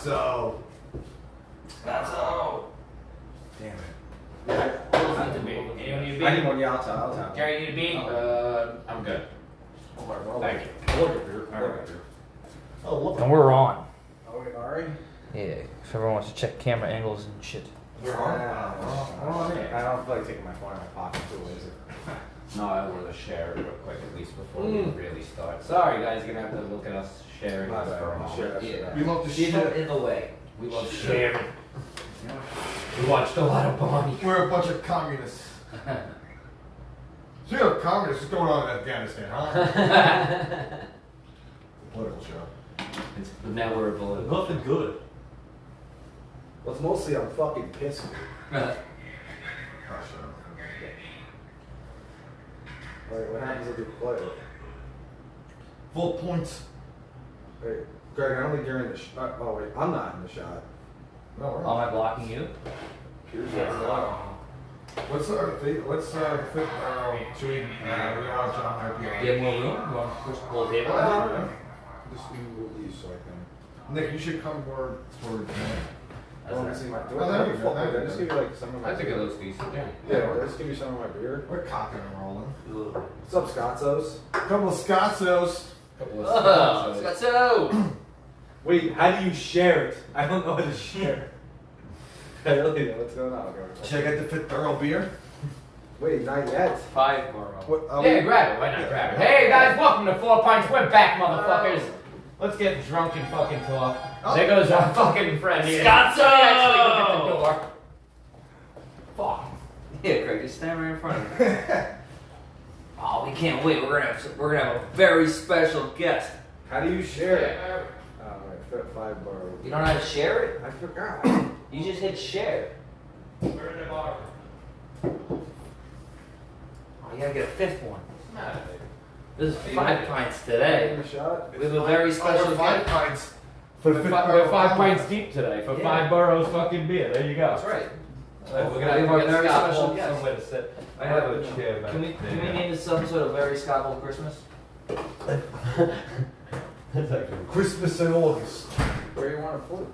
Scotzo. Scotzo. Damn it. Not to be. Anyone need a beer? I need one. Yeah, I'll tell. Gary, you need a beer? I'm good. Thank you. I'll look at beer. Oh, look. And we're on. Oh, wait, Ari? Yeah, if everyone wants to check camera angles and shit. We're on. I don't feel like taking my phone out of my pocket. Too lazy. No, I want to share real quick at least before we really start. Sorry guys, you're gonna have to look at us sharing My this bad, for a I'm moment. sure. Yeah. We love to Keep share. it in the way. We love sharing. We watched a lot of Bonnie. We're a bunch of communists. Speaking of communists, what's going on in Afghanistan, huh? Political show. Now we're a political. Nothing good. Well, it's mostly I'm fucking pissed. Oh, Like, what happens if you play it? full points. Wait, Greg, I don't think you're in the shot. Oh, wait, I'm not in the shot. No, we're Am not. I blocking you? What's the fifth should we allow John might be on? Do you have more room? You want to push the whole table? Just move these so I can. Nick, you should come forward for me. I want to see my. Do Oh, that'd be fun. I just give you like some of my. I think it looks decent. Yeah. Yeah, let's give you some of my beer. We're cocking and rolling. What's up, Scotzos? Couple of Scotzos. Couple Oh, of Scotzo! Wait, how do you share it? I don't know how to share. I really know what's going on. Should I get the fifth barrel beer? Wait, not yet. 5 Borough. What, Yeah, grab it. Why not grab it? Hey guys, welcome to 4 Pints. We're back, motherfuckers. Let's get drunk and fucking talk. Oh. There goes our fucking friend here. Scotzo! Actually, look at the door. Fuck. Yeah, Craig, just stand right in front of me. Oh, we can't wait. We're gonna have a very special guest. How do you share it? Oh, wait, 5 bar. You don't know how to share it? I forgot. You just hit share. We're in the bar. Oh, you gotta get a 5th one. Nah, This is 5 pints In today. the shot. We have a very special We're 5 guest. pints. For the We're fifth five, barrel. we're 5 pints deep today for Yeah. 5 boroughs fucking beer. There you go. That's right. We're gonna We have have to our get very Scott special Holt guest. somewhere to sit. I have a chair back Can we there. name this some sort of very Scott Holt Christmas? That's actually. Christmas in August. Where you want to put it?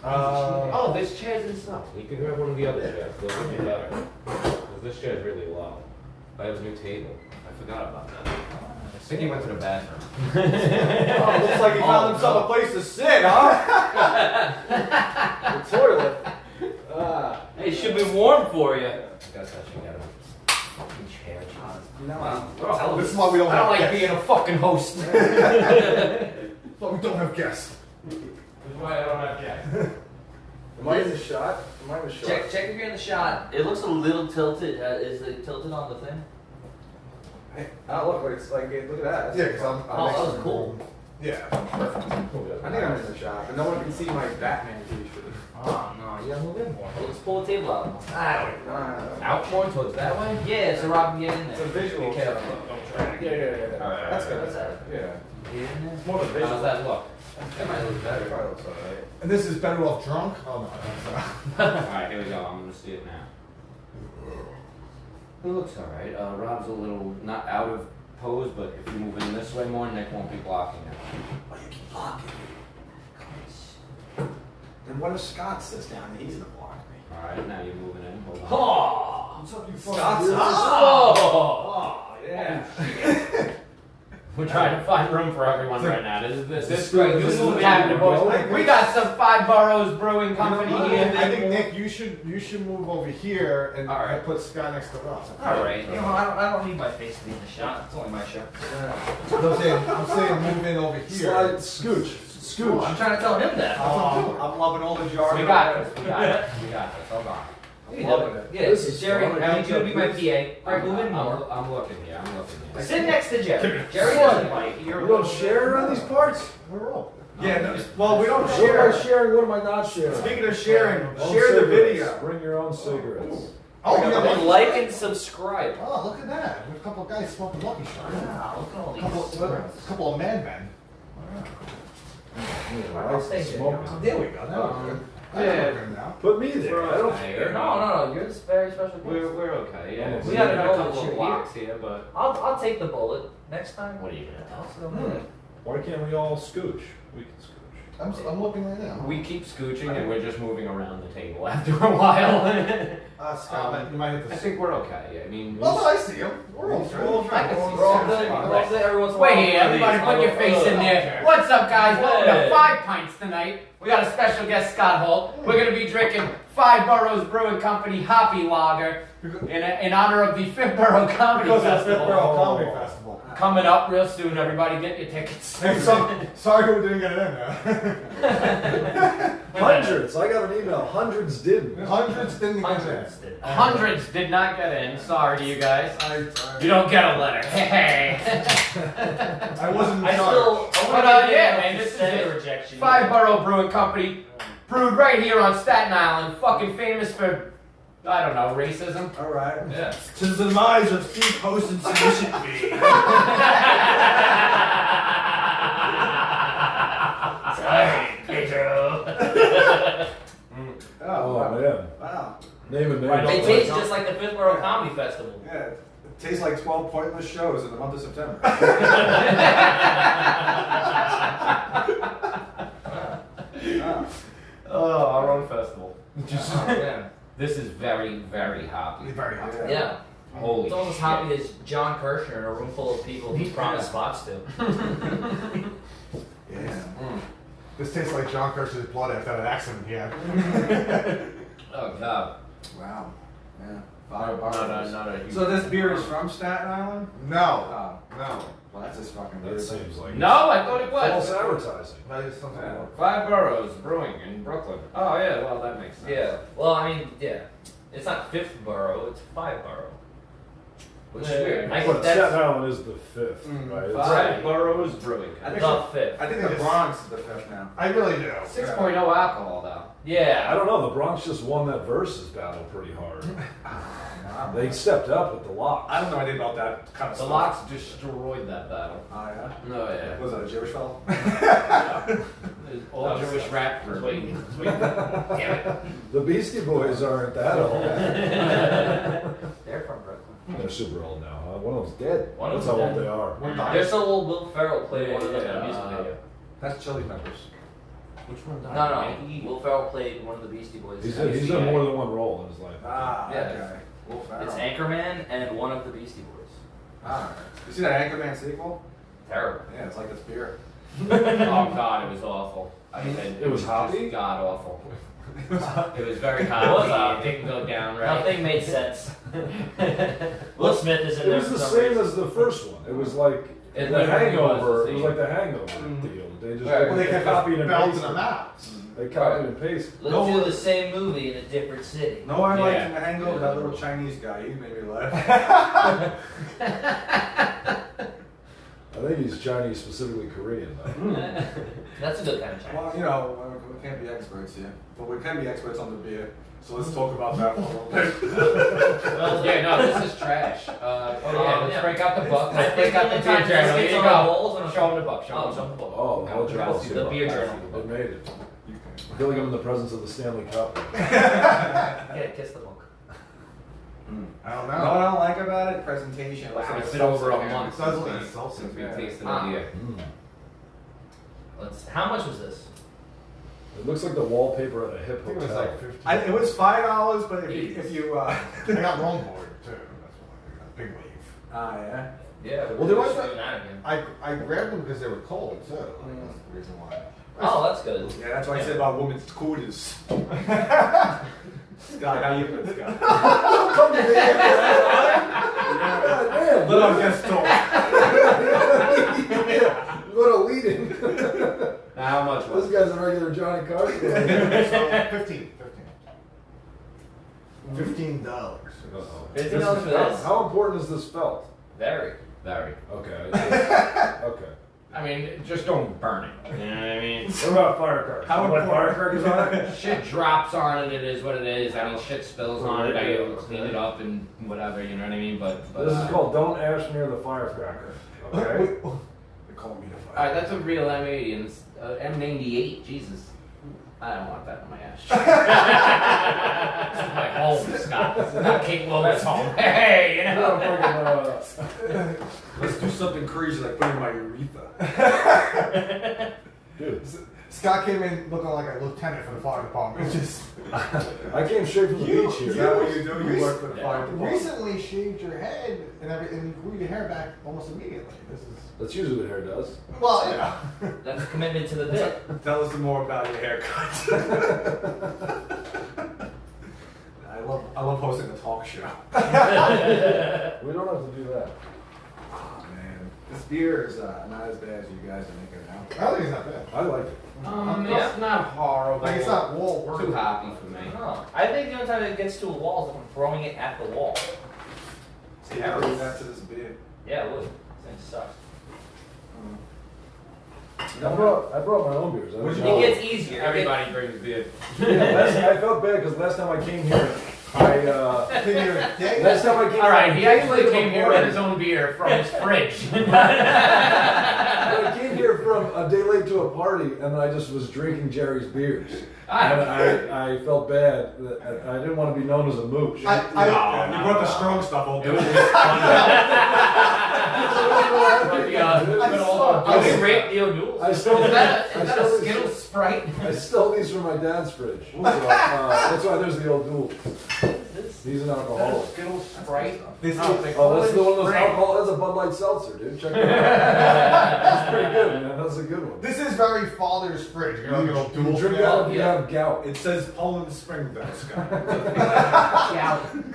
Oh, there's chairs and stuff. You can grab one of the other chairs. They'll be better. Because this chair is really low. I have a new table. I forgot about that. I think he went to the bathroom. Oh, looks like he found himself a place to sit, huh? The toilet. Hey, it should be warm for you. I guess I should get a fucking chair. No. This is why we don't I have don't like guests. being a fucking host. But we don't have guests. That's why I don't have guests. Am I in the shot? Am I in the shot? Check if you're in the shot. It looks a little tilted. Is it tilted on the thing? Hey, oh, look, it's like, look at that. Yeah, because I'm Oh, next that to was the cool. room. Yeah, perfect. I think I'm in the shot, but no one can see my Batman t-shirt. Oh no, you gotta move in more. Let's pull the table out. Out more towards that way? Yeah, so Rob can get in It's a there. visual. Be careful. Don't try to Yeah, get yeah. Alright, That's alright, good. alright. Yeah. Get in there. It's more of a visual. How's that look? That might look better. Probably looks alright. And this is better off drunk? Oh no. Alright, here we go. I'm gonna see it now. It looks alright. Rob's a little not out of pose, but if you move in this way more, Nick won't be blocking it. Oh, you keep blocking me. Then what if Scott sits down and he's gonna block me? Alright, now you're moving in. Hold on. Oh, What's up, you Scott's fucking oh. yeah. We're trying to find room for everyone right now. This is great. this This is is legit, happening, bro. boys. We got some 5 Boroughs Brewing Company here. I think Nick, you should move over here and All right. I put Scott next to Rob. All right. You know, I don't need my face to be in the shot. It's only my shot. I'm saying move in over here. Slide, scooch. Oh, I'm trying to tell him that. I'm loving all the jargon. We got this. We got it. We got this. Hold on. I'm loving it. Yeah, This is Jerry, fun. I need you to be my PA. Greg, move in more. I'm looking here. I'm looking here. Sit next to Jerry. Jerry doesn't like you. We don't share around these parts? We're all. Yeah, no, well, we don't What share. am I sharing? What am I not sharing? Speaking of sharing, Own share the cigarettes. video. Bring your own cigarettes. Oh, you And got like and subscribe. Oh, look at that. We have a couple of guys smoking Lucky Strike. Wow, look at all these Couple, cigarettes. couple of madmen. I'll stay here. Smoking. There we go. That was good. I Yeah. don't know now. Put me there. I don't care. No, you're this very special We're guest. okay. Yeah. We gotta got know a that couple you're of blocks here, but I'll take the bullet next time. what are you gonna tell? I'll sit over there. Why can't we all scooch? We can scooch. I'm looking right now. We keep scooching and we're just moving around the table after a while. Scott, you might hit I the. think we're okay. I mean, Oh, I see him. We're all straight. I can see We're all some good. spots. We're all good. Every once in a while. Wait here, everybody, put your face in there. What's up, guys? Welcome to 5 Pints tonight. We got a special guest, Scott Holt. We're gonna be drinking 5 Boroughs Brewing Company Hoppy Lager in honor of the 5th Borough Comedy Because of the Festival. Fifth Borough Comedy Festival. Coming up real soon, everybody. Get your tickets. Hey, sorry we didn't get it in there. Hundreds. I got an email. Hundreds didn't. Hundreds didn't get in. Hundreds did not get in. Sorry to you guys. I You don't get a letter. Hey. wasn't I charged. still. But yeah, man, this is send it. a rejection. 5 Borough Brewing Company, brewed right here on Staten Island. Fucking famous for, I don't know, racism. All right. Yeah. To the demise of Steve Post and Submission Fee. Sorry, Pedro. Oh, man. Wow. Name and Right, name. They taste just like the 5th Borough Comedy Festival. Yeah, it tastes like 12 pointless shows in the month of September. Oh, our own festival. Yeah. This is very, very hoppy. Very hot. Yeah. Holy It's almost shit. happy as John Kirshner in a room full of people he promised spots to. Yeah. This tastes like John Kirshner's blood after that accident he had. Oh, God. Wow. Yeah. Not a huge So this beer is from Staten Island? No. Oh, no. well, that's just fucking That weird. seems like No, I thought it false was. advertising. That is something Yeah. more. 5 Boroughs Brewing in Brooklyn. Oh, yeah, well, that makes sense. Yeah. Well, I mean, yeah. It's not 5th Borough, it's 5 Borough. Which is Yeah. weird. I But think that's Staten Island is the 5th, right? It's- 5 Boroughs Brewing. I think the 5th. I think the Bronx is the 5th now. I really do. 6.0 alcohol, though. I Yeah. don't know. The Bronx just won that versus battle pretty hard. They stepped up with the lock. I don't know anything about that kind of The stuff. locks destroyed that battle. Oh, yeah? No, yeah. Was that a Jewish fellow? All Jewish rappers. Wait. Damn it. The Beastie Boys aren't that old. They're from Brooklyn. They're super old now, huh? One of them's dead. One of That's how them's old dead. they are. We're They're dying. so old, Will Ferrell played one of them in a Yeah. music video. That's Chili Peppers. Which one died? No, Will Ferrell played one of the Beastie Boys. He's done more than one role in his life. Ah, Yeah. okay. Will Ferrell. It's Anchorman and one of the Beastie Boys. Ah, you see that Anchorman sequel? Terrible. Yeah, it's like this beer. Oh God, it was awful. I mean, It was hoppy? God awful. It was very It was hoppy. hoppy. It didn't go down right. Nothing made sense. Will Smith is in It there was for the some same reason. as the first one. It was like It the literally Hangover. was the It was same. like the Hangover deal. They just Right. Well, they kept copied and belting pasted. them out. They copied and pasted. Let's No do one- the same movie in a different city. No, I liked Yeah. in the Hangover that little Chinese guy. He made me laugh. I think he's Chinese, specifically Korean though. That's a good kind of Chinese. Well, you know, we can't be experts here, but we can be experts on the beer. So let's talk about that for a little bit. Well, Yeah, no, this is trash. Let's yeah. break out the book. I Let's think break out the the only beer time journal. this Here gets you on our go. walls on a- Show him the book. Show Oh, him some book. Oh, hold your balls. The beer journal. They made it. I feel like I'm in the presence of the Stanley Cup. Yeah, kiss the book. I don't You know what know. I don't like about it? Presentation. Wow, like it's been over a seltzer month It does since look we- salty. since we Yeah. tasted Ah. the beer. How much was this? It looks like the wallpaper at a hip I think it was hotel. like 15. It was $5, but if you I got longboard too. That's why I got big wave. yeah. Yeah, Well, they we're weren't just doing that again. I grabbed them because they were cold too. That's the reason why. Oh, that's good. Yeah, that's what I said about women's coolers. Scott, how you put Scott? Come to me. God damn. Let him guest talk. What a lead-in. Now, how much was This guy's a regular Johnny Carson. So 15. $15. Uh-oh. $15 for this? How important is this felt? Very. Very. Okay. Okay. I mean, just don't burn it. You know what I mean? What about firecrackers? How You want important- firecrackers on it? Shit drops on it, it is what it is. I mean, shit spills on it, I gotta clean it up and whatever, you know what I mean? But This is called Don't Ash Near the Firecracker. Okay? They call me the fire. Alright, that's a real M80 and M98, Jesus. I don't want that on my ash. This is my home, Scott. This is not Kate Willet's home. Hey, you I know? don't fucking, Let's do something crazy like put in my urethra. dude. Scott came in looking like a lieutenant for the fire department. It's just I came straight from the beach here. Is that what you do? You work for the fire department? recently shaved your head and everything, and grew your hair back almost immediately. This is That's usually what hair does. well, yeah. That's a commitment to the bit. Tell us some more about your haircut. I love hosting a talk show. We don't have to do that. Oh man, this beer is not as bad as you guys are making it out. I think it's not bad. I like it. It's not horrible. Like it's not wall work. too hoppy for me. No, I think the only time it gets to a wall is if I'm throwing it at the wall. See, I do that to this beer. Yeah, it would. This thing sucks. I brought my own beers. I Would don't you- It know. gets easier. Everybody brings beer. I felt bad because last time I came here, last time I came All right, he I actually came came here with his own beer from his fridge. I came here from a day late to a party, and I just was drinking Jerry's beers. And I felt bad. I didn't want to be known as a mooch. You brought the strong stuff over. I'll rate the O'Doul's. I stole Is that I a stole these- Skittles Sprite? I stole these from my dad's fridge. So, that's why there's the old duel. He's an alcoholic. Skittles Sprite? This is Oh, that's the one of those alcohol. That's a Bud Light seltzer, dude. Check it out. That's pretty good, man. That's a good one. This is very father's fridge. You know, You dual drink scale. that if you have gout. It says Poland Springfield, Scott.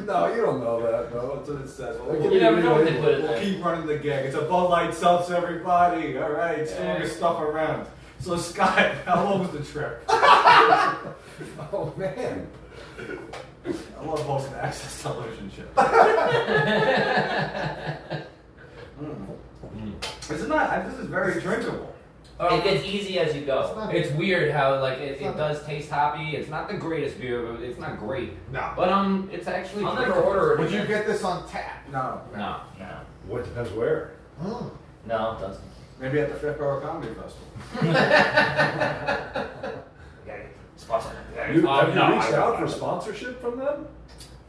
No, you don't know that, though. That's what it says. You never know what they put in We'll there. keep running the gag. It's a Bud Light seltzer, everybody. All right, strongest stuff around. So, Scott, how long was the trip? Oh, man. I love hosting Access Television show. It's not. This is very drinkable. It gets easy as you go. It's weird how like it does taste hoppy. It's not the greatest beer, but it's not great. No. But it's actually. I'll never drinkable. order it. Would you get this on tap? No. No. What depends where? Mm. No, it doesn't. Maybe at the Fifth Borough Comedy Festival. Sponsor. Have you no, reached I out don't. for sponsorship from them?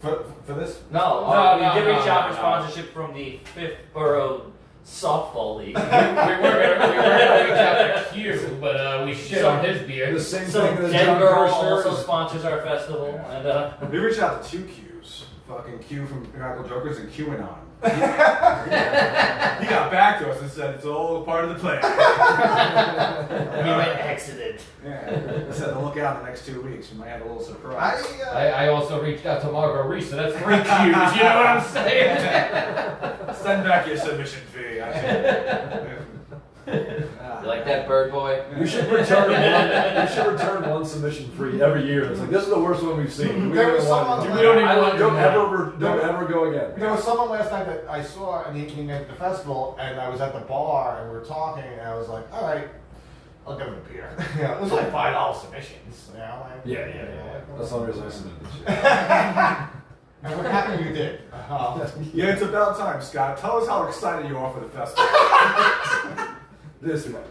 For this? No, No, we no, did no, reach out no, for no. sponsorship from the 5th Borough Softball League. we were gonna reach out to Q, but we shit on his beer. The same So thing that Dead John Girl Kirshner also is- sponsors our festival, and We reached out to two Qs. Fucking Q from Practical Jokers and QAnon. He got back to us and said it's all a part of the plan. we went accident. Yeah. He said to look out the next 2 weeks. We might have a little surprise. I also reached out to Margot Reese, so that's 3 Qs. You know what I'm saying? Send back your submission fee. You like that, Bird Boy? We should return one submission free every year. It's like this is the worst one we've seen. We There don't was want someone- it. we don't even want Don't to ever go again. There was someone last night that I saw and he came at the festival, and I was at the bar and we were talking, and I was like, all right, I'll give him a beer. It was like $5 submissions. You know, like, Yeah. That's the only reason I submitted this shit. And we're happy you did. Yeah, it's about time, Scott. Tell us how excited you are for the festival. This one.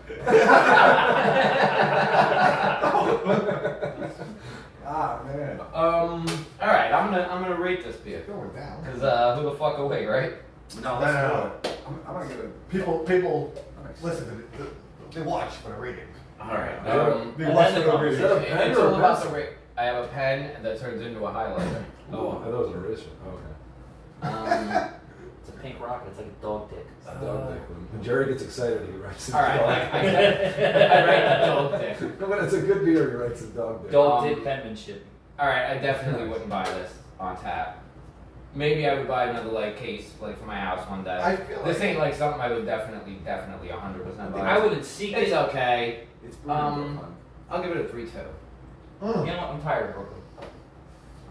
Ah, man. All right, I'm gonna rate this beer. Going down. Cause who the fuck away, right? No, No. I'm gonna give it. People listen to they watch for the rating. All right. They And watch then for the the Is that a pen It's or all a about pencil? the rate. I have a pen that turns into a highlighter. Oh, I thought it was an eraser. Oh, okay. It's a pink rocket. It's like a dog dick. Dog dick. When Jerry gets excited, he writes his All right, dog I write the dog dick. No, but it's a good beer, he writes his dog dick. Dog dick penmanship. All right, I definitely wouldn't buy this on tap. Maybe I would buy another like case like for my house one day. I feel This like- ain't like something I would definitely 100% buy. I wouldn't seek It's it. okay. It's I'll give it a 3-2. You know what? I'm tired of Brooklyn.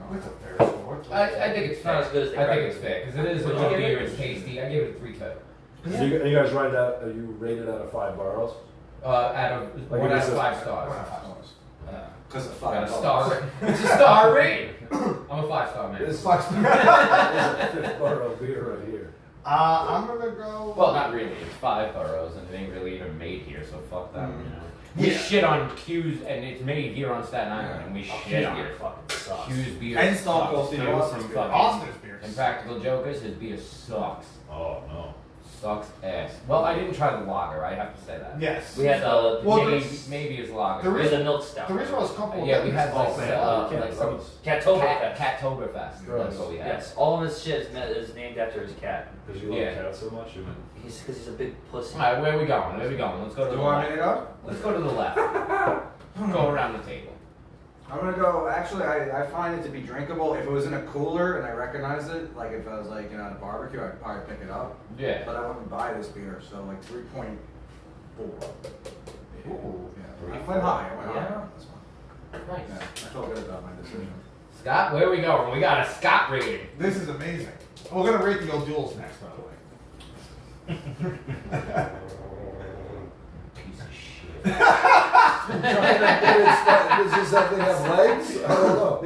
What's a fair score? I think it's Not fair. as good as they I think crack it's it. fair because it is a Would you good give beer. it? It's tasty. I give it a 3-2. So you guys write out, you rated out of 5 boroughs? Out of Like 1 it out is of a- 5 stars. Because of Got a $5. star. It's a star rating. I'm a 5-star man. This is a 5th borough beer right here. I'm gonna go. Well, not really. It's 5 boroughs, and it ain't really even made here, so fuck them. You know. We Yeah. shit on Q's, and it's made here on Staten Island, and we shit on it. fucking sucks. Q's beer And Stone sucks, Cold Steve too, Austin's from beer. fucking Austin's beer. Impractical Jokers, his beer sucks. Oh, no. sucks ass. Well, I didn't try the lager. I have to say that. Yes. We had the Well, maybe it's lager. the we had the milk stout. The reason I was comfortable Yeah, with we that had is like some Cattoberfest. Cattoberfest. That's what we had. Yes, all of his shit is named after his cat. Because you love Yeah. cats so much, you mean? Because he's a big pussy. All right, where are we going? Where are we going? Let's go to Do the you want me left. to go? Let's go to the left. Go around the table. I'm gonna go. Actually, I find it to be drinkable. If it was in a cooler and I recognized it, like if I was like at a barbecue, I'd probably pick it up. Yeah. But I wouldn't buy this beer, so like 3.4. Ooh. Yeah, I went high. I went Yeah. high. That's fine. Nice. Yeah, I felt good about my decision. Scott, where are we going? We got a Scott rating. This is amazing. We're gonna rate the old duels next, by the way. Piece of shit. Does this thing have legs? I don't know.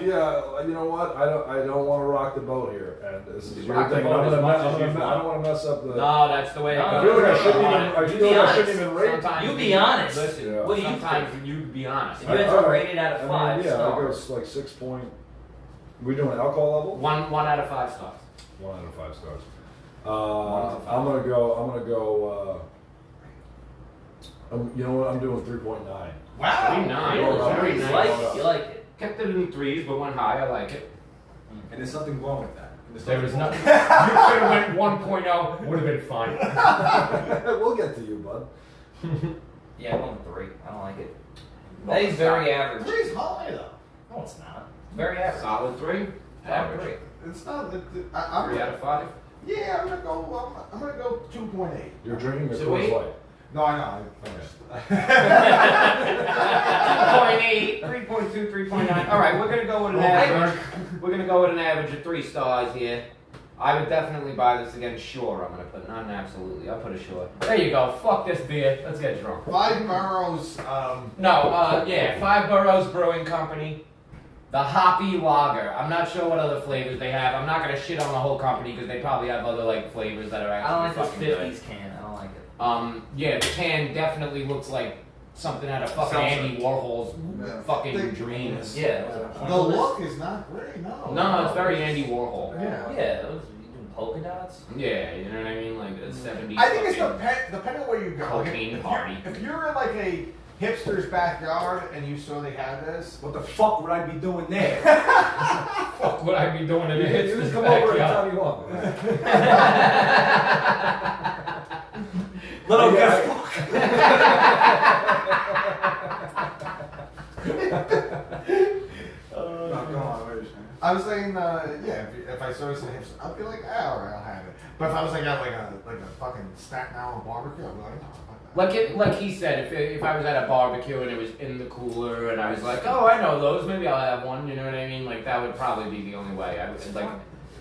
Yeah, you know what? I don't want to rock the boat here, and this is your Rock the thing. boat as much as you I don't want. want to mess up the. No, that's the way it No, I goes. feel like I shouldn't no, even. no. I You feel be like I honest. shouldn't even rate. Sometimes You be honest. Listen, Yeah. What do you sometimes think? you be honest. If you had to rate it out of 5 yeah, I stars. go like 6 point. We doing alcohol level? One out of 5 stars. 1 out of 5 stars. to 5. I'm gonna go. You know what? I'm doing 3.9. Wow. 3.9. Really? Very You nice. like it. You like it. Kept it in the 3s, but went high. I like it. And there's something wrong with that. There was nothing. You could have went 1.0. Would have been fine. We'll get to you, bud. Yeah, I went with 3. I don't like it. That is very average. Three's high though. No, it's not. Very average. Solid 3. Average. 3. It's not. 3 out of 5. Yeah, I'm gonna go 2.8. You're drinking a So Coors wait. Light. No, I know. I finished. 3.8, 3.2, 3.9. All right, we're gonna go with an average. We're gonna go with an average of 3 stars here. I would definitely buy this again. Sure, I'm gonna put not an absolutely. I'll put a sure. There you go. Fuck this beer. Let's get drunk. 5 Boroughs. No, yeah, 5 Boroughs Brewing Company. The Hoppy Lager. I'm not sure what other flavors they have. I'm not gonna shit on the whole company because they probably have other like flavors that are I don't actually like this fucking 50s can. I don't like it. good. Yeah, the can definitely looks like something out of fucking Seltzer. Andy Warhol's Yeah. fucking They- dreams. Yeah. The look is not great. No. No, it's very Andy Warhol. Yeah. Yeah, those you doing polka dots. Yeah, you know what I mean? Like the 70s. I think it's fucking- depending on where you go. Like, Cocaine if party. If you're in like a hipster's backyard and you saw they had this, What the fuck would I be doing there? Fuck would I be doing in You a can hipster's just come over backyard? anytime you want. Little Yeah, guess. No, go on. What are you saying? I was saying, yeah, if I saw this in a hipster, I'd be like, ah, all right, I'll have it. But if I was like at like a fucking Staten Island barbecue, I'd be like, no, fuck that. Like he said, if I was at a barbecue and it was in the cooler and I was like, oh, I know those, maybe I'll have one. You know what I mean? Like that would probably be the only way. I would like.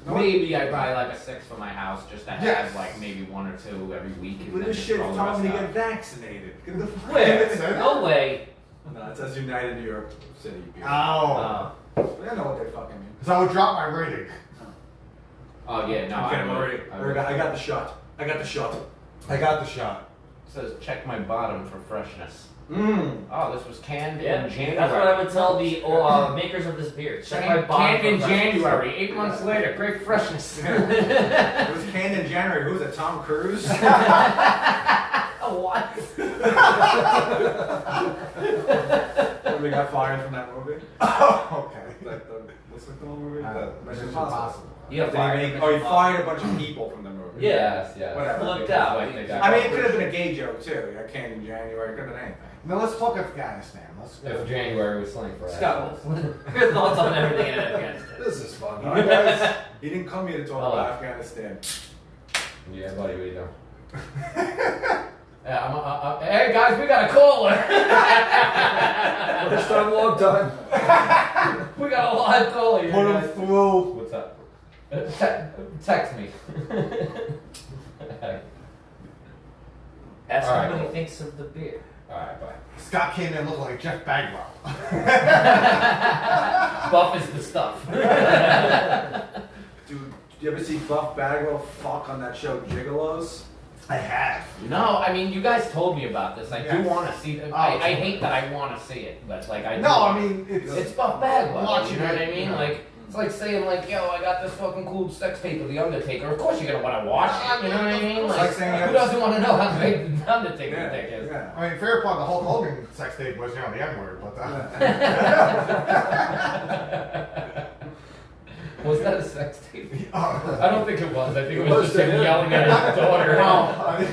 Maybe I'd buy like a 6 for my house just to have Yes. like maybe 1 or 2 every week. And But then this just shit throw is the telling me to rest get out. vaccinated. Get the fuck Where? No way. No, it says United New York City. Oh. Uh, I know what they fucking mean. Because I would drop my rating. Oh yeah, no, I'm kidding, I would. already. I would. I got the shot. I got the shot. I got the shot. It says check my bottom for freshness. Mmm. Oh, this was canned yeah, in January. that's what I would tell the makers of this beer. Check my bottom Canned in for freshness. January, 8 months later, great freshness. It was canned in January. Who was it? Tom Cruise? Oh, what? We got fired from that movie. Oh, okay. What's the movie? Mission Impossible. You got Did he fired. make- Oh, he fired a bunch of people from the movie. Yeah. Yes. Whatever. Flipped out. Like they got I mean, it could have been a gay joke too. He got canned in January. It could have been anything. Now let's talk Afghanistan. Let's If January was slang for Scott, your thoughts on everything in Afghanistan? This is fun. All right, guys. He didn't come here to talk Oh. about Afghanistan. Yeah, buddy, what are you doing? Hey guys, we got a caller. First time, long time. We got a live caller here. Put him guys. through. What's up? Text me. Ask All him right, what he cool. thinks of the beer. Alright, bye. Scott came in looking like Jeff Bagwell. Buff is the stuff. Dude, did you ever see Buff Bagwell fuck on that show Gigolos? I have. No, I mean, you guys told me about this. I do Yes. want to see it. Oh, I hate that I want to see it, but like I do No, I want- mean it's Buff Bagwell. Watching You know what I it, mean? you know. Like It's like saying like, yo, I got this fucking cool sex tape of The Undertaker. Of course you're gonna want to watch it, you know what I mean? It's like saying who doesn't want to know how great The Undertaker dick is? Yeah. I mean, fair point. The Hulk Hogan sex tape was, the N-word, but Was that a sex tape? Oh. I don't think it was. I think it was just him yelling at his daughter. How do you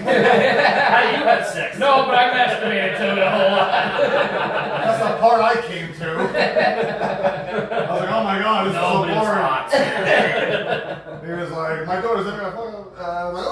have sex? No, but I masturbated to it a whole lot. That's the part I came to. I was like, oh my god, this is so boring. He was like, my daughter's in there. I was like, oh.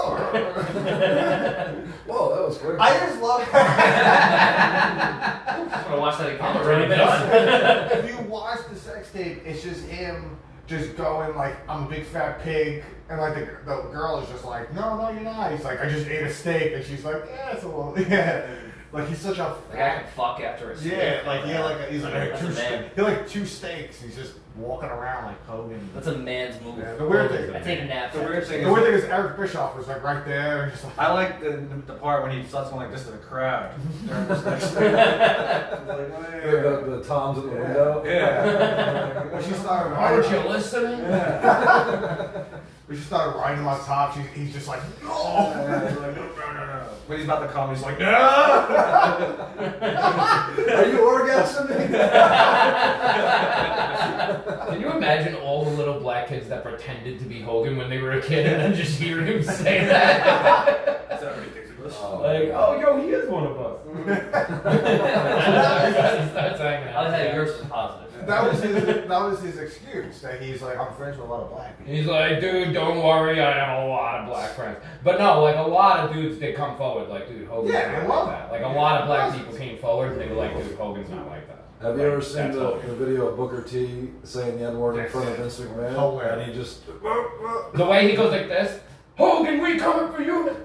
Whoa, that was quick. I just love. I'm gonna watch that again. I'm already done. If you watch the sex tape, it's just him just going like, I'm a big fat pig, and like the girl is just like, no, you're not. He's like, I just ate a steak, and she's like, yeah, it's a little, yeah. Like he's such a Like I can fuck after a steak. yeah, like he's like That's a man. he had like 2 steaks. He's just walking around like Hogan. That's a man's move. Yeah, the weird thing. I take a nap. The weird thing The weird thing is Eric Bischoff was like right there, and just like. I like the part when he starts going like this to the crowd during this next thing. The Toms in the window. Yeah. When she started Aren't you riding, listening? when she started riding him on top, he's just like, no. He's like, no. When he's about to come, he's like, no. Are you orgasming? Can you imagine all the little black kids that pretended to be Hogan when they were a kid and then just hearing him say that? Is that ridiculous? Like, oh, yo, he is one of us. Everybody starts hanging I out. like how yours was positive. That was his excuse. That he's like, I'm friends with a lot of black people. He's like, dude, don't worry, I have a lot of black friends. But no, like a lot of dudes, they come forward like, dude, Hogan's Yeah, not they like love that. him. Like a lot of black people came forward and they were like, dude, Hogan's not like that. Have you Like, ever seen that's the Hogan. video of Booker T saying the N-word in Yes. front of Vince McMahon? Hilarious. And he just... The way he goes like this, Hogan, we coming for you.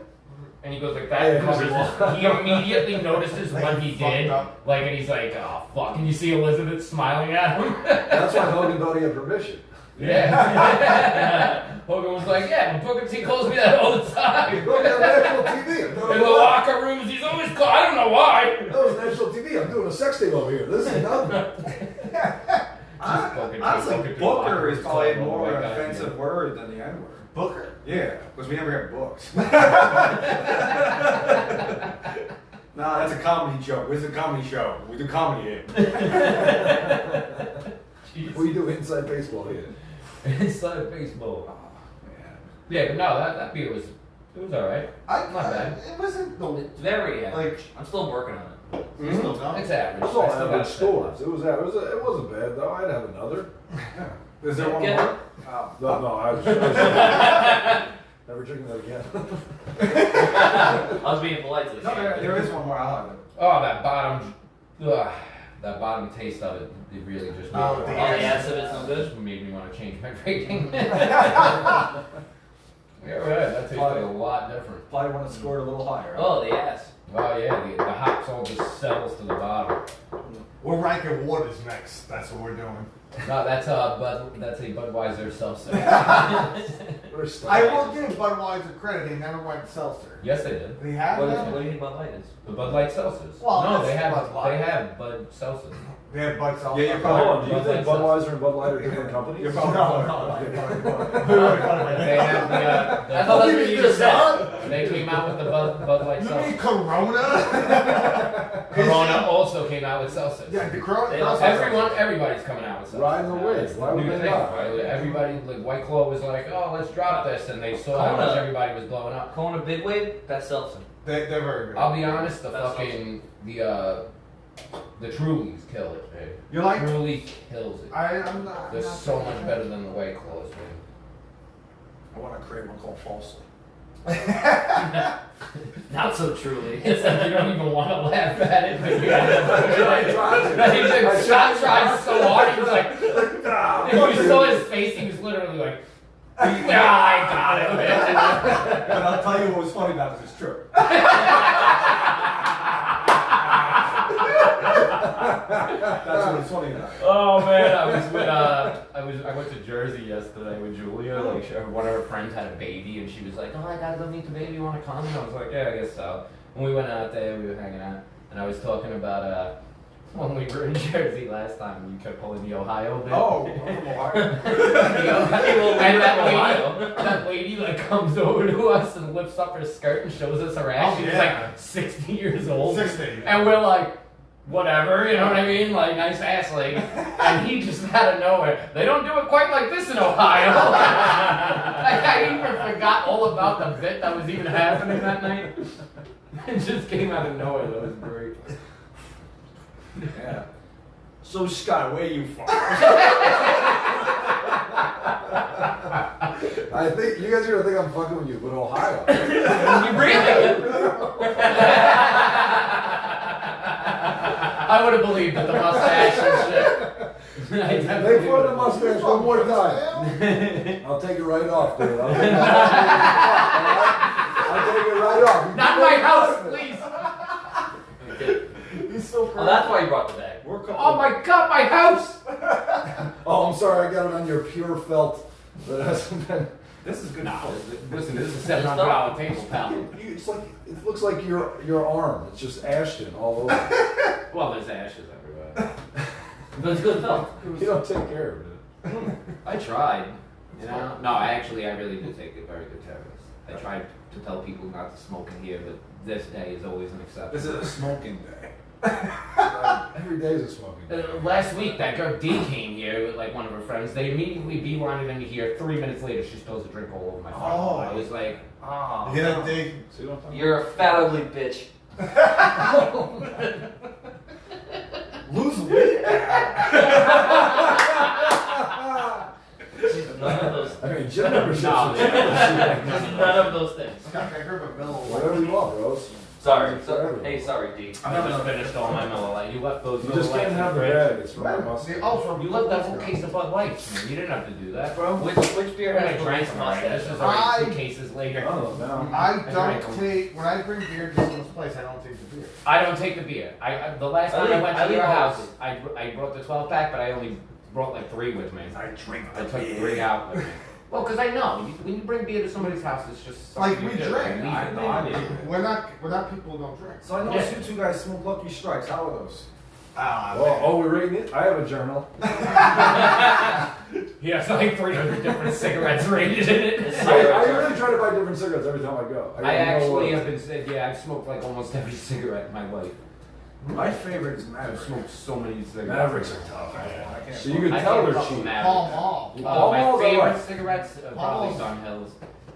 And he goes like that. Yeah, covers his, he immediately notices Like, what he he fucked did. up. Like, and he's like, oh, fuck. And you see Elizabeth smiling at him. That's why Hogan thought he had permission. Yeah. Hogan was like, yeah, but Booker T calls me that all the time. Look at national TV. I'm doing In the locker rooms, he's always called. I don't know why. That was national TV. I'm doing a sex tape over here. This is nothing. Honestly, Booker is probably Call more the an white guy. offensive word than the N-word. Booker. Yeah, because we never get books. Nah, that's a comedy joke. It's a comedy show. We do comedy here. We do inside baseball here. Inside baseball. Oh, man. Yeah, but no, that beer was, it was alright. Not bad. It wasn't the It's very average. like. I'm still working on it. You still don't? It's average. It's all I still average got scores. It was average. It wasn't bad though. I'd have another. Is there one Get more? it. Oh. No, I was never drinking that again. I was being polite to this. No, there is one more. I'll have it. Oh, that bottom taste of it, it really just made, Oh, Oh, the acid is no good. just made me want to change my rating. Yeah, right. That tastes like a lot different. Probably want to score it a little higher. Oh, the ass. Oh yeah, the hops all just settles to the bottom. We're ranking waters next. That's what we're doing. No, that's a Budweiser seltzer. We're stuck. I will give Budweiser credit. They never went seltzer. Yes, they did. They have What them? do you think about light is? The Bud Light seltzers. Well, no, that's they have Bud Light. Bud seltzers. They have Bud seltzer. Yeah, you're probably- Hold on, do you Bud think Light Budweiser and Bud Light are different companies? You're No, probably- They have I the thought that's what you just said. they came out with the Bud Light You seltzer. mean Corona? Corona also came out with seltzers. Yeah, the Corona. They also- Everybody's coming out with seltzers. Riding the now. wave. It's the Why would new they thing, not? right? Everybody, like White Claw was like, oh, let's drop this, and they saw how much everybody was blowing up. Kona Big Wave, best seltzer. They're very good. I'll be honest, the That's fucking the Trulies kill it, babe. You like? Truly kills it. I'm not. They're not so a much fan. better than the White Claws, man. I want to create one called Falsely. Not so truly. It's like you don't even want to laugh at it, but you have I Scott tried so hard, he was like, if you saw his face, he was literally like, yeah, I got it, man. But I'll tell you what was funny about this is true. That's what it's funny about. Oh man, I went to Jersey yesterday with Julia. Like one of her friends had a baby, and she was like, "Oh, I gotta go meet the baby. You want to come?" And I was like, "Yeah, I guess so." And we went out there. We were hanging out, and I was talking about when we were in Jersey last time, you kept pulling the Ohio bit. Oh, I'm from Ohio. And that lady like comes over to us and lifts up her skirt and shows us her ass. Oh, She's yeah. like 60 years old. 60. And we're like, whatever, you know what I mean? Like, nice ass lady. And he just out of nowhere, they don't do it quite like this in Ohio. I even forgot all about the bit that was even happening that night. It just came out of nowhere. That was great. Yeah. So Scott, where you from? I think you guys are gonna think I'm fucking with you, but Ohio. You really? I would have believed that the mustache and shit. Make fun of the mustache one more time. I'll take it right off, dude. I'll take it right off. Not my house, please. He's so Oh, that's why you brought the bag. We're a couple Oh my god, my house! Oh, I'm sorry. I got it on your pure felt. That hasn't been. This is good. No, listen, this is a $700 table, pal. It's like it looks like your arm. It's just Ashton all over. Well, there's ashes everywhere. But it's good felt. You don't take care of it. I tried. You know? No, I really did take it very good care of this. I tried to tell people not to smoke in here, but this day is always an exception. This is a smoking day. Every day is a smoking day. Last week, that girl D came here with like one of her friends. They immediately beelined into here. 3 minutes later, she spills a drink all over my phone. Oh. I was like, oh. You get a dig. See what I'm talking You're a fat ugly bitch. Lose weight. None of those. I mean, gym memberships No, are cheap. None of those things. Scott, can I grab a middle? Whatever you want, bros. Sorry. Hey, sorry, D. I just finished all my Miller Lite. You left those You Miller just Lights can't in have the fridge. bag. It's from my The mustache. ultra. You left that whole case of Bud Lights, man. You didn't have to do that, bro. Which beer I has the drank least them already. This mustache? is already two I- cases later. Oh, no. I drank don't them. take, when I bring beer to this place, I don't take the beer. I don't take the beer. The last I time I leave- went I to leave your all house, of I brought the 12 pack, but I only brought like 3 with me. I drink I took 3 out with me. Well, because I know when you bring beer to somebody's house, it's just Like, something we you do. drink. You leave I it know. there. We're not people who don't drink. So I know Yeah. you two guys smoke Lucky Strikes. How are those? Oh, we're rating it? I have a journal. He has like 300 different cigarettes rated in it. I really try to buy different cigarettes every time I go. I gotta know actually what- have been saying, yeah, I've smoked like almost every cigarette in my life. My favorite is I've Maverick. smoked so many cigarettes. Mavericks are tough. I can't. So you can I tell can't they're fuck with cheap. Mavericks. Pall Mall. Pall My Malls are favorite what? cigarettes are Pall probably Malls. Dunhills.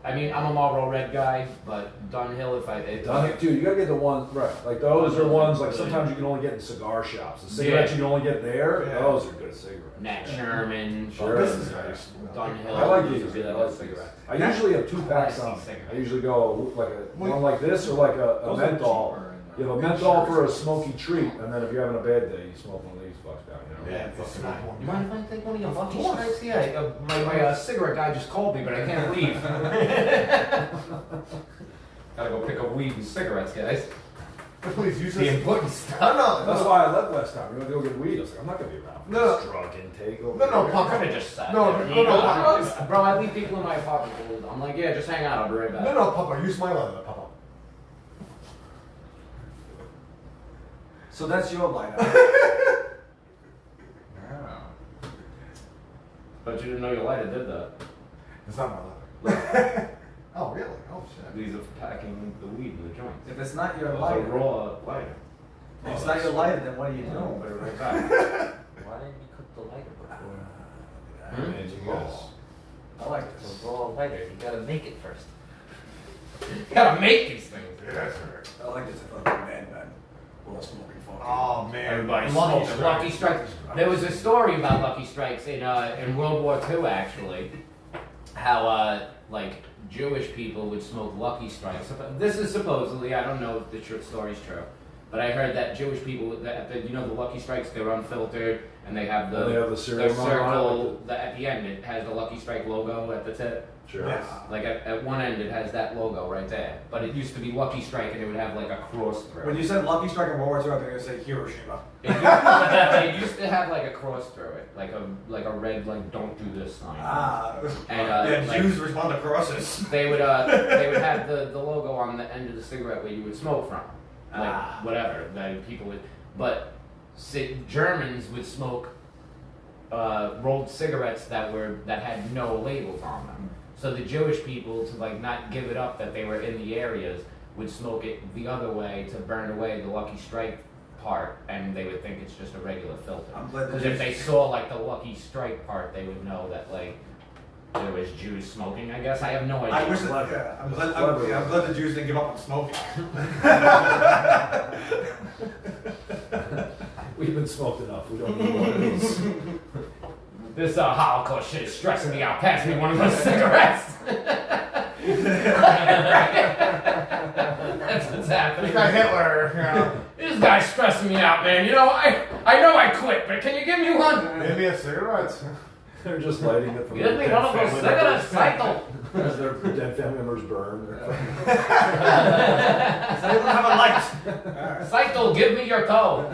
I mean, I'm a Marlboro Red guy, but Dunhill, Dude, you gotta get the one, right, like those are ones, like sometimes you can only get in cigar shops. The cigarettes Yeah. you can only get there, Yeah. those are good cigarettes. Nat Sherman, Sure. This is nice. Dunhill. I like those these, are really I good like these. cigarettes. I usually have 2 packs on. I usually go like one like this or like a Those are menthol. cheaper. You have a menthol for a smoky treat, and then if you're having a bad day, you smoke one of these fucks down, you know? Yeah, it's not one. You mind if I take one of your Lucky Strikes? Yeah, my cigarette guy just called me, but I can't leave. Gotta go pick up weed and cigarettes, guys. Please use The this. important stuff. No, That's why I left last time. We went to go get weed. I was like, I'm not gonna be around for No. this drug intake over No, no, here. Pop. I could have just sat No, there. no, no. Bro, I leave people in my apartment. I'm like, yeah, just hang out. I'll be right back. No, Papa, use my leather, Papa. So that's your light. But you didn't know your lighter did that. It's not my leather. Oh, really? Oh, shit. These are for packing the weed in the joints. If it's not your It's a lighter, raw lighter. if it's not your lighter, then what are you No, doing? put it right back. Why didn't you cook the lighter before? Man, you guys. I like It's this. a raw lighter. You gotta make it first. You gotta make these things. Yeah, sir. I like this if I'm a madman. Well, smoking fucking. Oh, man. Everybody Lucky smoked Lucky Strikes. There was a story about Lucky Strikes in World War II, actually. How like Jewish people would smoke Lucky Strikes. This is supposedly, I don't know if the story's true, but I heard that Jewish people, you know, the Lucky Strikes, they're unfiltered and they have And they have the serial number on it, circle. At the end, it has the Lucky Strike logo at the tip. Sure. Yes. Like at one end, it has that logo right there. But it used to be Lucky Strike, and it would have like a cross through. When you said Lucky Strike in World War II, I think you were going to say Hiroshima. It used to have like a cross through it, like a red like "Don't do this" sign. And Yeah, like, Jews respond to crosses. they would have the logo on the end of the cigarette where you would smoke from, like whatever that people would. But Germans would smoke rolled cigarettes that had no labels on them. So the Jewish people, to like not give it up that they were in the areas, would smoke it the other way to burn away the Lucky Strike part, and they would think it's just a regular filter. Because if they saw like the Lucky Strike part, they would know that like there was Jews smoking. I guess I have no idea. I wish I'm glad the Jews didn't give up on smoking. We've been smoked enough. We don't need one of these. This Holocaust shit is stressing me out. Pass me one of those cigarettes. That's what's happening. This guy Hitler, you know. This guy's stressing me out, man. You know, I know I quit, but can you give me one? Give me a cigarette. They're just lighting it from Give me one of those cigarettes, Cycle. As their dead family members burn. So they don't have a light. Cycle, give me your toe.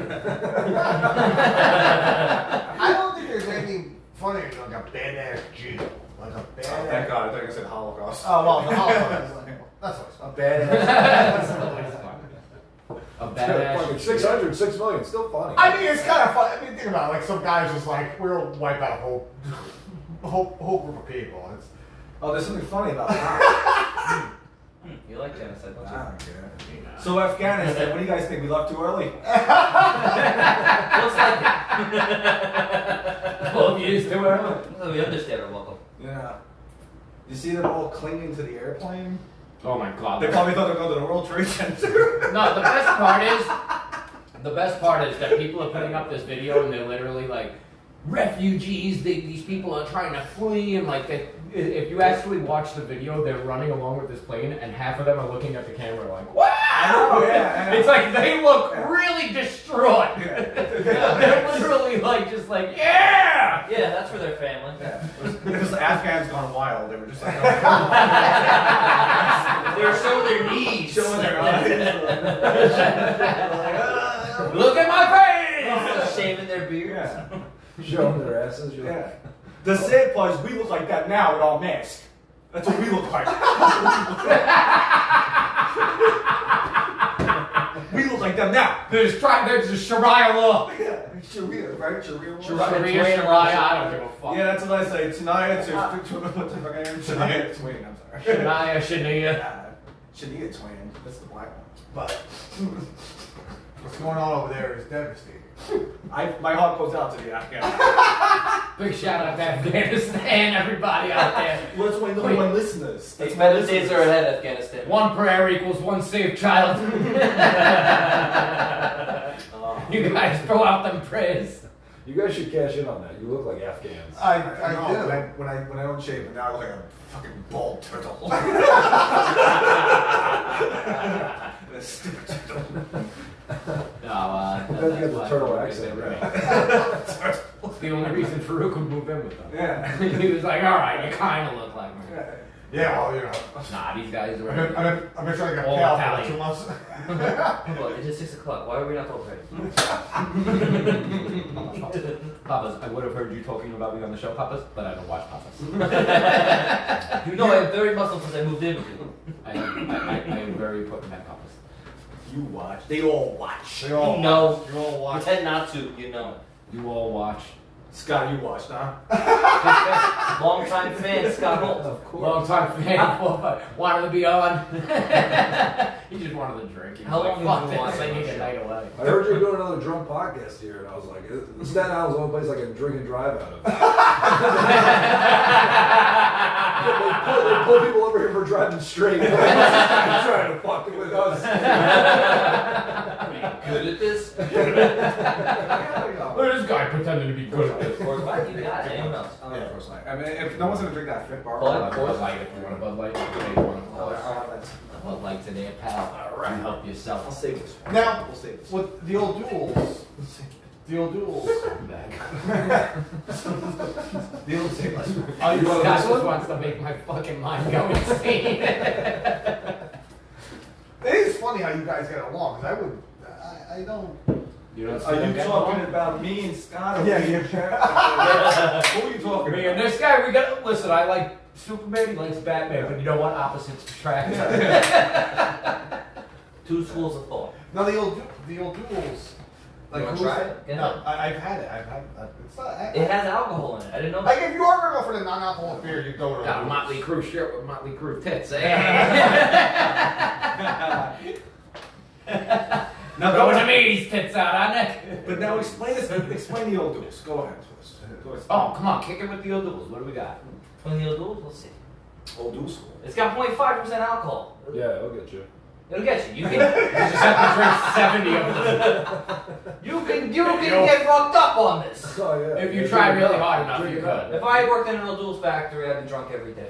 I don't think there's anything funnier than like a badass Jew. Like a badass. Thank God, I thought you said Holocaust. Oh, well, the Holocaust. That's always fun. A badass. That's always fun. A badass. 600, 6 million, still funny. I mean, it's kind of fun. I mean, think about it. Like, some guy's just like, we'll wipe out a whole group of people. It's, Oh, there's something funny about that. You like genocide, don't I you? don't care. So Afghanistan, what do you guys think? We left too early? Looks like 12 years too early. it. We understand our welcome. Yeah. You see them all clinging to the airplane? Oh my God. They probably thought they were going to the World Trade Center. No, the best part is that people are putting up this video and they're literally like, refugees, these people are trying to flee, and like if you actually watch the video, they're running along with this plane, and half of them are looking at the camera like, wow! Oh, yeah. It's like they look really distraught. They're literally like, just like, yeah! Yeah, that's for their family. Yeah. It was Afghans gone wild. They were just like, They were showing their knees. showing their eyes. Look at my face! Shaving their beards. Yeah. Showing their asses. You're Yeah. The sad part is we look like that now with our masks. That's what we look like. We look like them now. There's Sharia law. Yeah. Sharia, right? Sharia. law? Sharia, I don't give a fuck. Yeah, that's what I say. Shania Twain. I'm sorry. Shania. Shania Twain. That's the black one. but what's going on over there is devastating. My heart goes out to the Afghans. Big shout out to Afghanistan, everybody out there. What's my number one listeners? It's better days are ahead, Afghanistan. One prayer equals one saved child. You guys throw out them prayers. You guys should cash in on that. You look like Afghans. I know, do. when I don't shave, but now I look like a fucking bald turtle. A stupid turtle. No, I'm glad you got the turtle accent, right? It's the only reason Farouk would move in with them. Yeah. He was like, alright, you kind of look like me. Yeah, well, you know. Nah, these guys are... I've been trying to get All pal for Italian. 2 months. Look, it's just 6 o'clock. Why are we not talking? Papas, I would have heard you talking about me on the show, Papas, but I don't watch Papas. You know, I'm very Muslim since I moved in with you. I am very put in that Papas. You watch. They all watch. They all No. watch. You all watch. Pretend not to, you know. You all watch. Scott, you watched, huh? Long-time fan, Scott Holt. Of course. Long time fan, wanted to be on. He just wanted to drink. He was How like, long fuck have you been this, I watching need the a show? night away. I heard you were doing another drunk podcast here, and I was like, Staten Island's the only place I can drink and drive out of. They pull people over here for driving straight. Trying to fuck with us. Good at this? Look at this guy pretending to be good at this. Or glad you got it. Anyone else? Yeah, of course not. I mean, if no one's gonna drink that fifth bar, Bud? Bud Light, if you want a Bud Light, if you want a I'll have that. Bud Light today, pal. Alright. Help I'll yourself. save this one. Now, We'll save this. with the old duels. The old duels. The old save this one. Oh, you want Scott this just one? wants to make my fucking mind go insane. It is funny how you guys get along, because I don't. You don't Are you talking about me and Scott? Or Yeah, me and yeah. Jared? Who are you talking Me and about? this guy, we got listen. I like Superman, he likes Batman, but you know what? Opposites attract. Two schools of thought. Now the old duels. You wanna who's try that? it? Get No, it. I've had it. It's not. It has alcohol in it. I didn't know Like that. if you are gonna go for the non-alcoholic beer, you go to Got a a Motley Crue shirt with Motley Crue tits. Eh? Now, Going to me, these tits out, huh, Nick? But now explain the old duels. Go ahead, Twist. Go ahead. Oh, come on, kick it with the old duels. What do we got? From the old duels, let's see. Old duel school. It's got 0.5% alcohol. Yeah, I'll get you. It'll get you. You You can, just have to drink 70 of them. you can get fucked up on this. Oh, yeah. If you Yeah, try drink it really up. hard enough, Drink you it up. could. If I had worked in an old duels factory, I'd be drunk every day.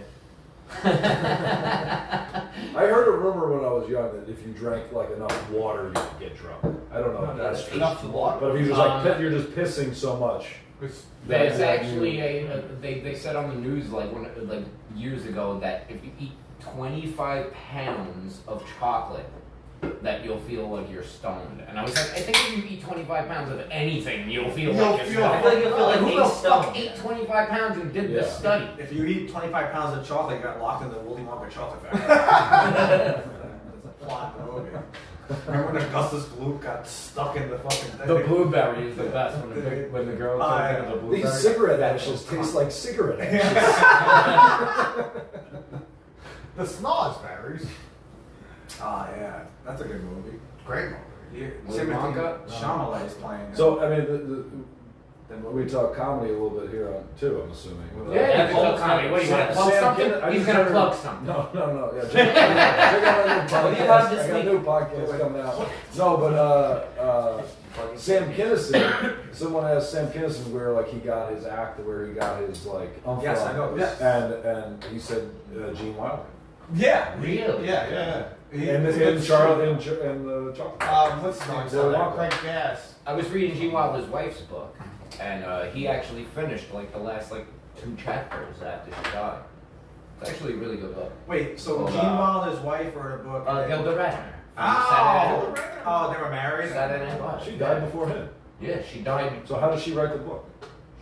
I heard a rumor when I was young that if you drank like enough water, you could get drunk. I don't know if that's true. enough water. But if you just like you're just pissing so much. There's that actually you- they said on the news like years ago that if you eat 25 pounds of chocolate, that you'll feel like you're stoned. And I was like, I think if you eat 25 pounds of anything, you'll feel like you're I stoned. feel like you'll feel like Who being the fuck stoned. ate 25 pounds and did this Yeah. study? If you eat 25 pounds of chocolate, you got locked in the Willy Wonka chocolate factory. That's a plot in the movie. Remember when Augustus Gloop got stuck in the fucking thing? The blueberry is the best when the girl Oh, goes yeah. into the blueberry. These cigarette ashes taste like cigarette ashes. The snozberries. Ah, yeah. That's a good movie. Great movie. Yeah, Willy Timothy Wonka? Chalamet is playing. So I mean, we talk comedy a little bit here on too. I'm assuming. Yeah, you can tell comedy. What do you want to plug Sam something? Kinison- I He's just gonna heard- plug something. No. Yeah, check out my new podcast. What do you have this I got a week? new podcast coming out. No, but Sam Kinison. Someone asked Sam Kinison where like he got his act, where he got his like. Yes, I know this. And he said Gene Wilder. Yeah. Really? Yeah. And in Charlotte and the chocolate. What's his name? Willy Wonka. Craig Gass. I was reading Gene Wilder's wife's book, and he actually finished like the last like 2 chapters after she died. It's actually a really good book. Wait, so Well, Gene Wilder's wife wrote a book. Gilda Radner. Oh, they were married? Saturday Night Live. She died before him. Yeah, she died. So how did she write the book?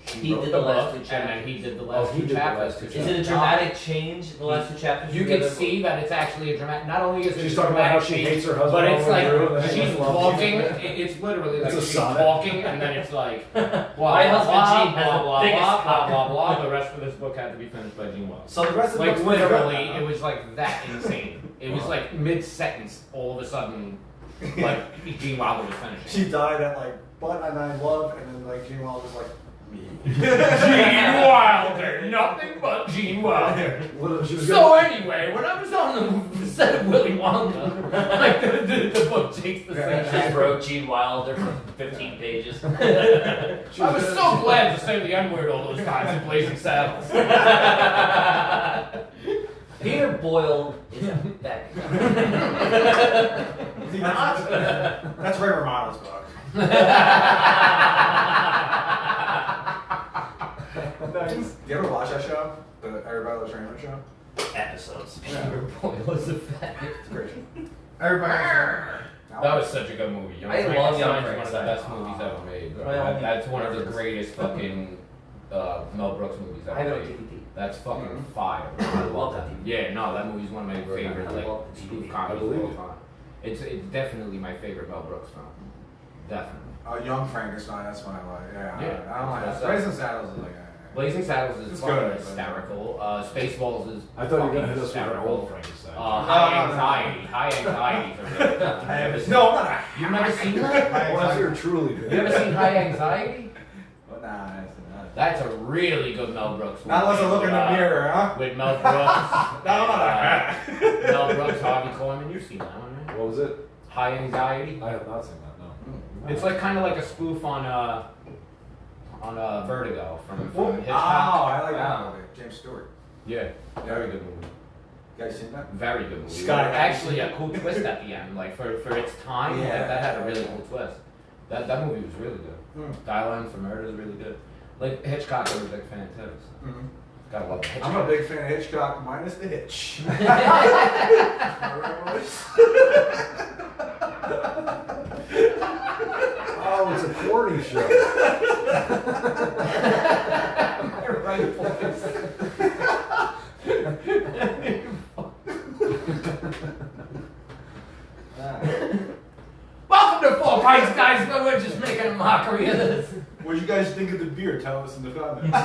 He wrote did the last book, 2 and then chapters. he did the last he 2 did the chapters. last 2 'cause Is she it a died. dramatic change in the last 2 chapters? You from can the other see that it's actually a dramatic. Not only is it She's a talking about how dramatic she change, hates her husband but it's all the way through, and like then she she's loves talking. him. It's literally like It's a she's sonnet. talking, and then it's like blah My husband blah Gene has blah the blah biggest blah blah cock. blah blah. The rest of this book had to be finished by Gene Wilder. So the rest of the Like book's pretty good literally, now. it was like that insane. It was like mid-sentence, all of a sudden, like Gene Wilder was finishing. She died at like, but and I love, and then like Gene Wilder was like, me. Gene Wilder, nothing but Gene Wilder. What, she was So anyway, when I was on the set of Willy Wonka, like the book takes the same She shit. wrote Gene Wilder for 15 pages. I was so glad to say the N-word all those times in Blazing Saddles. Peter Boyle is a bad guy. Is he not? That's Ray Romano's book. Nice. You ever watch that show? The Everybody Loves Raymond show? Episodes. Peter Boyle is a fat. It's great. Everybody. That was such a good movie. Young I love Young Frankenstein's one of the best Frankenstein. movies ever made. My only That's one of the reference. greatest fucking Mel Brooks movies I ever have it on made. DVD. That's fucking fire. I love that DVD. Yeah, no, that movie's one of my favorite I like love the spoof DVD. comedies I of believe all it. time. It's definitely my favorite Mel Brooks film. Definitely. Young Frankenstein, that's one I like. Yeah, Yeah. I don't like That's that. Blazing Saddles is like, Blazing Saddles is It's fucking good, but- hysterical. Spaceballs is I thought you were fucking gonna hit us with an hysterical. old Frankenstein. No, High no, no. anxiety. High anxiety. I haven't. No, I'm not. You've never seen that? Unless you're truly good. You ever seen High Anxiety? But nah, it's not. That's a really good Mel Brooks movie. Not unless I look in the mirror, huh? With Mel Brooks. No, I'm not. Mel Brooks, Harvey Korman. You've seen that one, right? What was it? High Anxiety. I have not seen that. No. It's like kind of like a spoof on Vertigo from Oh, Hitchcock. I like that movie. James Stewart. Yeah, very good movie. You guys seen that? Very good movie. Scott- Actually, a cool twist at the end. Like for its time, Yeah. that had a really cool twist. That movie was really good. Dial-In for Murder is really good. Like Hitchcock, I was a big fan too. So. Gotta love Hitchcock. I'm a big fan of Hitchcock, minus the hitch. Oh, it's a corny show. Right, boys. Welcome to 4 Pints, guys. We're just making a was in the comments.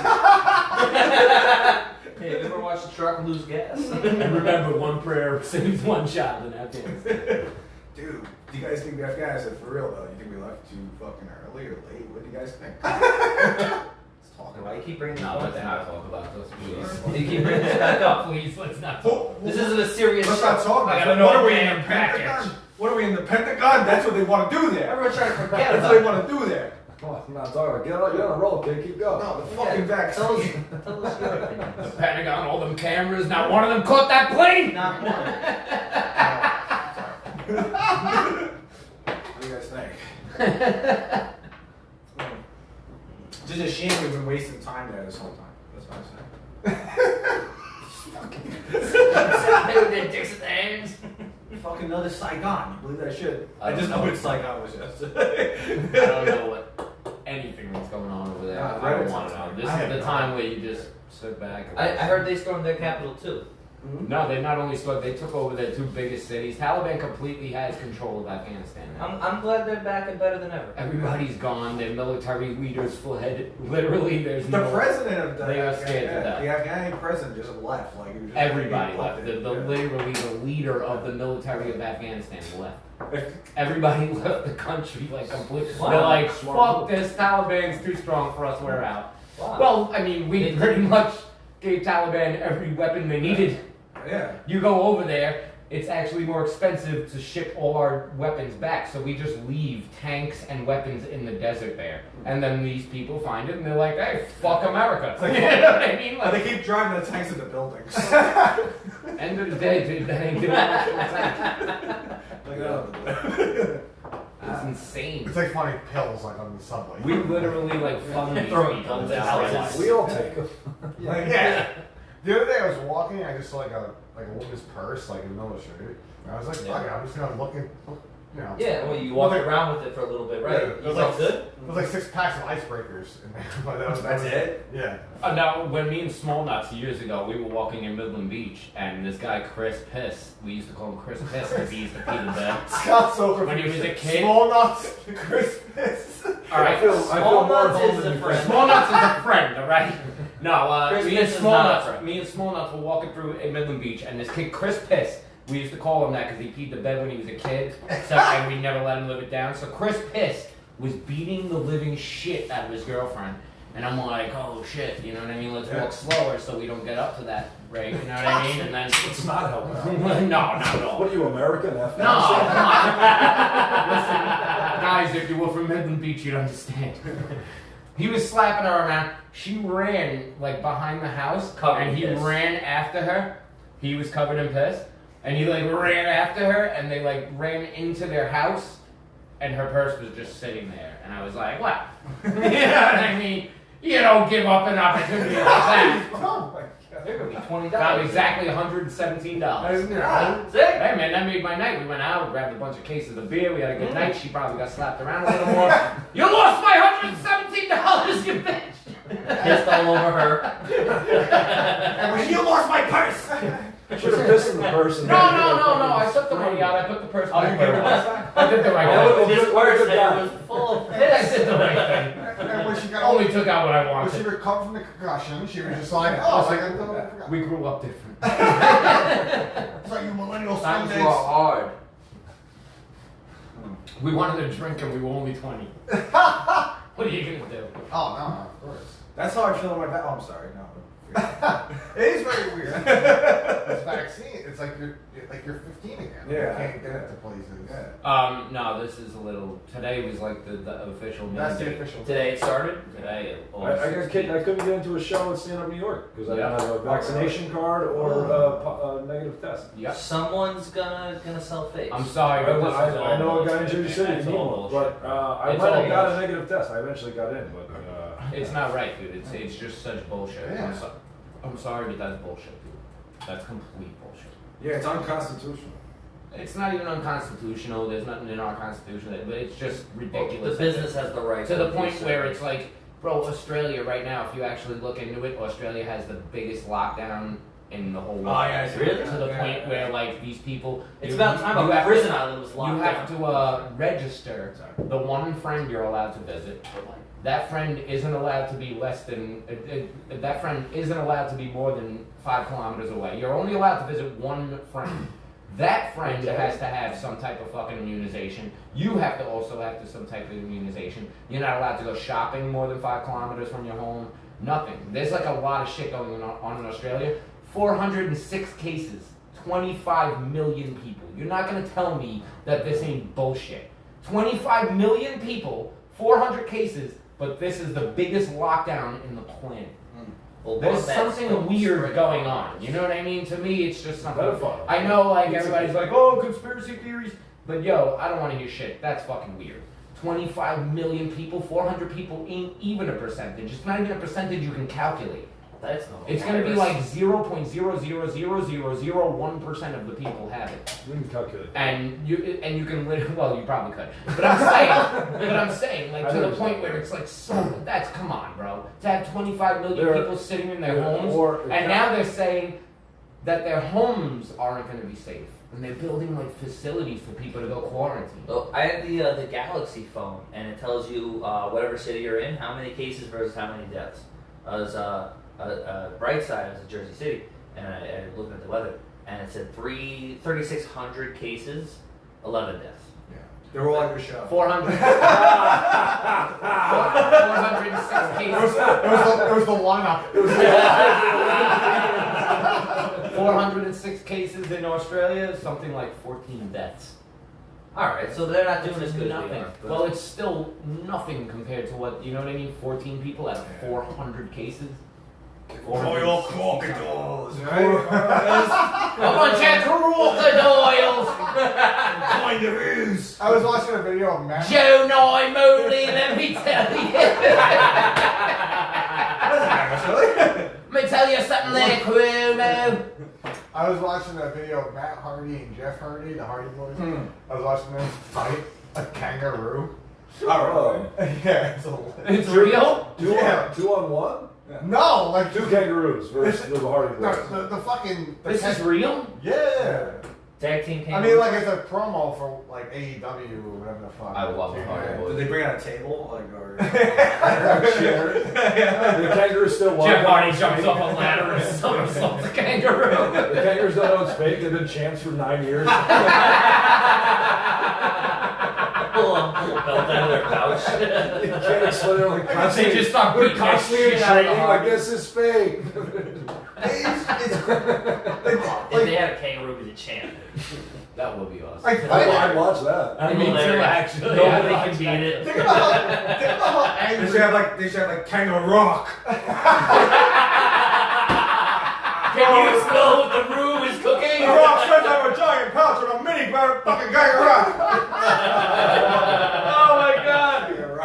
Hey, you ever watch the truck lose gas? And remember, one prayer saves one child in Afghanistan. Dude, do you guys think we Afghanistan for real though? You think we left too fucking early or late? What do you guys think? Let's talk about it. You keep bringing No, this let's up. not talk about this, please. You keep bringing this back up. Please, let's not. This isn't a serious Let's show. not talk I about gotta it. know What are the we in damn the Pentagon? package. What are we in the Pentagon? That's what they want to do there. Everyone's trying to forget That's about what they it. want to do there. Come on, I'm not talking about. Get on a roll, kid. Keep going. No, the fucking vaccine. Tell us your opinion. The Pentagon, all them cameras, not one of them caught that plane! Not one. What do you guys think? Just a shame we've been wasting time there this whole time. That's what I'm saying. With their dicks in their hands. Fucking another Saigon. You believe that shit? I just know what Saigon was yesterday. I don't know what anything that's going on over there. Yeah, I don't right. want to know. This I is have the no time where you just sit back. And I heard they stormed their capital too. No, they not only spoke, they took over their two biggest cities. Taliban completely has control of Afghanistan now. I'm glad they're back and better than ever. Everybody's gone. Their military leaders fled. Literally, there's The no. president of the They are scared to death. The Afghani president just left. Like he was just Everybody being left. puppet. Literally, the leader of the military of Afghanistan left. Everybody left the country like completely. Wow. They're like, Smart fuck move. this, Taliban's too strong for us, we're out. Wow. Well, I mean, we pretty much gave Taliban every weapon they needed. Yeah. You go over there, it's actually more expensive to ship all our weapons back, so we just leave tanks and weapons in the desert there. And then these people find it and they're like, hey, fuck America. like- You know what I mean? And Like, they keep driving the tanks into buildings. end of the day, dude, that ain't doing much for the tank. Like, oh. It's insane. It's like finding pills like on the subway. We literally like fund these Throwing people. guns That's at how it houses. was. We all take them. Like, yeah. The other day I was walking, I just saw like a woman's purse like in the middle of the street. And I was like, fuck it, I'm just gonna look, you know. Yeah, well, you walked Well, they- around with it for a little bit, right? Yeah, You it was felt like- good? It was like 6 packs of icebreakers in there. But that That's was, it? Yeah. Now, when me and Small Nuts years ago, we were walking in Midland Beach, and this guy Chris Piss, we used to call him Chris Piss because he used to pee the bed. Scott Soper. When he was a kid. Small nuts, Christmas. All right, I feel Small more Nuts involved is than a you friend. Small Nuts is a friend, all right? No, Chris me and Piss is Small not a Nuts, friend. me and Small Nuts were walking through in Midland Beach, and this kid Chris Piss, we used to call him that because he peed the bed when he was a kid, and we never let him live it down. So Chris Piss was beating the living shit out of his girlfriend. And I'm like, oh shit, you know what I mean? Let's walk slower so we don't get up to that rate, you know what I mean? And then, It's not helping out. no, not at all. What are you, American? No, Afghanistan? come on. Listen, guys, if you were from Midland Beach, you'd understand. He was slapping her around. She ran like behind the house, Covered and he in piss. ran after her. He was covered in piss, and he like ran after her, and they like ran into their house, and her purse was just sitting there. And I was like, what? You know what I mean? You don't give up an opportunity like that. Oh my They're god. gonna be $20. Found exactly $117. Sick. Hey man, that made my night. We went out, grabbed a bunch of cases of beer, we had a good night. She probably got slapped around a little more. You lost my $117, you bitch! Pissed all over her. And when you lost my purse! I should have pissed in the person. No, I took the money out, I put the purse Oh, you back gave where her it was. that? I did the right Oh, thing. This good person guy. was full of I piss. did the right thing. And when she got Only took out what I when she wanted. recovered from the concussion, she was just like, oh, I forgot. We grew up different. It's like you millennial Times were Sundays. hard. We wanted to drink and we were only 20. What are you gonna do? Oh, no, of course. That's how I feel about that. Oh, I'm sorry. No. It is very weird. This vaccine, it's like you're 15 again. Yeah. You can't get into places. Yeah. No, this is a little. Today was like the official That's the mandate. official. Today it started. Today, I got kicked. I couldn't get into a show in stand-up New York because I didn't have a vaccination card or a negative test. Yep. Someone's gonna sell face. I'm sorry, I but this is all know a guy in bullshit, Jersey man. City, That's he all won't, bullshit. but I It's went all and got a bullshit. negative test. I eventually got in, but It's not right, dude. It's just such bullshit. Yeah. I'm sorry, but that's bullshit, dude. That's complete bullshit. Yeah, it's unconstitutional. It's not even unconstitutional. There's nothing in our constitution, but it's just The ridiculous. business has the right To the do point so. where it's like, bro, Australia right now, if you actually look into it, Australia has the biggest lockdown in the whole world. Oh, yeah, I see. Really? To the Yeah, point yeah, where, yeah. like, these people... It's you- about time you a have prison to- island was locked You have down. to register the one friend you're allowed to visit, that friend isn't allowed to be less than, that friend isn't allowed to be more than 5 kilometers away. You're only allowed to visit one friend. That friend has to have some type of fucking immunization. You have to also have some type of immunization. You're not allowed to go shopping more than 5 kilometers from your home. Nothing. There's like a lot of shit going on in Australia. 406 cases. 25 million people. You're not going to tell me that this ain't bullshit. 25 million people, 400 cases, but this is the biggest lockdown in the planet. Well, There's something weird going on. You know what I mean? To me, it's just something. I know, like, everybody's like, oh, conspiracy theories. But yo, I don't want to hear shit. That's fucking weird. 25 million people, 400 people ain't even a percentage. It's not even a percentage you can calculate. That's not. It's going to be like 0.00001% of the people have it. We can calculate. And you can literally, well, you probably could. But I'm saying, like, to the point where it's like, so, that's, come on, bro. To have 25 million people sitting in their homes, and now they're saying that their homes aren't going to be safe. And they're building, like, facilities for people to go quarantine. Well, I have the Galaxy phone, and it tells you whatever city you're in, how many cases versus how many deaths. I was Bright Side was Jersey City, and I looked at the weather, and it said 3,600 cases, 11 deaths. Yeah. They were all on your show. 406 cases. It was the lineup. 406 cases in Australia, something like 14 deaths. Alright, so they're not doing as good as we Nothing. are. Well, it's still nothing compared to what, you know what I mean? 14 people out of 400 cases. Royal crocodiles, A bunch of crocodiles! Kangaroos. I was watching a video of Matt. Joe Nye Mooley, let me tell you. Let me tell you something there, Cuomo. I was watching a video of Matt Hardy and Jeff Hardy, the Hardy boys. I was watching them fight a kangaroo. Oh, Yeah, It's real? two on one? no, like Two kangaroos versus the Hardy Boys. the fucking. This is real? Yeah. Tag team I came. mean, like it's a promo for like AEW or whatever the fuck. I love the Hardy Boys. Did they bring out a table? Like, or The kangaroos still walk. Jeff Hardy jumps off a ladder and somersaults a kangaroo. The kangaroos don't know it's fake. They've been champs for 9 years. Pull a belt out of their pouch. You can't explain it like They just start They're beating the constantly in shit out of training. the Like this is fake. If they had a kangaroo be the champ. That would be awesome. I'd watch that. I mean, too, actually. Nobody can beat it. Think about how they angry. should have like Kangarock. Can you smell what the room is cooking? Rock says I'm a giant pouch with a mini fucking kangaroo. Oh my god! I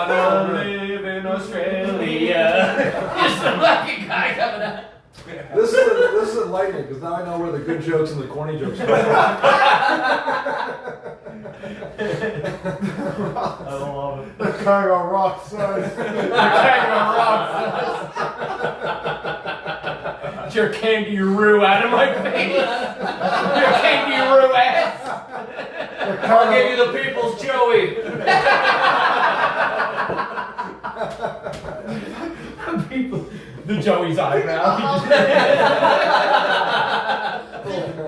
wanna live in Australia. You're some lucky guy coming out. This is enlightening because now I know where the good jokes and the corny jokes come from. I love it. The Kangarock says. Get your kangaroo out of my face. Your kangaroo ass. I'll give you the people's Joey. The Joey's eyebrow.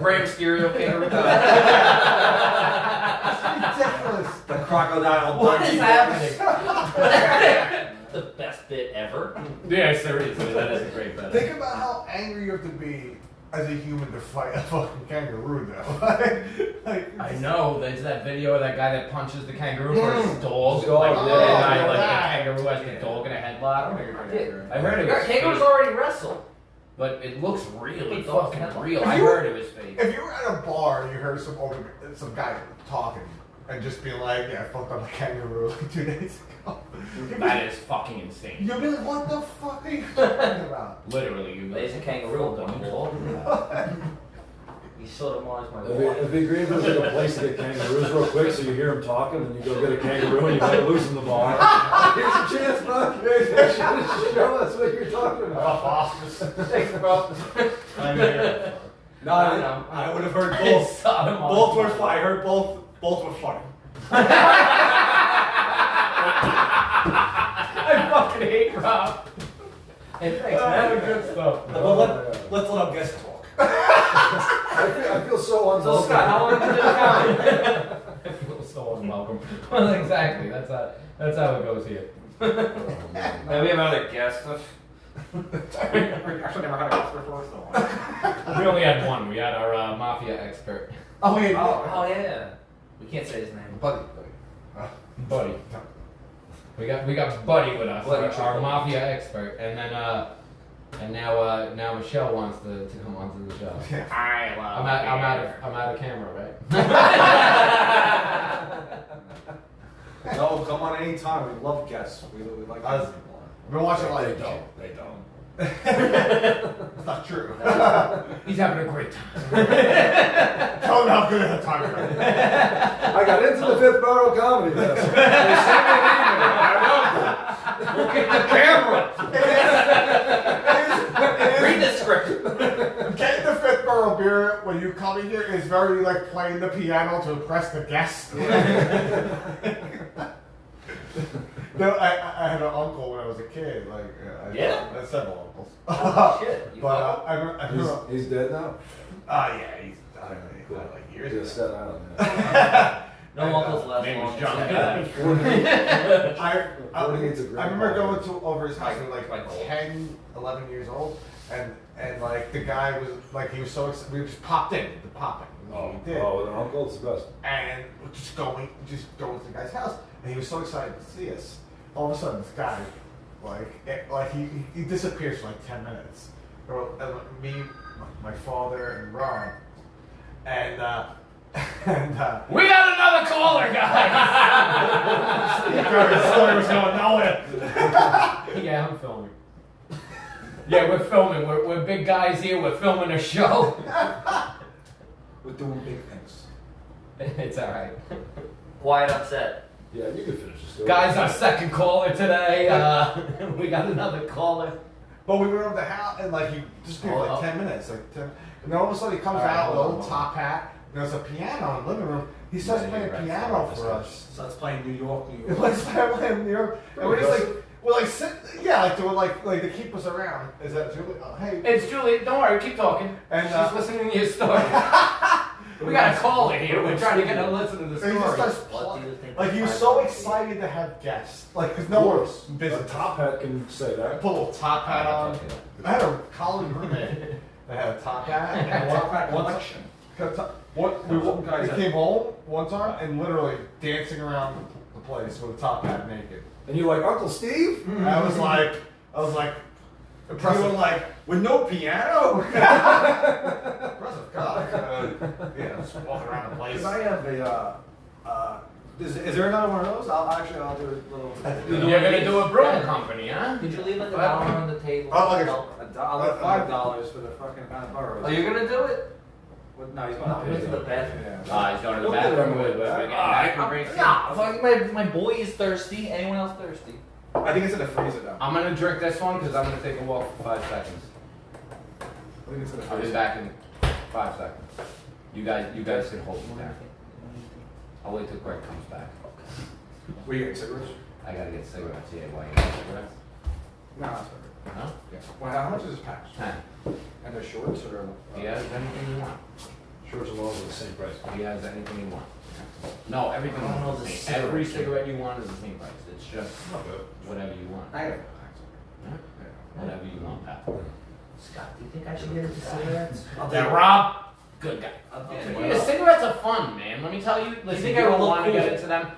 Brave stereo kangaroo. Ridiculous. The crocodile. What is happening? The best bit ever. Yes, there is. That is a great bet. Think about how angry you have to be as a human to fight a fucking kangaroo, though. like, I know. There's that video of that guy that punches the kangaroo for his dog. Dog, Like, yeah. the guy, like the kangaroo has the dog in a headlock. I heard it was Kangaroos fake, already wrestle. but it looks really It's all fucking headlock. real. If I you- heard it was fake. if you were at a bar and you heard some guy talking and just being like, "Yeah, I fucked up a kangaroo like 2 days ago," That is fucking insane. you'll be like, "What the fuck are you talking about?" Literally, you. There's a kangaroo on the wall. You sodomized my wife. It'd be great if there's like a place to get kangaroos real quick, so you hear them talking, and you go get a kangaroo, and you gotta loosen the bar. Here's a chance, bud. Show us what you're talking about. Thanks, bro. No, I would have heard both. Both were funny. I heard both were funny. Hey, thanks, man. Good stuff. Let's let our guests talk. I feel so unwelcome. So Scott, how long did it come? I feel so unwelcome. Well, exactly. That's how it goes here. Maybe I'm out of guest. Actually, never had a guest before, so. We only had one. We had our mafia expert, Oh wait, Oh yeah. We can't say his name. buddy. Buddy. We got Buddy with us, Buddy our Triple. mafia expert, and then and now Michelle wants to come onto the show. I love I'm out of camera, right? No, come on anytime. We love guests. We like I've been watching a lot of They don't. It's not true. He's having a great time. Tell him how good of a time you're having. I got into the Fifth Borough Comedy Festival. They sent me an email. I love it. Look at the camera. Read the script. Getting the Fifth Borough beer when you come in here is very like playing the piano to impress the guest. No, I had an uncle when I was a kid. Like, Yeah? I had several uncles. Oh, shit. You But I remember. He's dead now? Yeah, he's died like years He's ago. a Staten Island, yeah. No uncles left Name was long. John. I 48's a great remember ball. going to over his house when Like like old. 10, 11 years old, and like the guy was like he was so excited. We just popped in, the popping. Oh, We did. with an uncle, it's the best. And we're just going to the guy's house, and he was so excited to see us. All of a sudden, this guy, he disappears for like 10 minutes. And me, my father, and Ron, and We got another caller, guys. the story was going nowhere. Yeah, I'm filming. Yeah, we're filming. We're big guys here. We're filming a show. We're doing big things. It's all right. Quiet upset. Yeah, you can finish the story. Guys, our second caller today. We got another caller. But we were over the house, and like he disappeared for like 10 minutes, and then all of a sudden he comes out with a little top hat. There's a piano in the living room. He starts playing piano for us. So let's play New York, New York. Let's play in New York, and we're just like, we're like sitting, yeah, like doing like to keep us around. Is that Julie? Hey, It's Julie. Don't worry. Keep talking. And, She's listening to your story. We got a caller here. We're trying to get her to listen to the and he just story. starts What do you think? like he was so excited to have guests, like because no Of one course. was busy. A top hat can say that. Put a little top hat on. I had a college roommate that had a top hat and Top hat one collection. we came home one time and literally dancing around the place with a top hat naked. And you're like, Uncle Steve? I was like, impressive. You were like, with no piano? Impressive cock. Yeah, just walking around the place. Because I have a, is there another one of those? I'll do a little. You're gonna do a brewing company, huh? Did you leave like $1 on the table? Oh, okay. No. I'll let $5 for the fucking pound of burrows. Oh, you're gonna do it? No, he's No, going he went to the bathroom. Yeah. He's going to the Look at bathroom. him with that. I can bring Nah, my boy is thirsty. Anyone else thirsty? I think it's in the freezer though. I'm gonna drink this one because I'm gonna take a walk for 5 seconds. I think it's in the I'll be freezer. back in 5 seconds. You guys can hold me down. I'll wait till Greg comes back. Were you getting cigarettes? I gotta get cigarettes. Yeah, why you get cigarettes? No, that's better. No? Yeah. Well, how much is this package? 10. And they're shorts or? He has anything you want. Shorts and longs are the same price. He has anything you want. No, everything. I don't know is the the same. Every cigarette. cigarette you want is the same price. It's just whatever you want. I got Huh? Whatever you want, pal. Scott, do you think I should get into cigarettes? Yeah, Rob, good guy. I'll do Yeah, it. cigarettes are fun, man. Let me tell you. Listen, think you I don't would look want to cool? get into them.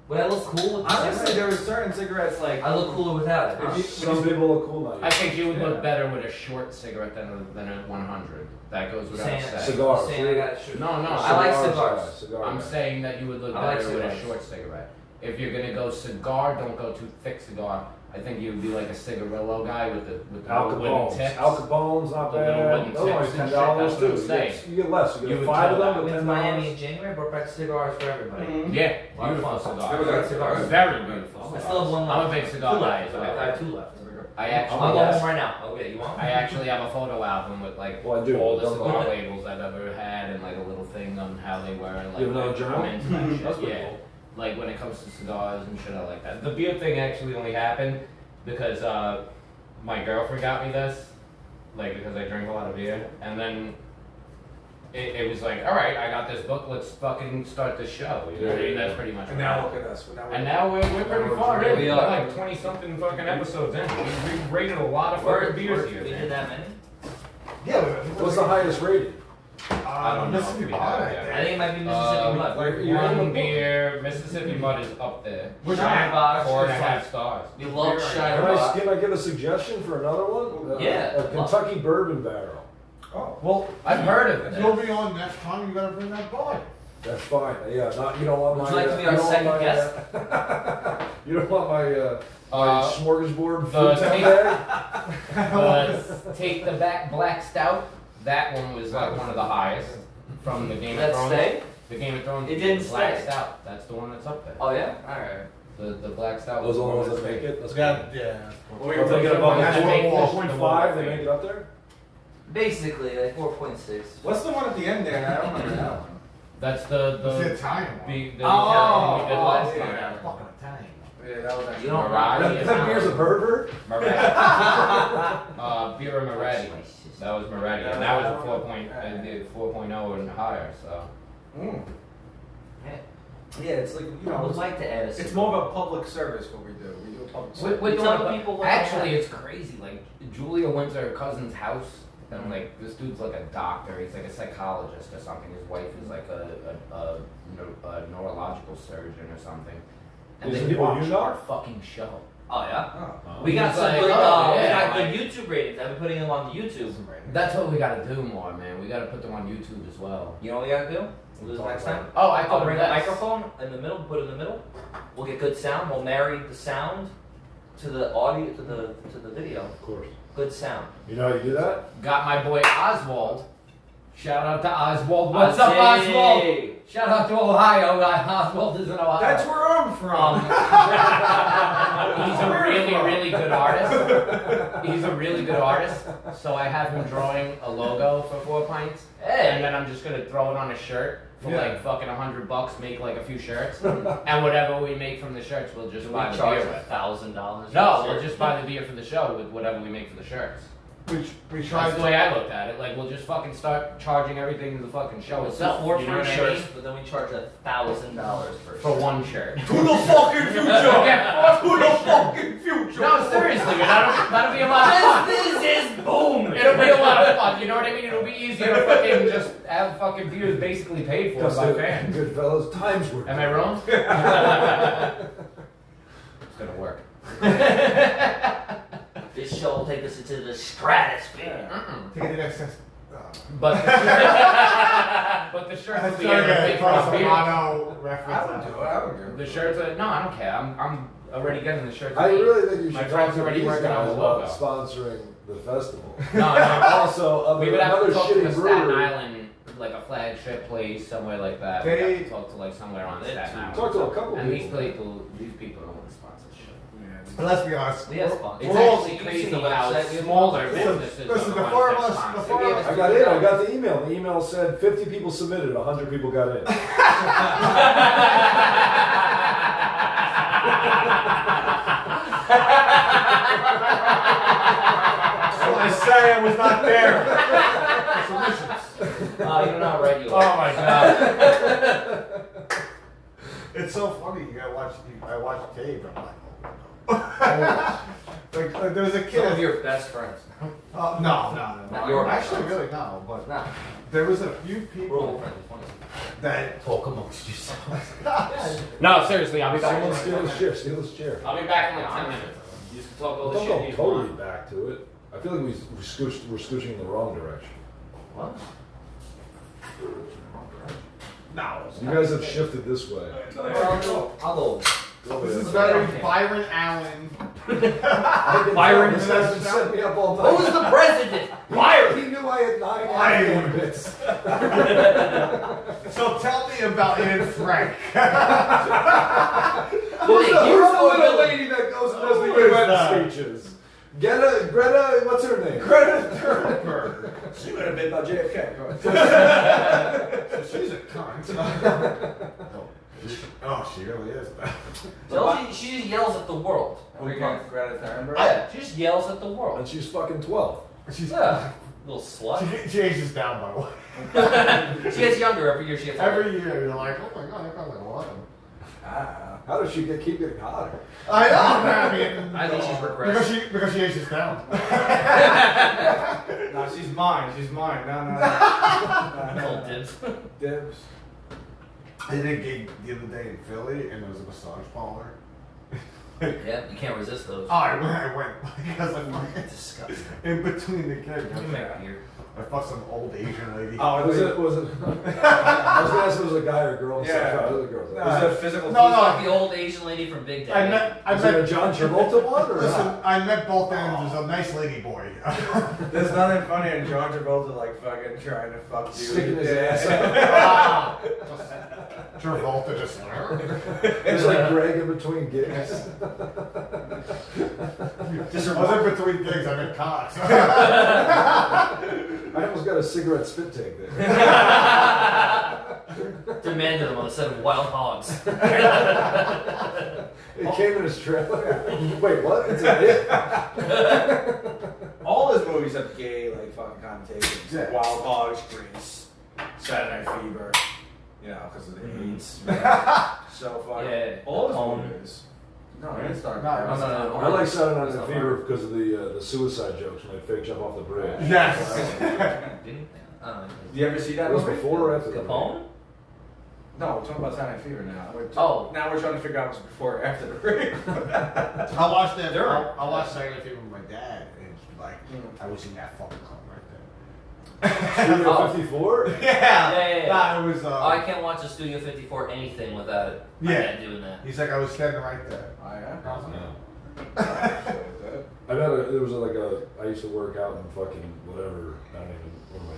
Would I look cool with the Honestly, cigarette? there were certain cigarettes like. I look cooler without it. Some people look cool now. I think you would Yeah. look better with a short cigarette than a 100. That goes without Saying- saying. Cigars. Saying I gotta shoot. No, no. I like Cigars, cigars. Cigar I'm guy. saying that you would look I like better with a cigars. short cigarette. If you're gonna go cigar, don't go too thick cigar. I think you would be like a cigarillo guy with the Al little wooden Capone's. tips. Al Capone's not The little bad. wooden Those are only tips and $10 shit, that's what too. I'm saying. You get less. You You get would 5 of tell them that. for Went to $10. Miami in January, brought back cigars for everybody. Yeah, Lot of beautiful fun. cigar. It was good cigars. Very beautiful. I still have one left. I'm a big cigar Two guy left. as well. I have 2 left. I I'll actually go have, home right now. Okay, you want? I actually have a photo album with like Well, I do. all the Don't cigar lie. labels I've ever had and like a little thing on how they were and like You have another like, journal? I'm into that shit. That's pretty Yeah. cool. Like when it comes to cigars and shit I like that. The beer thing actually only happened because my girlfriend got me this, like because I drink a lot of beer, and then it was like, all right, I got this book. Let's fucking start this show. You know what I mean? That's pretty much. And what now happened. look at us. And now we're pretty far in. we We're are. like 20 something fucking episodes in. We rated a lot of fucking beers here. We man. did that many? Yeah. What's the highest rated? I don't know if Mississippi we Mud, have I it yet. I think. think it might be Mississippi Mud. You're in the One book. beer, Mississippi Mud is up there. Shiner Box. 4.5 stars. We love Shiner Can Box. I give a suggestion for another one? Yeah. A Kentucky bourbon barrel. Oh. Well, I've heard of it. You'll be on next time. You gotta bring that boy. That's fine. Yeah, not you don't want Would my. you like to be you our don't want second my, guest? you don't want my Uh, smorgasbord the food take- bag. Take the Back Black Stout. That one was like one of the highest from the Game of Let's Thrones. stay. The Game of Thrones. It didn't Black stay. Stout. That's the one that's up there. Oh yeah? Alright. The Black Stout. Those was are the ones that's that make it. That's Yeah. good. Yeah. Well, If they get above That's what make this 4.5, the they make it up there. Basically, like 4.6. What's the one at the end there? I don't remember that one. That's It's the the Italian one. the Oh, we did last yeah. time. Fucking Italian. Yeah, that was actually. You don't Mariah. That beer's a pervert. Moretti. Beer Moretti. That was Moretti, and that was a 4.0 and higher. So Mm. Yeah. Yeah, it's like, you I know, would it's, like to add a it's secret. more of a public service what we do. We do a public service. we We tell the people what they actually, have. it's crazy. Like Julia went to her cousin's house, and like this dude's like a doctor. He's like a psychologist or something. His wife is like a neurological surgeon or something. And Is they it people watch you know? our fucking show. Oh yeah? Oh. We got It's some like, good, oh, we yeah, got good like- YouTube ratings. I've been putting them on the YouTube. That's what we gotta do more, man. We gotta put them on YouTube as well. You know what we gotta do? We'll do this next time. Oh, I I'll thought bring of a this. microphone in the middle, put it in the middle. We'll get good sound. We'll marry the sound to the audio, to the video. Of course. Good sound. You know how you do that? Got my boy Oswald. Shout out to Oswald. What's up, Oswald? Ozzy. Shout out to Ohio. Oswald is in Ohio. That's where I'm from. He's a really, really good artist. He's a really good artist. So I have him drawing a logo for 4 Pints. Hey. And then I'm just gonna throw it on a shirt for Yeah. like fucking $100. Make like a few shirts, and whatever we make from the shirts, we'll just Do we buy the charge beer with. $1,000? No, we'll just buy the beer for the show with whatever we make for the shirts. We tried That's the way I looked at it. Like we'll just fucking start charging everything in the fucking show itself. Four You know free what I mean? shirts, but then we charge $1,000 for For one shirt. To the fucking future! Yeah. To the fucking future! No, seriously, man, that'll be a lot of fun. This is boom! It'll be a lot of fun, you know what I mean? It'll be easier to fucking just have fucking beers basically paid for by fans. Good fellas, times were. Am I wrong? It's gonna work. This show will take us into the stratosphere. to get the next test. But but the shirts will be able to Sorry, pay for our beers. Mono reference. I would do it. I would do it. The shirts are, no, I don't care. I'm already getting the shirts. I made. really think you My should friend's talk to already these working on guys the about logo. sponsoring the festival. No, Also, we would have another to talk to the shitty Staten brewery. Island, like a flagship place somewhere like that. We have They- to talk to like somewhere on They- Staten Island. Talk to a couple And people. these people don't want to sponsor shit. But let's be honest. We have sponsors. It's We're all- actually You've crazy seen the how website, we have smaller sponsors. businesses Listen, are the the four ones of that us- the sponsor. four of us- I got in. I got the email. The email said 50 people submitted, 100 people got in. So I say I was not there. You're not right, you Oh my god. It's so funny. You gotta watch. I watched tape. I'm like, like there was a kid. Some of your best friends. No. Not your Actually, friends. really no. But Nah, there was a few we're all people friends. It's funny. that Talk amongst yourselves. No, seriously, I'll be back. Someone steal his chair. Steal his chair. I'll be back in like 10 minutes. You can talk all the Don't shit go you totally want. back to it. I feel like we're scooching in the wrong direction. What? no. You guys have shifted this way. I'll go. This is very Byron Allen. Byron has set me up all night. Who's the president? Byron! He knew I had 9 Byron. bits. So tell me about Anne Frank. Who's the Here's little lady that goes and does the Who is UN that? speeches? Greta, what's her name? Greta Thunberg. She would have been about JFK. She's a cunt. She really is. So she just yells at the world. Greta Thunberg. Yeah, she just yells at the world. And she's fucking 12. She's Yeah, little slut. she ages down by one. She gets younger every year. She gets older. Every year you're like, oh my god, I got like 11. How does she keep getting hotter? I know, man. I mean, I think she's regressed. because she ages down. No, she's mine. She's mine. No. Cold dibs. Dibs. I did a gig the other day in Philly, and it was a massage parlor. Yeah, you can't resist those. Oh, I went because I fucking Disgusting. in between the gigs. Give me back here. I fucked some old Asian lady. Oh, Was it? I was gonna ask if it was a guy or a girl. Yeah. It was a girl. No. Is it a physical? No, She's no. like the old Asian lady from Big Daddy. I Was it a met. John Travolta one or Listen, not? I met both ends. There's a nice lady boy. There's nothing funny in John Travolta like fucking trying to fuck you. Sticking his Yeah. ass out. Ah. Travolta just. It's like Greg in between gigs. I was in between gigs. I met Cox. I almost got a cigarette spit take there. Demanded them on a set of wild hogs. It came in his trailer. Wait, what? It's a hit? All his movies have gay like fucking connotations. Yeah. Wild Hogs, Grease, Saturday Night Fever. You know, because of the AIDS. So fucking Yeah, all his Home. movies. No, I didn't start. No, I like Saturday Night Fever because of the suicide jokes when they fake jump off the bridge. Yes. Did Do you ever see that That was movie? before or after the Capone? No, we're talking about Saturday Night Fever now. Oh. Now we're trying to figure out what's before or after the break. I watched that. I watched Saturday Night Fever with my dad, and it's like, I was in that fucking club right there. Studio 54? Yeah. Nah, it was. I can't watch a Studio 54 anything without it. Yeah. My dad doing that. He's like, I was standing right there. Oh, yeah? I was like, I met there was I used to work out in fucking whatever, I don't even know,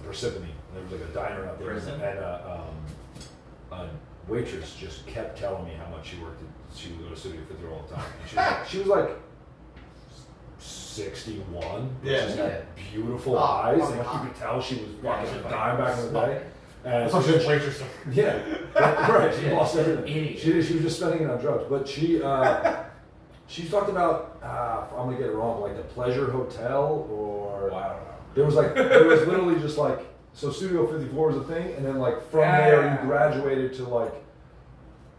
Persephone. There was like a diner out there. Prison? And a waitress just kept telling me how much she worked she would go to Studio 54 all the time. And she was like 61. Yeah. She's got Yeah. beautiful Oh, eyes. fucking And like, you hot. could tell she was fucking she's a dime back in the day. And so she's waitress. yeah, right. She Yeah, lost she's an everything. idiot. She was just spending it on drugs. But she talked about I'm gonna get it wrong, like the Pleasure Hotel or Well, I don't know. there was literally just like so Studio 54 was a thing, and then like from there you graduated to like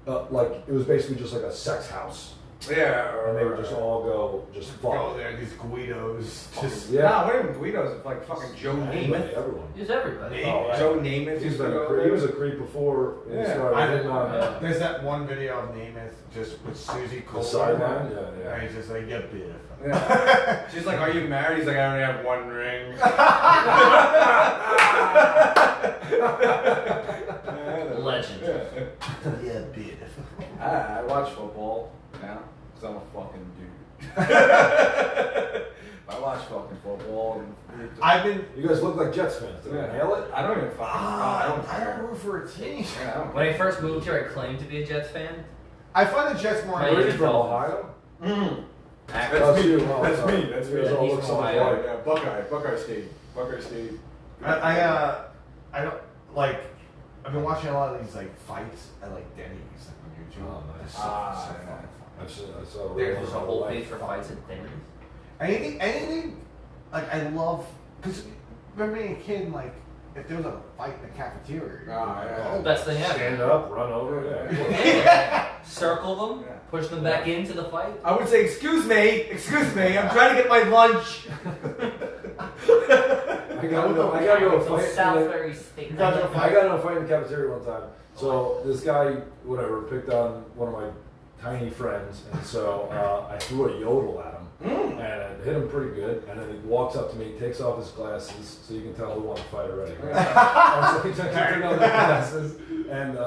it was basically just like a sex house, Yeah, and they would just all go just fuck. Go there, these Guidos. Just. Yeah. Nah, what even Guido's? It's like fucking Joe Anybody, Namath. everyone. Just everybody. Oh, right. Joe Namath He used was, to go he there. was a creep before he Yeah. started I hitting on Yeah. There's that one video of Namath just with Susie the Cole. sideline. Yeah. And he's just like, you're beautiful. Yeah. She's like, are you married? He's like, I only have one ring. Legend. You're beautiful. I watch football now because I'm a fucking dude. I watch fucking football. And I've been. You guys look like Jets fans. Did I nail it? I don't even fucking. I don't I care. don't root for a team. Yeah, I don't When I care. first moved here, I claimed to be a Jets fan. I find the Jets more. Right. Where are you Yeah. from, Ohio? Mm. Actually, That's you. Oh, That's sorry. me. That's You guys me. all He's look from so much Ohio. alike. Yeah, Buckeye State. I don't like. I've been watching a lot of these like fights at like Denny's like on YouTube. Oh, nice. It's so Ah, fucking yeah. fun. I saw there's a whole life. page for fights and things. Anything, like I love, because remember being a kid, like if there was a fight in the cafeteria, you'd be Ah, like, yeah. oh, Best thing ever. Stand up, run over, yeah. Yeah. Circle them, Yeah. push them back into the fight. I would say, excuse me, I'm trying to get my lunch. I got into a So fight. Salisbury State. You got into a I got in a fight in the cafeteria one time. So this guy, whatever, picked on one of my tiny friends, and so I threw a yodel at him, and I hit him pretty good. And then he walks up to me, takes off his glasses, so you can tell who won the fight already. Right? And so he took off his glasses, and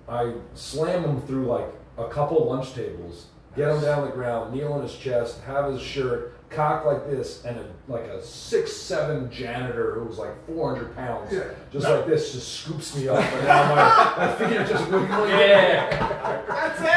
I slam him through like a couple lunch tables, get him down the ground, kneel on his chest, have his shirt cocked like this, and like a 6'7" janitor who was like 400 pounds, just like this, just scoops me up, and now my feet are just wiggling. Yeah. that's it.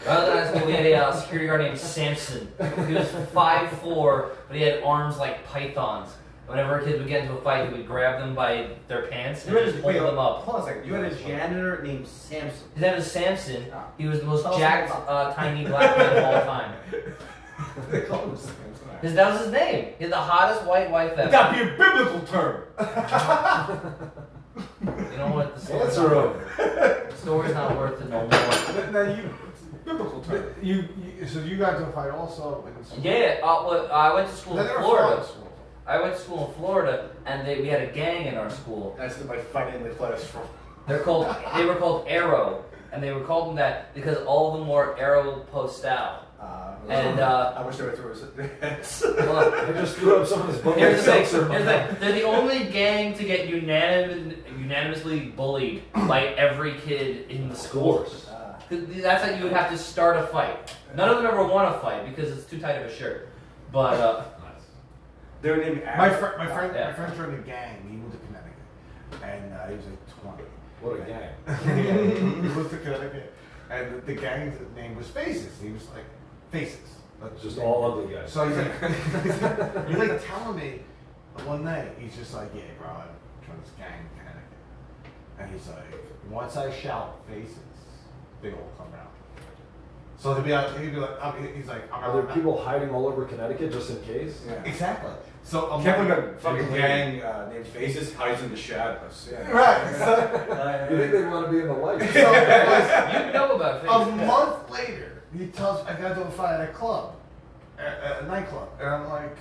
I was in high school, we had a security guard named Samson. He was 5'4", but he had arms like pythons. whenever kids would get into a fight, he would grab them by their pants and You had just a, pull wait, them up. hold on a second. You had a janitor named Samson. His name is Samson. Ah. He was the most Tell us jacked, about- tiny black man of all time. They call him Samson. That was his name. He had the hottest white wife ever. That'd be a biblical term. You know what? The story's, Answer over. the story's not worth it no more. Now you, Biblical term. so you got to a fight also in school? Yeah, well, I went to school Then in they were Florida. from school. I went to school in Florida, and we had a gang in our school. That's my fighting in the class from. They were called Arrow, and they were called them that because all of them wore Arrow Postal. And I wish they were through his well, I just threw up some of this bucket here's the thing. seltzer in my Here's the mouth. thing. They're the only gang to get unanimously bullied by every kid in the Of school. course. 'Cause that's how you would have to start a fight. None of them ever won a fight because it's too tight of a shirt. But They were named My friend Yeah. joined a gang. He moved to Connecticut, and he was like 20. What a gang. He moved to Connecticut, and the gang's name was Faces. He was like Faces. It's just all ugly guys. So he's like telling me one night, he's just like, yeah, bro, I joined this gang in Connecticut, and he's like, once I shout Faces, they all come out. So he'd be like, he's like, Are there people hiding all over Connecticut just in case? Yeah. Exactly. So I'm Can't like, believe a fucking gang named Faces hides in the shadows. Yeah. right. So, You think they want to be in the light? so you know about a faces. month later, he tells me I got to a fight at a club, at a nightclub, and I'm like,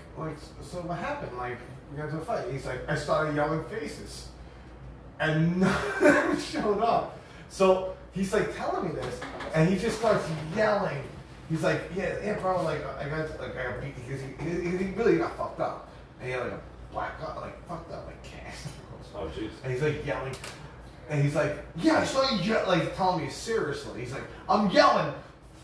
so what happened? Like, we got to a fight. He's like, I started yelling Faces, and none of them showed up. So he's like telling me this, and he just starts yelling. He's like, yeah, bro, like I got beat because he really got fucked up, and he had like a black guy, like fucked up, like cast. Oh, jeez. And he's like yelling, and he's like, yeah, I saw you like telling me seriously. He's like, I'm yelling,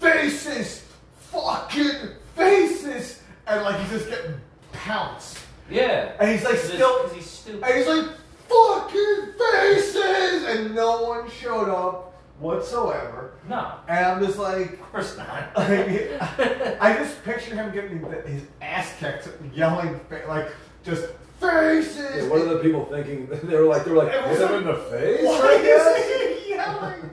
Faces, fucking Faces, and like he's just getting pounced. Yeah. And he's like still, because he's stupid. and he's like, fucking Faces, and no one showed up whatsoever. No, And I'm just like, of course not. I just picture him getting his ass kicked, yelling, like just Faces. Yeah, what are the people thinking? They were like, hit him in the face? Why I guess? is he yelling?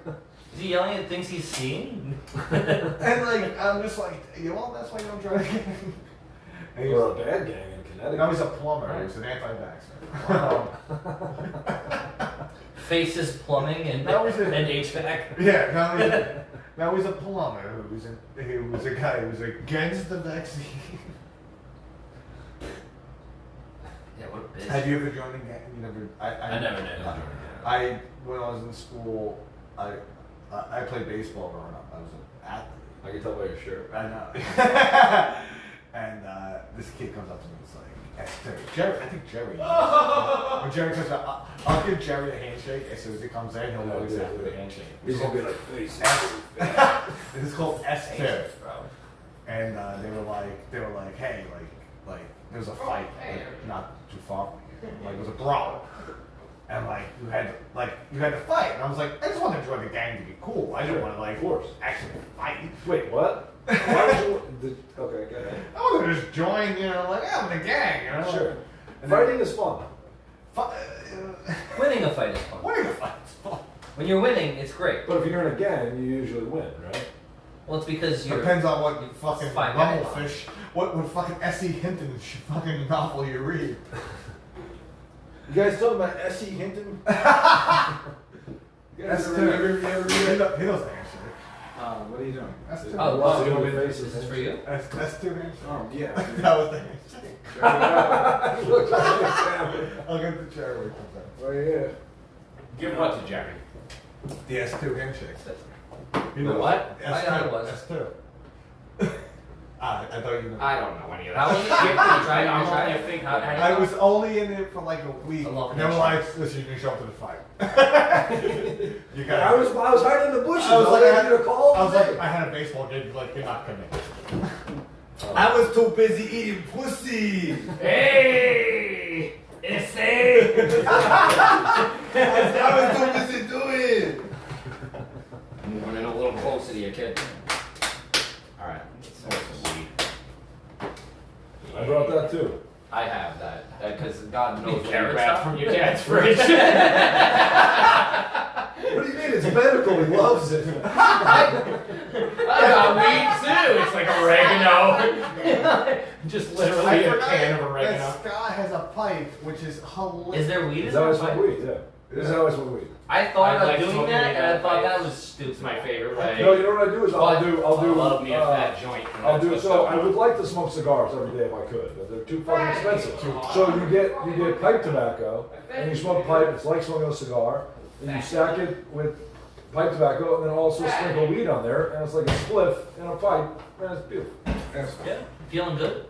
Is he yelling at things he's seeing? And like, I'm just like, well, that's why you don't try to get him. And he Or was, a bad gang in Connecticut. now he's a plumber. He was an anti-vaxxer. Faces plumbing and That was it. and HVAC. Yeah, now he's a plumber who was a guy who was against the vaccine. Yeah, what a bitch. Have you ever joined a gang? You never. I never did. When I was in school, I played baseball growing up. I was an athlete. I can tell by your shirt. I know. And this kid comes up to me. It's like, Jerry. I think Jerry. When Jerry comes up, I'll give Jerry a handshake as soon as he comes in. He'll know exactly the handshake. He's going to be like, face. This is called S2. Bro. And they were like, hey, like there was a fight, like, not too far from here. Like it was a brawl, and like you had to fight. And I was like, I just wanted to join the gang to be cool. I didn't want to like actually fight. Wait, what? Why would you? Okay, go ahead. I wanted to just join, like yeah, I'm in a gang, Sure. And Fighting is fun. Winning a fight is fun. Winning a fight is fun. When you're winning, it's great. But if you're in a gang, you usually win, right? Well, it's because you're. Depends on what fucking Fine, guy. rumblefish, what fucking S.E. Hinton fucking novel you read. You guys talking about S.E. Hinton? You guys S2. ever read that? He knows the answer. What are you doing? S2. Oh, Lots wow. of good faces. This is for you? S2 answer. Oh, yeah. That was the handshake. Look like a I'll get the chair when it comes out. Right here. Give what to Jerry? The S2 handshake. The what? S2. I know it was. S2. I thought you knew. I don't know any of that. How was it? shit. You tried? I'm You tried? only a fake How- how do you I know? was only in it for like a week. I love And they were that like, listen, you can show up to the fight. You got I was hiding in the bushes. I was like, I had a call. I was like, I had a baseball game. You're like, you're not coming. I was too busy eating pussy. Hey! It's a. I was too busy doing. Moving in a little closer to you, kid. Alright, let's smoke some weed. I brought that too. I have that because God knows what you carrot grab stuff? from your dad's fridge. What do you mean? It's medical. He loves it. I got weed too. It's like oregano. Just literally I a forgot can of oregano. that Scott has a pipe, which is hilarious. Is there weed? Is that always smoke weed? Yeah. This is how I smoke weed. I thought I about like doing smoking that, weed and I on thought pipes. that was stupid. It's my favorite way. No, you know what I do is I'll do. Love me a fat joint. and I'll that's do what's so. up. I would like to smoke cigars every day if I could, but they're too fucking expensive. So you get pipe tobacco, and you smoke pipe. It's like smoking a cigar, and you stack it with pipe tobacco, and then also sprinkle weed on there, and it's like a spliff in a pipe, and it's beautiful. Yeah, feeling good.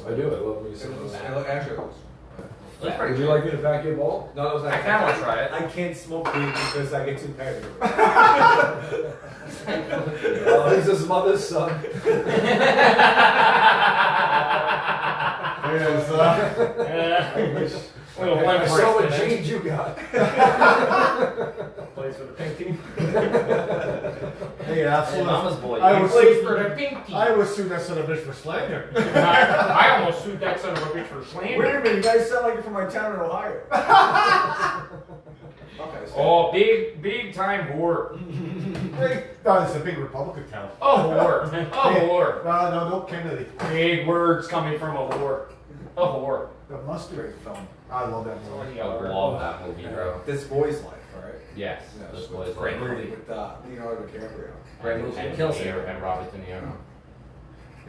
I do. I love me some of that. Actually, Looks pretty Would you like me to pack you a ball? no, it was I kind of want to try it. I can't smoke weed because I get too paranoid. Oh, he's his mother's son. Yes, Little I one saw what person, eh? jeans you got. Plays for the pink team. Hey, that's Hey, what mama's boy. I He was plays sued- for the pink team. I was sued that son of a bitch for slander. I almost sued that son of a bitch for slander. Wait a minute, you guys sound like you're from my town in Ohio. Okay, so Oh, big time whore. Hey, no, it's a big Republican town. A whore. A whore. No, Kennedy. Big words coming from a whore. A whore. The mustard film. I love that movie. I love that movie, bro. This Boy's Life, right? Yes, Yeah, this so was it's great movie movie. with Leonardo DiCaprio. Great movie. And Kills it. and Robert De Niro.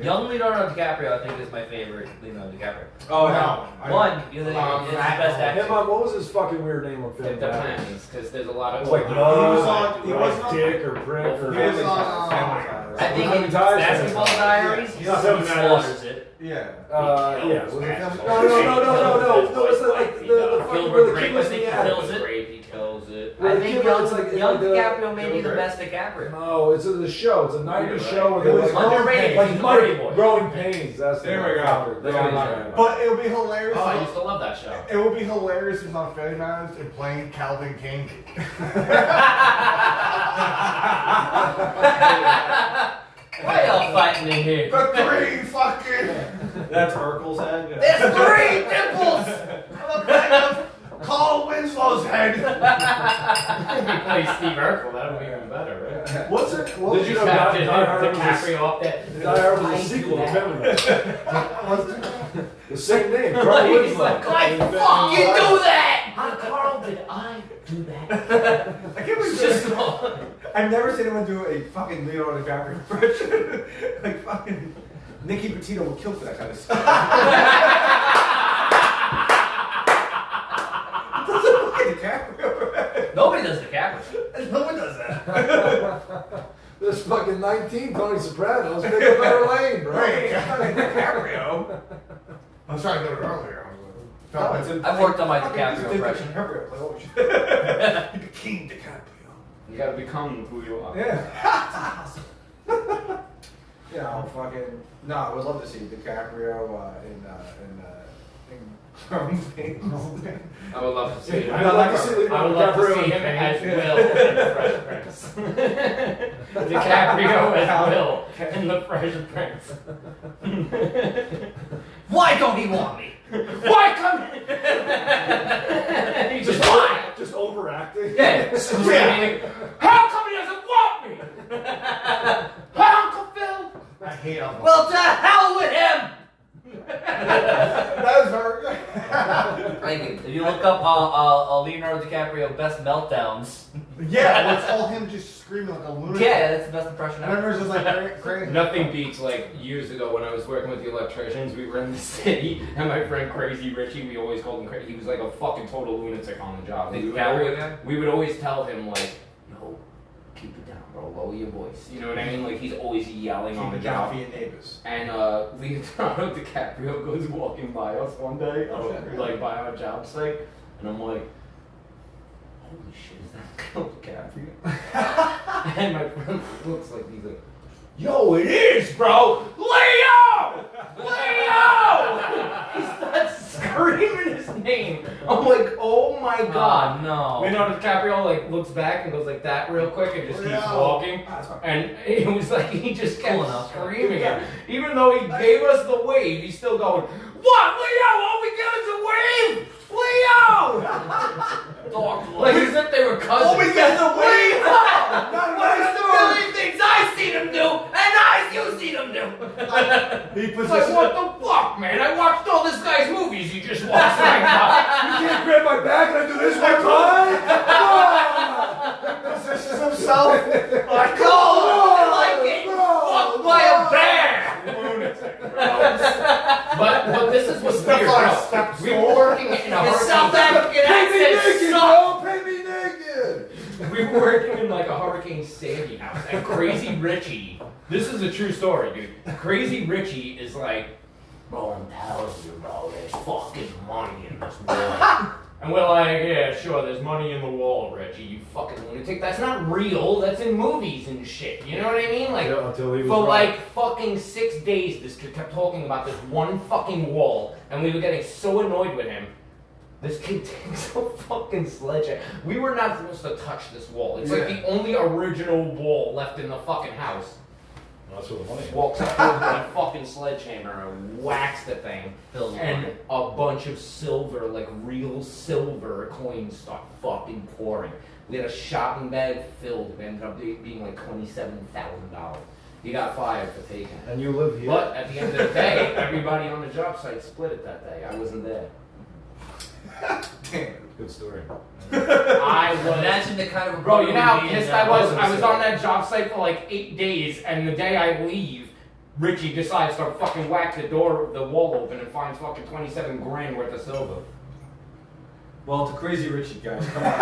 Young Leonardo DiCaprio, I think, is my favorite Leonardo DiCaprio. Oh no! One, you're the it's his best Him actor. on, what was his fucking weird name on film? It depends because there's a lot of. It's like He was on- Mug, he was like on- Dick or Brick or. He was on, I think Family it's Ties? Basketball Diaries. Yeah. He Seven slaughters it. Yeah. Yeah. Was it Kills No, it. no, it's like the fucking Gilbert where the Grape, kid I was in think, the kills attic. it. Great, he kills it. Where I the think kid young, was like- young like, DiCaprio may be the Gilbert? best DiCaprio. No, it's a show. It's a 90s You're show where It they're was like, underrated. like He's a Mike, pretty boy. Growing Pains. That's the There we go. That's There we what go. I'm But it would be hilarious. Oh, I like, used to love that show. it would be hilarious if not Family Matters and playing Calvin King. Why y'all fighting in here? The three fucking. That's Urkel's head. Yeah. There's three nipples! I'm a fan of Carl Winslow's head. If you play Steve Urkel, that would be even better, right? What's it? What Did was you your know Die Hard was a- DiCaprio up there? Die Hard was a sequel to Family Matters. The same name, Carl He's Winslow. like, I fucking do that! How Carl did I do that? I can't believe Just I've never seen anyone do a fucking Leonardo DiCaprio impression. Like fucking Nicky Petito would kill for that kind of stuff. That's a fucking DiCaprio. Nobody does DiCaprio. No one does that. There's fucking 19 Tony Sopranos. Pick a better lane, bro. Right. DiCaprio. I was trying to do it earlier. I've worked on my Fucking DiCaprio just impression. DiCaprio. Like, oh shit. The King DiCaprio. You gotta become who you are. Yeah. You know, fucking. No, I would love to see DiCaprio in Pains. I would love to see him. I'd like to see I would Leonardo love to DiCaprio see in him as Pain. Will in the Fresh Prince. DiCaprio as Will in the Fresh Prince. Why don't he want me? Why come? He's just why? Just overacting. Yeah. Screaming. How come he doesn't want me? Huh, Uncle Phil? I hate Uncle. Well, to hell with him! That was very good. Thank you. If you look up Leonardo DiCaprio best meltdowns, Yeah, it's all him just screaming like a lunatic. yeah, that's the best impression And ever. everyone's just like crazy. Nothing beats like years ago when I was working with the electricians. We were in the city, and my friend Crazy Richie, we always called him Crazy. He was like a fucking total lunatic on the job. The We would DiCaprio always, guy? we would always tell him like, "Yo, keep it down, bro. Lower your voice." You know what I mean? Like he's always yelling on the job. for your neighbors. And Leonardo DiCaprio goes walking by us one day, like by our job site, and I'm like, holy shit, is that DiCaprio? And my friend looks like he's like, yo, it is, bro! Leo! Leo! He starts screaming his name. I'm like, oh my god. Ah, no. Leonardo DiCaprio like looks back and goes like that real quick and just keeps Yeah. walking. That's fine. And it was like he just kept Cool enough. screaming it. Even though he gave us the wave, he's still going, "What, Leo? All we get is a wave, Leo!" Like as if they were cousins. All we get is a wave. What is the million things I seen him do, and you seen him do? He It's like, what the fuck, man? I watched all this guy's movies. He just walks right by. You can't grab my back and I do this one time? Positions himself. I like it. Fucked by a bear. But this is what's Step weird, on a bro. step We were stool. working in a His hurricane. South African Pay me accent naked, sucks. bro! Pay me naked! We were working in like a Hurricane Sandy house, and Crazy Richie. This is a true story, dude. Crazy Richie is like, bro, I'm telling you, bro, there's fucking money in this wall. And we're like, yeah, sure, there's money in the wall, Richie, you fucking lunatic. That's not real, that's in movies and shit. You know what I mean? Like, Yeah, until he was for right. like fucking 6 days, this kid kept talking about this one fucking wall, and we were getting so annoyed with him. This kid takes a fucking sledgehammer. We were not supposed to touch this wall. It's like the only original wall left in the fucking house. That's where the money is. Walks up to it with a fucking sledgehammer and whacks the thing. And a bunch of silver, like real silver coins start fucking pouring. We had a shopping bag filled. It ended up being like $27,000. He got fired for taking it. And you live here? But at the end of the day, everybody on the job site split it that day. I wasn't there. Damn. Good story. I was. Imagine the kind of Bro, you know how being pissed that I was? wasn't I was so- on that job site for like 8 days, and the day I leave, Richie decides to fucking whack the wall open and finds fucking 27 grand worth of silver. Well, to Crazy Richie, guys, come on.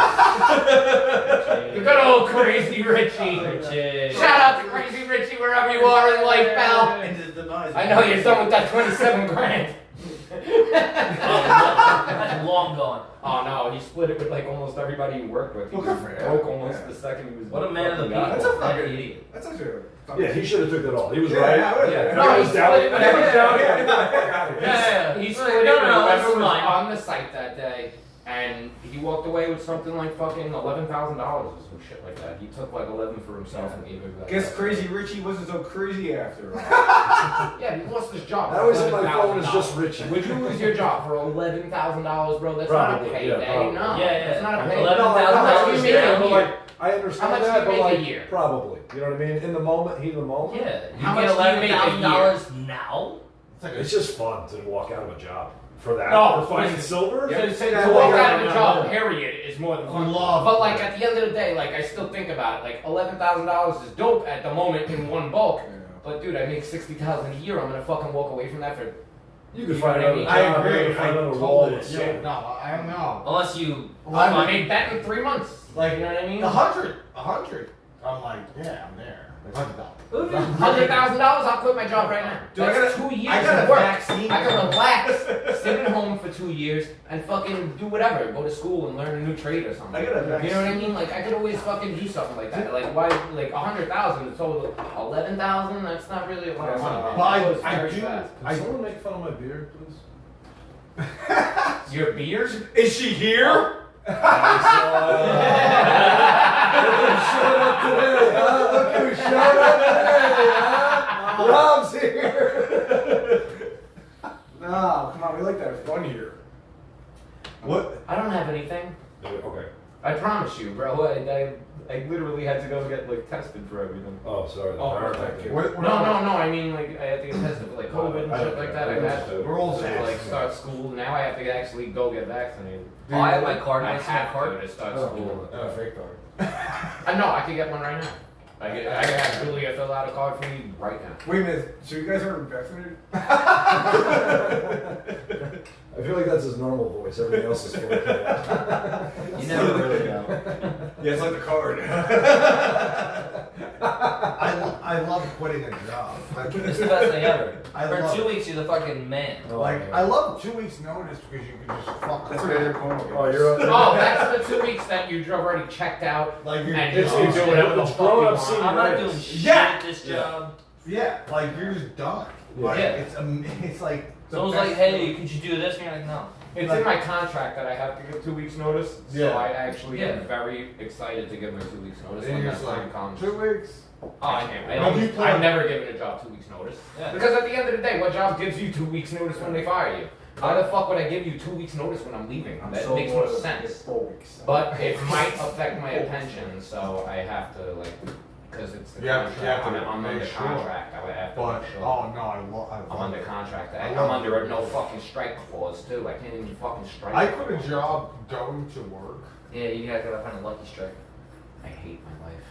The good old Crazy Richie. Richie. Shout out to Crazy Richie wherever you are in life, pal. And his demise. I know you're done with that 27 grand. That's long gone. Oh no, he split it with like almost everybody he worked with. He Well, was good for him. broke almost the second he was. What a man of the people. That's a Fucking fucking idiot. That's actually a Yeah, he should have took it all. He was Yeah, right. yeah. No, He he was down. split it with He was down. Yeah. He No, split it no, with no, whoever that's was fine. on the site that day, and he walked away with something like fucking $11,000 or some shit like that. He took like 11 for himself and gave it back. Guess Crazy Richie wasn't so crazy after all. Yeah, he lost his job. That for was in my phone as $11,000. just Richie. Would you lose your job for $11,000, bro? That's Probably, not a yeah, payday. probably. No, Yeah, yeah. that's not a payday. $11,000 No, I'm not you saying make that, a but year? like, I understand How much that, do you but make a like, year? probably. You know what I mean? In the moment, heat of the moment. Yeah. You How get much do you make a $11,000 now? It's just fun to walk out of a job for that. No, for finding listen. silver. To Yeah, walk well, out of a yeah, job, yeah. period, is more than fun. Love. But like at the end of the day, like I still think about it. Like $11,000 is dope at the moment in one bulk. But dude, I make $60,000 a year. I'm gonna fucking walk away from that for. You could You find know what I another mean? job. I You agree. could find I another wall totally. with Yeah, silver. no, I don't know. Unless you. I made that in 3 months. Like, You know what I mean? 100. I'm like, yeah, I'm there. Like $100,000, I'll quit my job right now. Dude, That's 2 years I got of a work. vaccine. I can relax, sit at home for 2 years, and fucking do whatever. Go to school and learn a new trade or something. I got a You know what I vaccine. mean? Like I could always fucking do something like that. Like why? Like 100,000 is total. 11,000. That's not really a lot of money. But I It goes do- very fast. Can someone make fun of my beard, please? Your beers? Is she here? Look who showed up today, huh? Look who showed up today, huh? Rob's here. No, come on, we like that fun here. What? I don't have anything. Okay. I promise you, bro. I literally had to go get like tested for everything. Oh, sorry. Oh, All right, thank thank you. you. No. I mean, like, I had to get tested for like COVID and shit like that. I had to. We're all to, vaxxed. like start school. Now I have to actually go get vaccinated. Oh, I have my card. I I have card. to start Oh, school. fake card. No, I can get one right now. I can have Julia fill out a card for me right now. Wait a minute, so you guys aren't vaccinated? I feel like that's his normal voice. Everything else is full of You never really know. Yeah, it's like the card. I love quitting a job. Like, It's the best thing ever. I For love 2 it. weeks, you're the fucking man. Like, I love 2 weeks notice because you can just fuck That's around. what they're calling Oh, you're. Oh, that's the 2 weeks that you've already checked out. Like, you're, And It's- you it's- do whatever the it's fuck you grown-up want. scene. I'm not Right. doing shit Yeah. at this job. yeah, like you're just done. Like, Yeah. it's like the Someone's best like, hey, feeling. could you do this? And you're like, no. It's in my contract that I have to give 2 weeks notice, so Yeah. I actually Yeah. am very excited to give my 2 weeks notice And when you're that just time like, comes. 2 weeks? Oh, I can't. Have you planned- I've never given a job 2 weeks notice. Yeah. Because at the end of the day, what job gives you 2 weeks notice when they fire you? Why the fuck would I give you 2 weeks notice when I'm leaving? That makes no sense. 4 weeks. But it might affect my pension, so I have to like, because it's the Yeah, contract. you have to I'm under make sure. contract. I would have to But, make sure. oh no, I'm under contract. I I'm love under a it. no fucking strike clause too. I can't even fucking strike. I quit a job going to work. Yeah, you guys gotta find a lucky strike. I hate my life.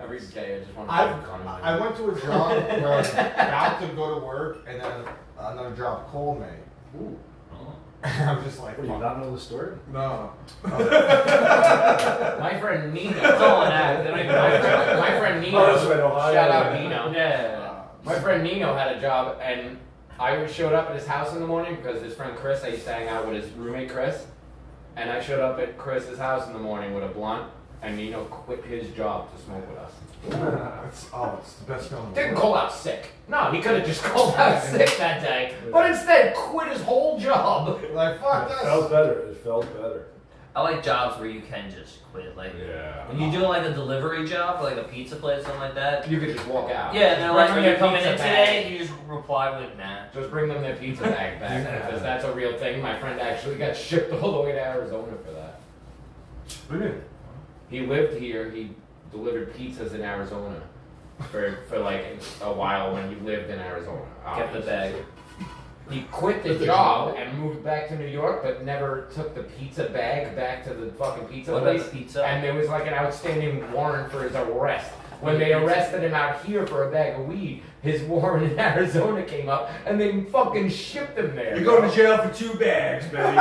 Every day I just want to I have a gun in my I went to a job where I was about to go to work, and then another job called me. Ooh. And I'm just like, What, do you fuck. not know the story? No. My friend Nino. It's all an act. They don't even know. My friend Nino. Oh, that's right, Ohio. Shout out Nino. Yeah. My friend Nino had a job, and I showed up at his house in the morning because his friend Chris, I used to hang out with his roommate Chris, and I showed up at Chris's house in the morning with a blunt, and Nino quit his job to smoke with us. It's the best feeling. in the Didn't world. call out sick. No, he could have just called out sick that day, but instead quit his whole job. Like, fuck It felt this. better. It felt better. I like jobs where you can just quit. Like Yeah. when you do like a delivery job, like a pizza place, something like that. You could just walk out. Yeah, and they're like, Bring "Are them you their coming pizza in bag. today?" You just reply with, "Nah." Just bring them their pizza bag back because that's a real thing. My friend actually got shipped all the way to Arizona for that. Really? He lived here. He delivered pizzas in Arizona for like a while when he lived in Arizona. Kept the bag. He quit the job and moved back to New York, but never took the pizza bag back to the fucking pizza What about place. the pizza? And there was like an outstanding warrant for his arrest. When they arrested him out here for a bag of weed, his warrant in Arizona came up, and they fucking shipped him there. You're going to jail for 2 bags, baby.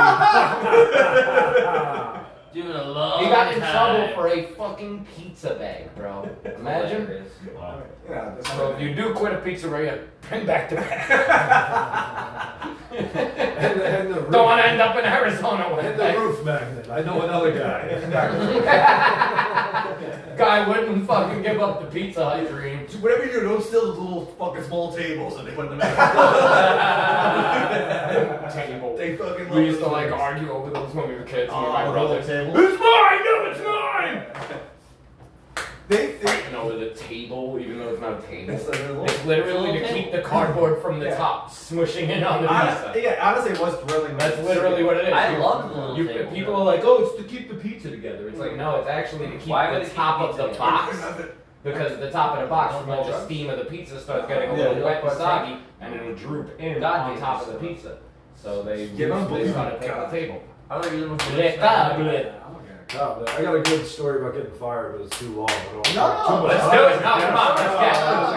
Doing a long He got in time. trouble for a fucking pizza bag, bro. Imagine. Hilarious. Yeah, that's So if you do quit a pizzeria, bring back the bag. And the roof, Don't want to end up in Arizona with and that. the roof magnet. I know another guy. Guy wouldn't fucking give up the Pizza Hut dream. Whatever you do, don't steal the little fucking small tables that they put in the Table. They fucking We used to like argue over those when we were kids. Me and my the brother. little table. It's mine! No, it's mine! They Fighting over the table, even though it's not a table. It's like a little- It's literally to keep the cardboard from the Yeah. top smushing in on the pizza. Yeah, honestly, it was thrilling. That's literally what it is. I love the little table. People are like, oh, it's to keep the pizza together. It's like, no, it's actually to keep Why would the it keep top the of the pizza box. together? Because the top of the box, Don't from all the judge. steam of the pizza starts getting a Yeah, little yeah. wet and soggy, and it'll droop in God on damn top it. of the pizza. So they Get on board. started taking the God. table. How are you little Bleh, bleh. No, I got a good story about getting fired, but it's too long. I don't want to No, talk too no, much. Let's do it. No, come on, let's get it.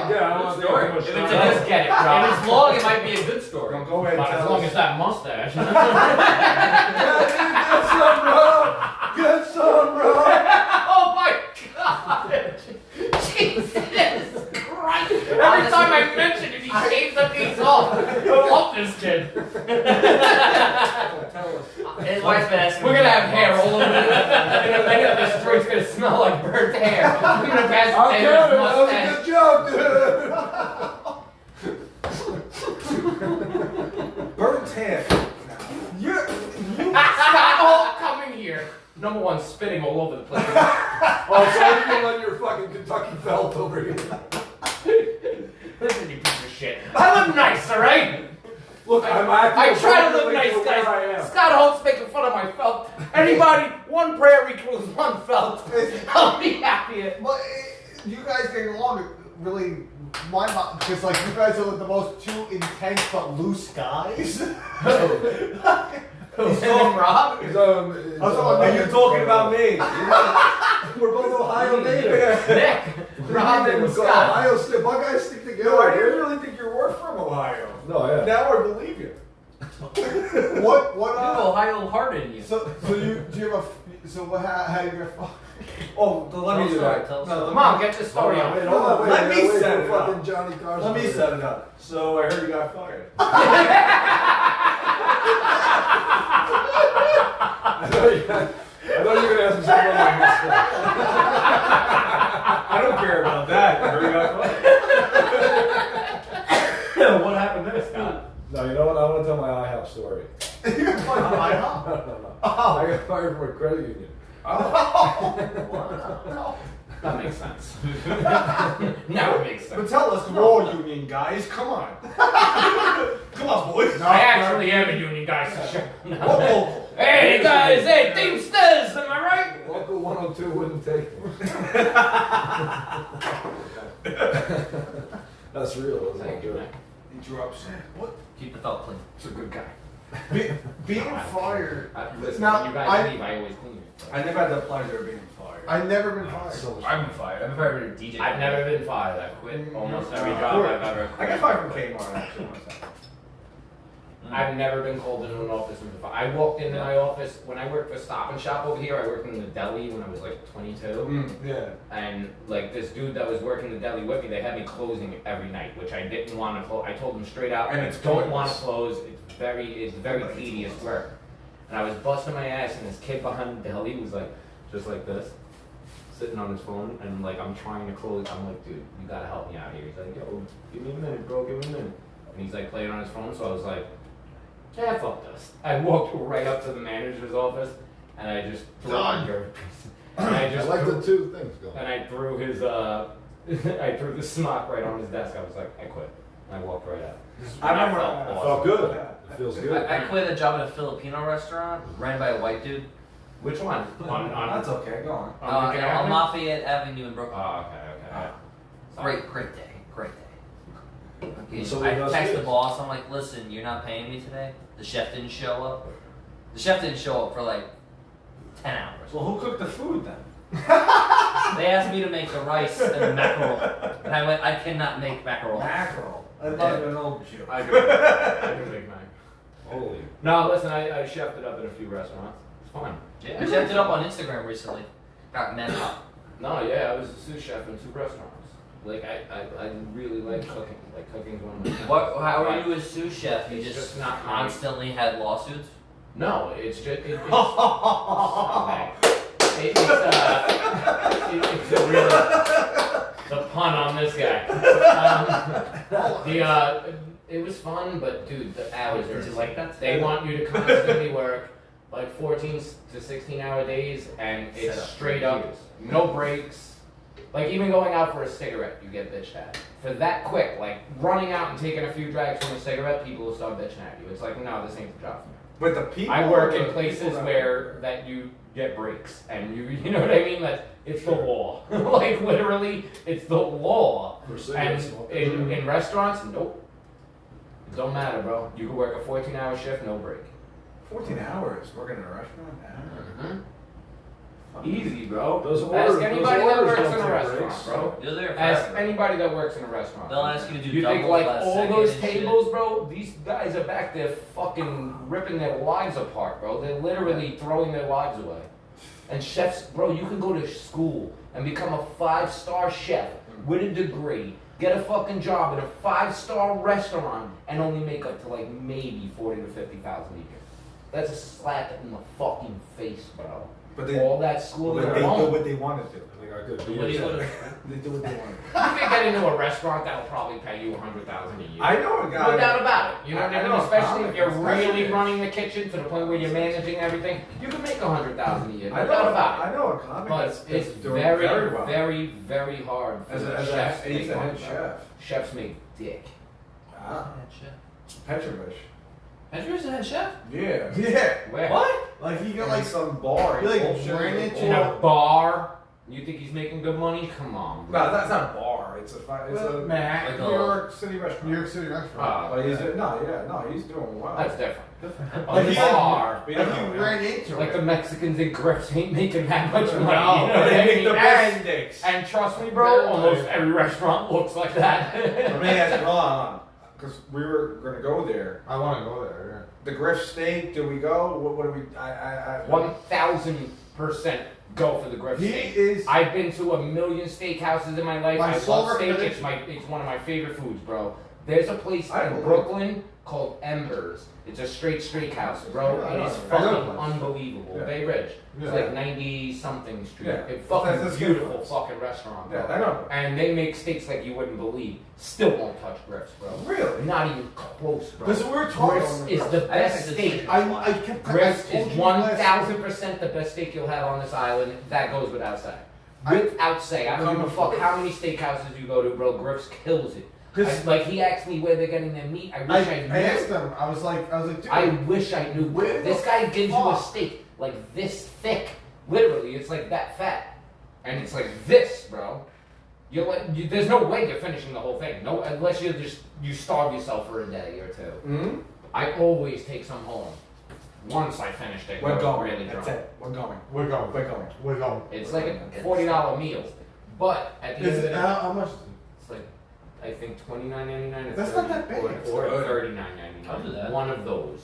Yeah, I don't want to take too much If time. it's Let's get it, bro. If it's long, it might be a good story. Don't go ahead and But as tell long us. as that mustache. Get some, bro! Oh my god! Jesus Christ! Every time I mention it, he shaves a piece off. I love this kid. His wife's been asking We're me gonna that have hair once. all over the in a minute. This street's gonna smell like burnt hair. I'm gonna pass I'll the get it. Taylor's That was a mustache. good joke, dude. Burnt hair. Scott Holt coming here. Number one, spitting all over the place. Oh, so you can let your fucking Kentucky felt over here. Listen, you piece of shit. I look nice, alright? Look, I try to look appropriately nice, for where I guys. am. Scott Holt's making fun of my felt. Anybody, one prayer equals one felt. I'll be happy. Well, you guys getting along really. My mom, because like you guys are the most two intense but loose guys. His name Rob? Are you talking about me? We're both Ohio natives. Nick. Rob and Scott. Ohio State. My guys stick together. No, I didn't really think you were from Ohio. No, yeah. Now I believe you. What? You have Ohio heart in you. So you do you have a? So what? How you gonna? Oh, let me do that. Tell us No, Come on, get this story Hold on, on. hold on, wait, Let me wait set for it up. fucking Johnny Carson. Let me set it up. So I heard you got fired. I thought you were gonna ask me something about my mustache. I don't care about that. I heard you got fired. What happened there, Scott? No, you know what? I want to tell my IHOP story. You got fired from IHOP? No. Oh. I got fired from a credit union. No. That makes sense. Now it makes sense. But tell us, we're all union guys. Come on. Come on, boys. I actually am a union guy, so shut What local? Hey guys, hey Teamsters, am I right? Local 102 wouldn't take me. That's real, isn't Thank it? you, man. Interrupts. What? Keep the felt clean. He's a good guy. Being fired. Listen, Now, when you guys leave, I always clean it. I never had the pleasure of being fired. I've never been fired. So much I've been fired. I've been fired with a DJ. I've never been fired. I quit almost every job I've ever quit. I got fired from Kmart actually one time. I've never been called into an office and been fired. I walked into my office when I worked for Stop and Shop over here. I worked in the deli when I was like 22. Yeah. And like this dude that was working the deli with me, they had me closing every night, which I didn't want to close. I told them straight out, And I it's don't want to pointless. close. It's very tedious work. And I was busting my ass, and this kid behind the deli was like, just like this, sitting on his phone, and like I'm trying to close. I'm like, dude, you gotta help me out here. He's like, yo, give me a minute, bro, give me a minute. And he's like playing on his phone, so I was like, yeah, fuck this. I walked right up to the manager's office, and I just threw Done. and I I just like threw, the two things going. and I threw his I threw the smock right on his desk. I was like, I quit. And I walked right out. I remember. felt It awesome. felt good. Yeah. It feels good. I quit a job at a Filipino restaurant ran by a white dude. Which one? On That's okay. Go on. Lincoln On Avenue? Lafayette Avenue in Brooklyn. Oh, okay. Great day. Okay, So I that's text the good. boss. I'm like, listen, you're not paying me today. The chef didn't show up. The chef didn't show up for like 10 hours. Well, who cooked the food then? They asked me to make the rice and the mackerel, and I went, I cannot make mackerel. Mackerel. I love an old joke. I can make mine. Holy. No, listen, I chefed it up in a few restaurants. It's fun. Yeah, I checked it up on Instagram recently. Got men up. No, yeah, I was a sous chef in 2 restaurants. Like, I really like cooking. Like, cooking's one of my things. How are you a sous chef? You It's just just not constantly had lawsuits? No, it's just, it's a real, the pun on this guy. It was fun, but dude, the hours are Did you like that? They want you to constantly work like 14 to 16 hour days, and it's Set up straight for up, years. no breaks. Like even going out for a cigarette, you get bitched at. For that quick, like running out and taking a few drags from a cigarette, people will start bitching at you. It's like, no, this ain't the job for me. But the people. I work in the places people that- where that you get breaks, and you know what I mean? That it's the law. Like literally, it's the law. For And cigarettes. in restaurants, nope. It don't matter, bro. You can work a 14-hour shift, no break. 14 hours working in a restaurant? Mhm. Easy, bro. Those Ask orders- anybody those that orders works don't in a take restaurant, breaks. bro. You're there Ask forever. anybody that works in a restaurant. They'll ask you to do You think doubles like last all second those and shit. tables, bro? These guys are back there fucking ripping their lives apart, bro. They're literally throwing their lives away. And chefs, bro, you can go to school and become a 5-star chef with a degree, get a fucking job at a 5-star restaurant, and only make up to like maybe 40 to 50,000 a year. That's a slap in the fucking face, bro. But they, All that schooling but they do alone. what they want to do. I think I could What do you go to? They do what they want to You can get into a restaurant that'll probably pay you 100,000 a year. do. I know a guy. No doubt about it. You know what I I mean? know, Especially if you're especially- really running the kitchen to the point where you're managing everything, you can make 100,000 a year. I No know, doubt about it. I know a comic But that's it's doing very, very well. very hard for As the a chefs to he's make a head money. chef. Chefs make dick. Ah, Petrovich. Andrew's a head chef? Yeah. Yeah. Where? What? Like he got Like like some bar. he, like, bullshit ran with into In bar. a bar? You think he's making good money? Come on. No, that's not a bar. It's a Mac, Like New a- York City restaurant. New York City restaurant. Oh, But he's okay. he's doing well. That's different. Like A he bar. We Like don't he know, ran into Like it. the Mexicans in Griff's ain't making that much money. No, you know what I they make mean? the best steaks. And trust me, bro, almost every restaurant looks like that. Let me ask you, hold on. Because we were going to go there. I want to go there. The Griff steak, do we go? What do we, 1,000% go for the Griff He steak. is. I've been to a million steakhouses in my life. My I sole love steak. recommendation- It's one of my favorite foods, bro. There's a place I in believe it. Brooklyn called Embers. It's a straight steakhouse, bro. Yeah, It is I know fucking it. unbelievable. Yeah. Bay Ridge. Yeah. It's like 90-something street. Yeah. It's fucking That's beautiful good. fucking restaurant, bro. Yeah, I know. And they make steaks like you wouldn't believe. Still won't touch Griff's, bro. Really? Not even close, bro. Because we were talking. Griff's is the best steak. I kept. Griff's I is told you last- 1,000% the best steak you'll have on this island. That goes without saying. I- Without saying. I don't give a fuck how many steakhouses you go to, bro. Griff's kills it. Like he asked me where they're getting their meat. I wish I knew. I asked him. I was like, dude. I wish I knew. Where This the guy gives you a fuck? steak like this thick. Literally, it's like that fat, and it's like this, bro. You're like, there's no way you're finishing the whole thing. No, unless you starve yourself for a day or two. Mm-hmm. I always take some home. Once I finished it, We're I was going. really That's drunk. it. We're going. We're going. We're going. We're going. It's like a $40 meal, but at the end Is of it the day, how much? it's like I think $29.99 or That's not that bad. or Good. $39.99. I'll do that. One of those.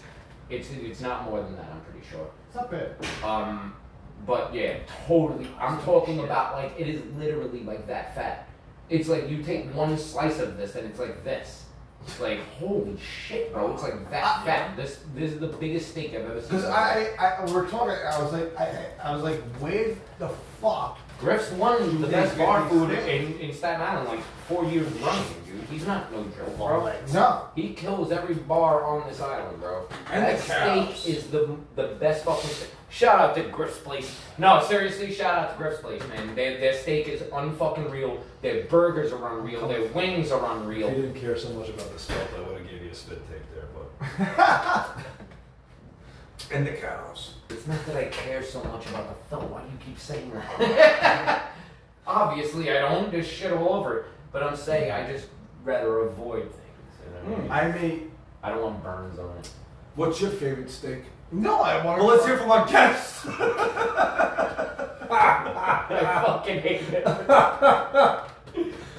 It's not more than that. I'm pretty sure. It's not bad. But yeah, totally. I'm talking about like it is literally like that fat. It's like you take one slice of this and it's like this. It's like holy shit, bro! It's like that fat. This is the biggest steak I've ever seen. Because we're talking. I was like, where the fuck? Griff's won the They best get bar these food steaks. in Staten Island like 4 years running, dude. He's not no joke, bro. No. He kills every bar on this island, bro. And that the cows. steak is the best fucking steak. Shout out to Griff's Place. No, seriously, shout out to Griff's Place, man. Their steak is unfucking real. Their burgers are unreal. Their wings are If unreal. you didn't care so much about the spelt, I would have gave you a spit take there, but And the cows. It's not that I care so much about the felt. Why do you keep saying that? Obviously, I don't. There's shit all over it. But I'm saying I just rather avoid things. You know what I mean? I mean, I don't want burns on it. What's your favorite steak? no. I want. Well, let's hear from our guests. I fucking hate it.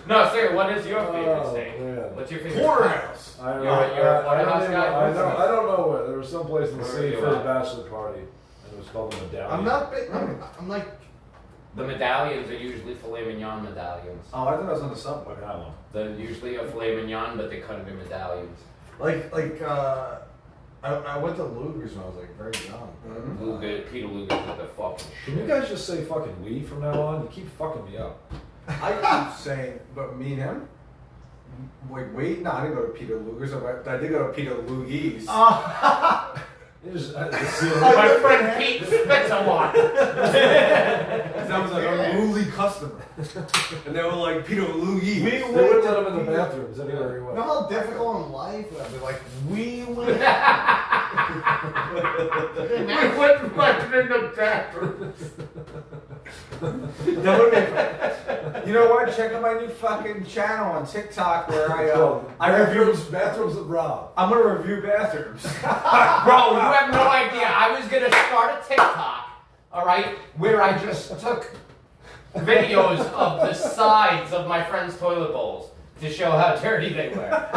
No, sir, what is your favorite Oh, steak? man. What's your favorite? Porterhouse. I don't You're know. a Waterhouse I guy? don't know where. There was some place in the Where city are for you a at? bachelor party, and it was called the Medallion. I'm not big. I'm like. The medallions are usually filet mignon medallions. Oh, I thought I was on the subway. I don't know. They're usually a filet mignon, but they cut it in medallions. I went to Luger's when I was like very young. Mm-hmm. Luger, Peter Luger's with the fucking Can you shit. guys just say fucking we from now on? You keep fucking me up. I keep saying, but me and him. Wait, no, I didn't go to Peter Luger's. I did go to Peter Lugie's. You just, it's the My friend Pete spits a lot. I was like a unruly customer, and they were like Peter Lugie's. they wouldn't let him in the bathrooms anywhere he You went. know how difficult in life would be like we went. We went right in the bathroom. That would be. You know what? Check out my new fucking channel on TikTok where I review. bathrooms with Rob. I'm gonna review bathrooms. Bro, you have no idea. I was gonna start a TikTok, alright, where I just took videos of the sides of my friends' toilet bowls to show how dirty they were.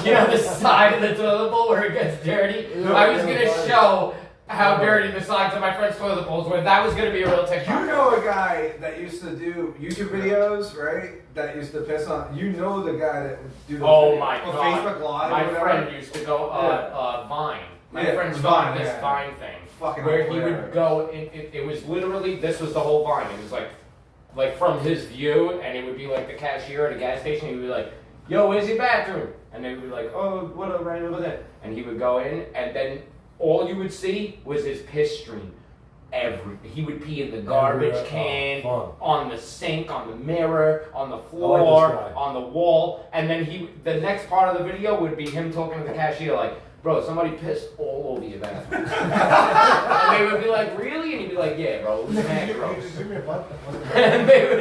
You know the side of the toilet bowl where it gets dirty? I was gonna show how dirty the sides of my friends' toilet bowls were. That was gonna be a real TikTok. You know a guy that used to do YouTube videos, right? That used to piss on. You know the guy that would do those Oh videos my on God. Facebook Live. My or whatever. friend used to go Vine. My Yeah, friend's Vine, Vine, this yeah. Vine thing. Fucking where he hilarious. would go, it was literally, this was the whole Vine. It was like from his view, and it would be like the cashier at a gas station. He would be like, yo, where's your bathroom? And they would be like, oh, what up, right over there. And he would go in, and then all you would see was his piss stream. He would pee in the garbage Everywhere. can, Oh, on the sink, on the mirror, on the I floor, like this guy. on the wall, and then the next part of the video would be him talking to the cashier like, bro, somebody pissed all over your bathroom. And they would be like, really? And he'd be like, yeah, bro, it was mad gross. And they would,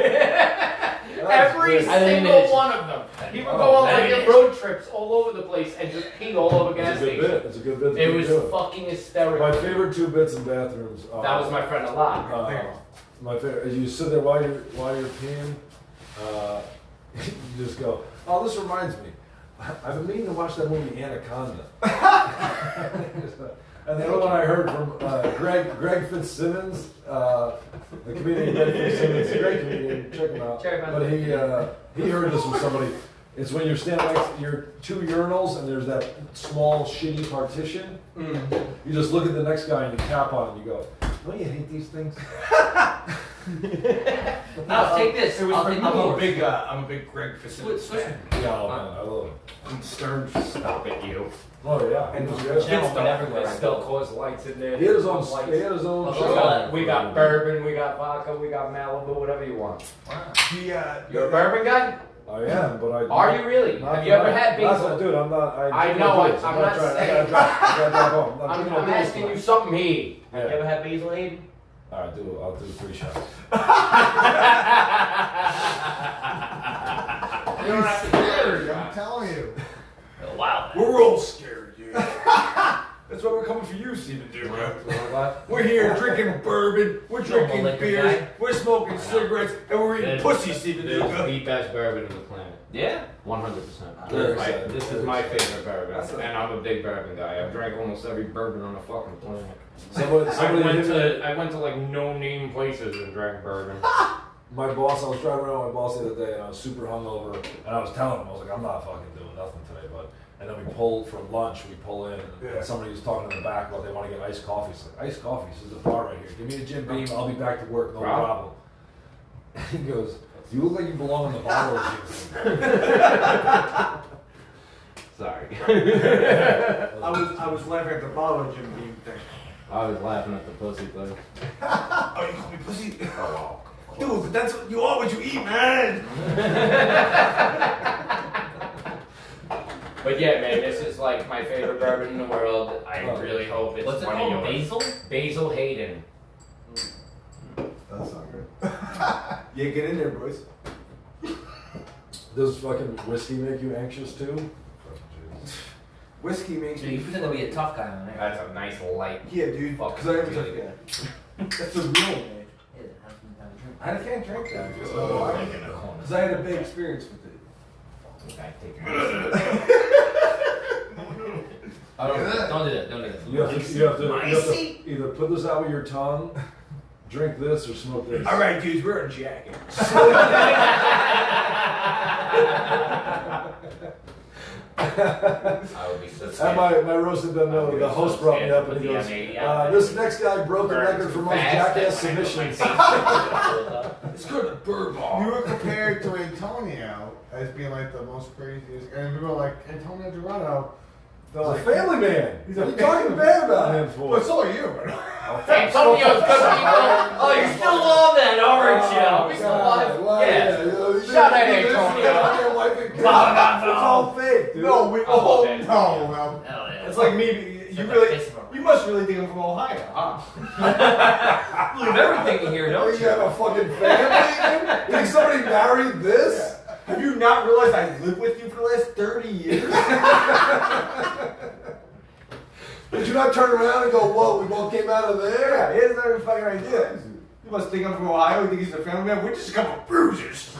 every great. I think single it's- one of them. He would Oh, go on man. like road trips all over the place and just pee all over gas It's a good stations. bit. It's a good bit. to It keep was doing. fucking hysterical. My favorite two bits in bathrooms are. That was my friend a lot. My favorite. You sit there while you're peeing. You just go. Oh, this reminds me. I've been meaning to watch that movie Anaconda. And the other one I heard from Greg Fitzsimmons, the comedian Greg Fitzsimmons, a great comedian. Check him out. Check him out. But he heard this from somebody. It's when you're standing next to your 2 urinals and there's that small shitty partition. You just look at the next guy and you tap on it and you go, don't you hate these things? Now take this. I'm I'll take a yours. big Greg Facility fan. Yeah, oh, man, I love it. And Stern. Stop it, you. Oh yeah. And it was the good. Gentlemen everywhere. There's still cause lights in there. He had his own. Lights. He had his own. Oh, show. We got bourbon, we got vodka, we got Malibu, whatever you want. Wow. You're a bourbon guy? I am, but I. Are you really? Not Have you ever tonight. had Not- basil? Dude, I'm not. I know, I'm not trying. saying- I gotta drive home. I'm asking you something heat. Have you ever had basil aid? All right, I'll do 3 shots. You're scared, I'm telling you. Oh, wow. We're all scared, dude. That's why we're coming for you, Stephen Duke. We're here drinking bourbon, we're drinking liquor beers, guy. we're smoking cigarettes, and we're eating pussy, Stephen There's Duke. the best bourbon on the planet. Yeah. 100%. Very This excited. is my favorite bourbon, That's a- and I'm a big bourbon guy. I've drank almost every bourbon on the fucking planet. Somebody hit me- I went to like no name places and drank bourbon. My boss, I was driving around with my boss the other day and I was super hungover and I was telling him, I was like, I'm not fucking doing nothing today, bud. And then we pull from lunch, we pull in and somebody was talking in the back about they want to get iced coffee. It's like, iced coffee, this is a bar right here. Give me a Jim Beam, I'll be back to work, no Rob? problem. And he goes, you look like you belong in the bottle of Jim Beam. Sorry. I was laughing at the bottle of Jim Beam thing. I was laughing at the pussy thing. Oh, you call me pussy? Oh, dude, but that's what you are, what you eat, man. But yeah, man, this is like my favorite bourbon in the world. I really hope it's What's it one called? of yours. Basil? Basil Hayden. That's not good. Yeah, get in there, boys. Does fucking whiskey make you anxious too? Whiskey makes Dude, me. you pretend to be a tough guy on there. That's a nice light. Yeah, dude. Because I am a tough guy. That's the real man. Yeah, have some kind of drink. I can't drink that. Just Oh, know why. like in a corner. Because I had a bad experience with it. Okay, take it. Oh, don't do that. Don't do that. Don't do that. You have to either put this out with your tongue, drink this, or smoke this. All right, dudes, we're in jacket. I would be so And scared. my roasted done know, the host brought me up and he goes, this next guy broke the record for most jackass submissions. It's called the bird ball. You were compared to Antonio as being like the most craziest, and people are like, Antonio Dorado. They're He's a like, family man. He's What a are you talking bad about him well, for? it's all you, bro. Antonio's good people. Oh, you still love that, aren't you? We still love it. Yeah. Shut it, Antonio. It's all fake, dude. No, we Oh, all okay. no. Hell yeah. It's like me. You must really think I'm from Ohio, huh? Believe everything in here, Oh, don't you you? have a fucking family? Think somebody married this? Have you not realized I lived with you for the last 30 years? Did you not turn around and go, whoa, we both came out of Yeah, there? he has no fucking idea. You must think I'm from Ohio. You think he's a family man? We're just a couple of bruisers.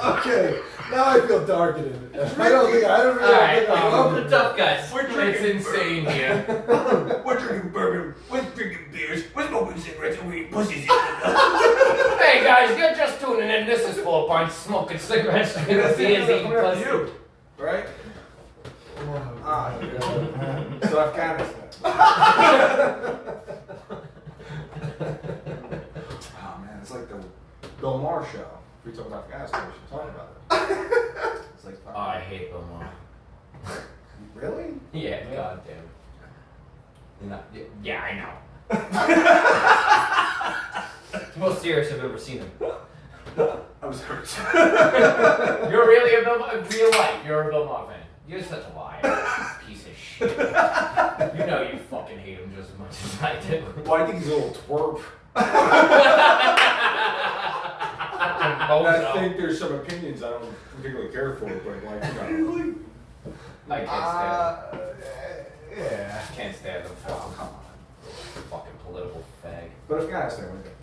Okay, now I feel darkened. I don't really Alright, think I love The it. tough guys. It's insane here. We're drinking bourbon. We're drinking beers. We're smoking cigarettes and we're eating pussies. Hey guys, you're just tuning in. This is 4 Pints, smoking cigarettes, drinking beers, eating pussy. you, right? So Afghanistan. Oh man, it's like the Bill Maher show. We talk about Afghanistan. We should talk about it. It's like, Oh, I hate Bill Maher. really? Yeah, goddamn. Yeah, I know. It's the most serious I've ever seen him. I was hurt. You're really a Bill Maher, real life, you're a Bill Maher fan. You're such a liar. Piece of shit. You know you fucking hate him just as much as I do. Well, I think he's a little twerp. I Bozo. think there's some opinions I don't particularly care for, but like, I can't stand Yeah. him. Can't stand him. oh, come on. Fucking political fag. But Afghanistan, okay.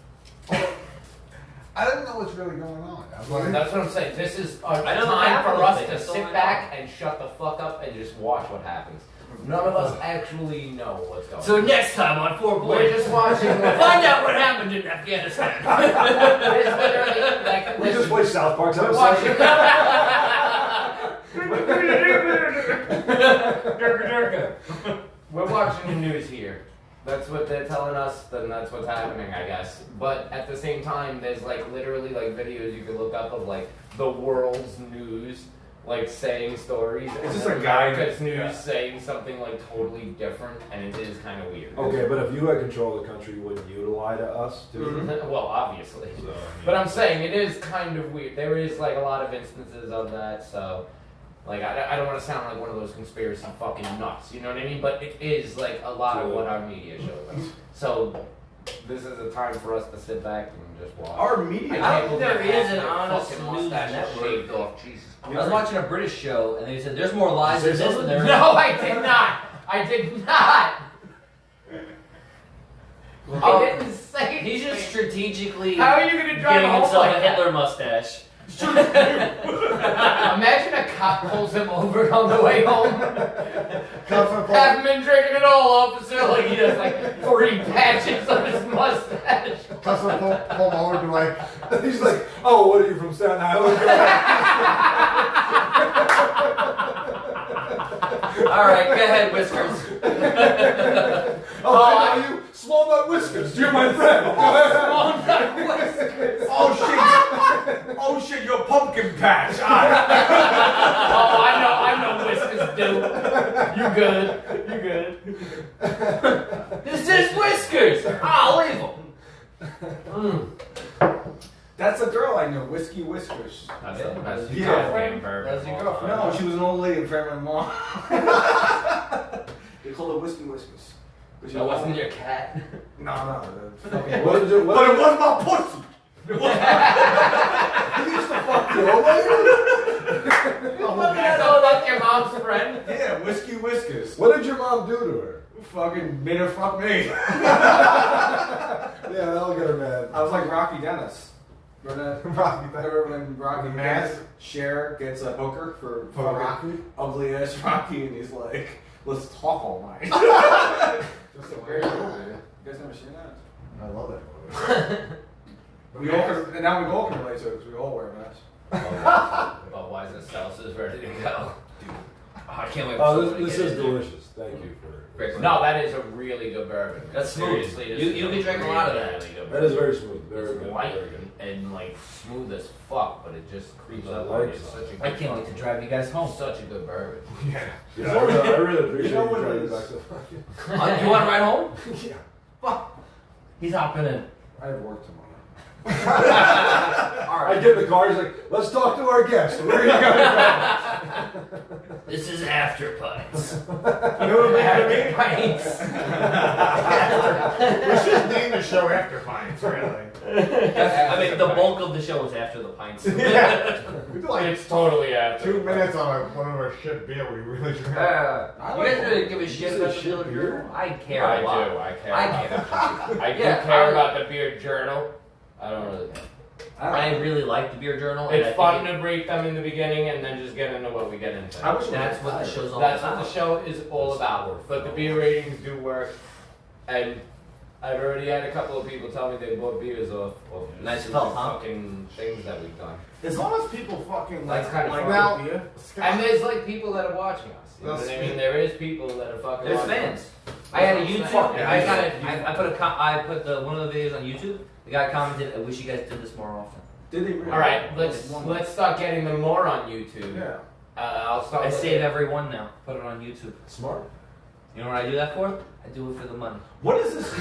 I don't know what's really going on. I'm like, That's what I'm saying. This is a I know the time for capital us thing, to that's all I sit know. back and shut the fuck up and just watch what happens. None of us actually know what's going on. So next time on 4 We're Boys, just watching. find out what happened in Afghanistan. It's literally like We just watched South Park. we're watching. We're watching the news here. That's what they're telling us, then that's what's happening, I guess. But at the same time, there's like literally like videos you can look up of like the world's news, like saying stories. It's and just then a guy America's that- news yeah. saying something like totally different, and it is kind of weird. Okay, but if you had control of the country, wouldn't you lie to us too? Mhm. Well, obviously. So, I mean, But I'm saying it is kind of weird. There is like a lot of instances of that, so like I don't want to sound like one of those conspiracy fucking nuts, you know what I mean? But it is like a lot of what our media shows us. So this is a time for us to sit back and just watch. Our media. I don't think there believe is half an their honest fucking news mustache is network. shaved off. Jesus. I was watching a British show, and they said there's more lies Say in this than there is. No, I did not. I did not. I didn't say He's just anything. strategically How are you gonna drive giving home himself like a that? Hitler mustache. Imagine a cop pulls him over on the way home. Customer Haven't been drinking at all, officer. Like he has like 3 patches of his mustache. pull him over and be like, he's like, oh, what are you from Staten Island? All right, go ahead, Whiskers. Oh, I know you. Small nut whiskers. You're my friend. Oh shit, you're pumpkin patch. Oh, I know Whiskers do. You good? You good? This is Whiskers. I'll leave him. That's a girl I know, Whiskey Whiskers. That's the best Yeah. girlfriend bourbon. That's your girlfriend. No, she was an old lady in front of my mom. They called her Whiskey Whiskers. But she That wasn't your cat. No, the fucking. What did you? But What it was my pussy. you used to fuck the old lady? So that's your mom's friend? Yeah, Whiskey Whiskers. What did your mom do to her? Fucking made her fuck me. Yeah, that'll get her mad. I was like Rocky Dennis. Remember that? Remember when Rocky The Dennis, mask? Cher gets a hooker for For Rocky? ugly ass Rocky, and he's like, let's talk all night. Just a weird movie. You guys never seen that? I love that movie. We all can, and now we all can relate to it because we all wear masks. Budweiser Seltzer's ready to go. Oh, I can't wait. Oh, for this someone to is get in there. delicious. Thank you for. Great. No, that is a really good bourbon. That's smooth. Seriously, this You- is you a can drink a lot of really, that. really good That is bourbon. very smooth. Very It's good. light Very good. and like smooth as fuck, but it just creeps I up like on you. It's that. such a good I can't wait to drive you guys home. Such a good bourbon. Yeah. Yeah, I really appreciate You know you what trying it to is? back to You want to ride home? Yeah. He's hopping in. I have work tomorrow. All I right. get in the car, he's like, let's talk to our guest. Where are you going? This is After Pints. You know what I mean? We should name the show after Pints, really. I mean, the bulk of the show is after the pints. Yeah. We do like It's totally after. 2 minutes on whatever shit beer we really drink. You guys really give a shit say about the shit Beer beer? Journal? I care I a lot. do. I care. I about care. I do Yeah, care I- about the beer journal. I don't really care. I really like the Beer Journal. and I It's think fun to rate them in the beginning and then just get into what we get into. I wish that's what the show's all That's about. what the show is all about. But the beer ratings do work, and I've already had a couple of people tell me they bought beers off Nice stupid felt, huh? fucking things that we've done. As long as people fucking That's kind of like fun. Now- the beer. And there's like people that are watching us. You know what I That's- mean? There is people that are fucking. There's watching fans. us. I had a That's what I'm YouTube. saying. I got it. I put one of the videos on YouTube. The guy commented, "I wish you guys did this more often." Did they really? All right, let's start getting them more on YouTube. Yeah. I'll start. I with save it. every one now. Put it on YouTube. Smart. You know what I do that for? I do it for the money. What is this?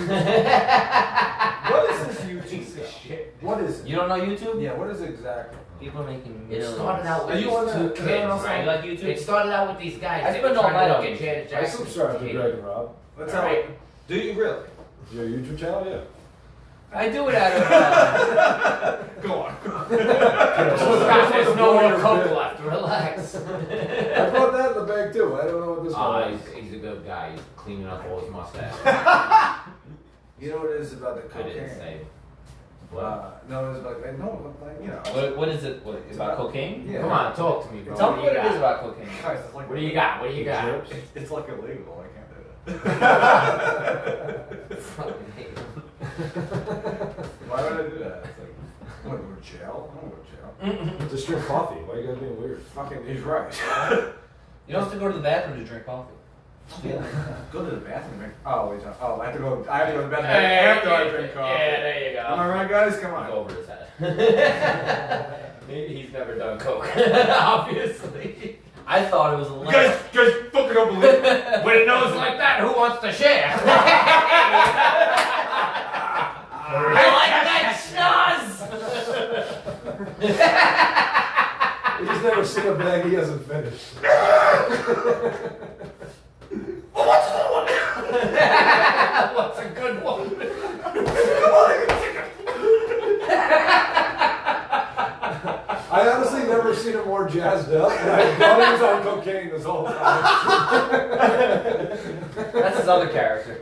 What is this YouTube? Piece of shit. What is it? You don't know YouTube? Yeah, what is it exactly? People are making It millions. started out Are with you these on two that? kids, You right? like YouTube? It started out with these guys. I They spend were all trying to night look on at YouTube. Janet I Jackson. subscribe to Greg and Rob. Let's All have right. Do you really? Your YouTube channel, yeah. I do it out of. Go on. Guys, there's no more coke left. Relax. I brought that in the bag too. I don't know what this one is. He's a good guy. He's cleaning up all his mustache. You know what it is about the I cocaine? didn't say. No, it's about like you know. What is it? What, about cocaine? Yeah. Come on, talk to me, bro. Tell What me do what you it is got? about cocaine. Guys, it's like What do you got? What do you got? Chips? It's like illegal. I can't do that. Fucking hate him. Why would I do that? It's like, I'm gonna go to jail. I don't go to jail. Just drink coffee. Why you guys being weird? Fucking, he's right. You don't have to go to the bathroom to drink coffee. Go to the bathroom. Man. Oh wait. Oh, I have to go. I have to go to the bathroom Hey, after I drink coffee. Yeah, there you Am I go. right, guys? Come Go on. over his head. He's never done coke, obviously. I thought it was a You lamp. guys fucking don't believe it. With a nose like that, who wants to share? I like that schnoz! He's never seen a bag he hasn't finished. What's a good one? I honestly never seen him more jazzed up, and I thought he was on cocaine this whole time. That's his other character.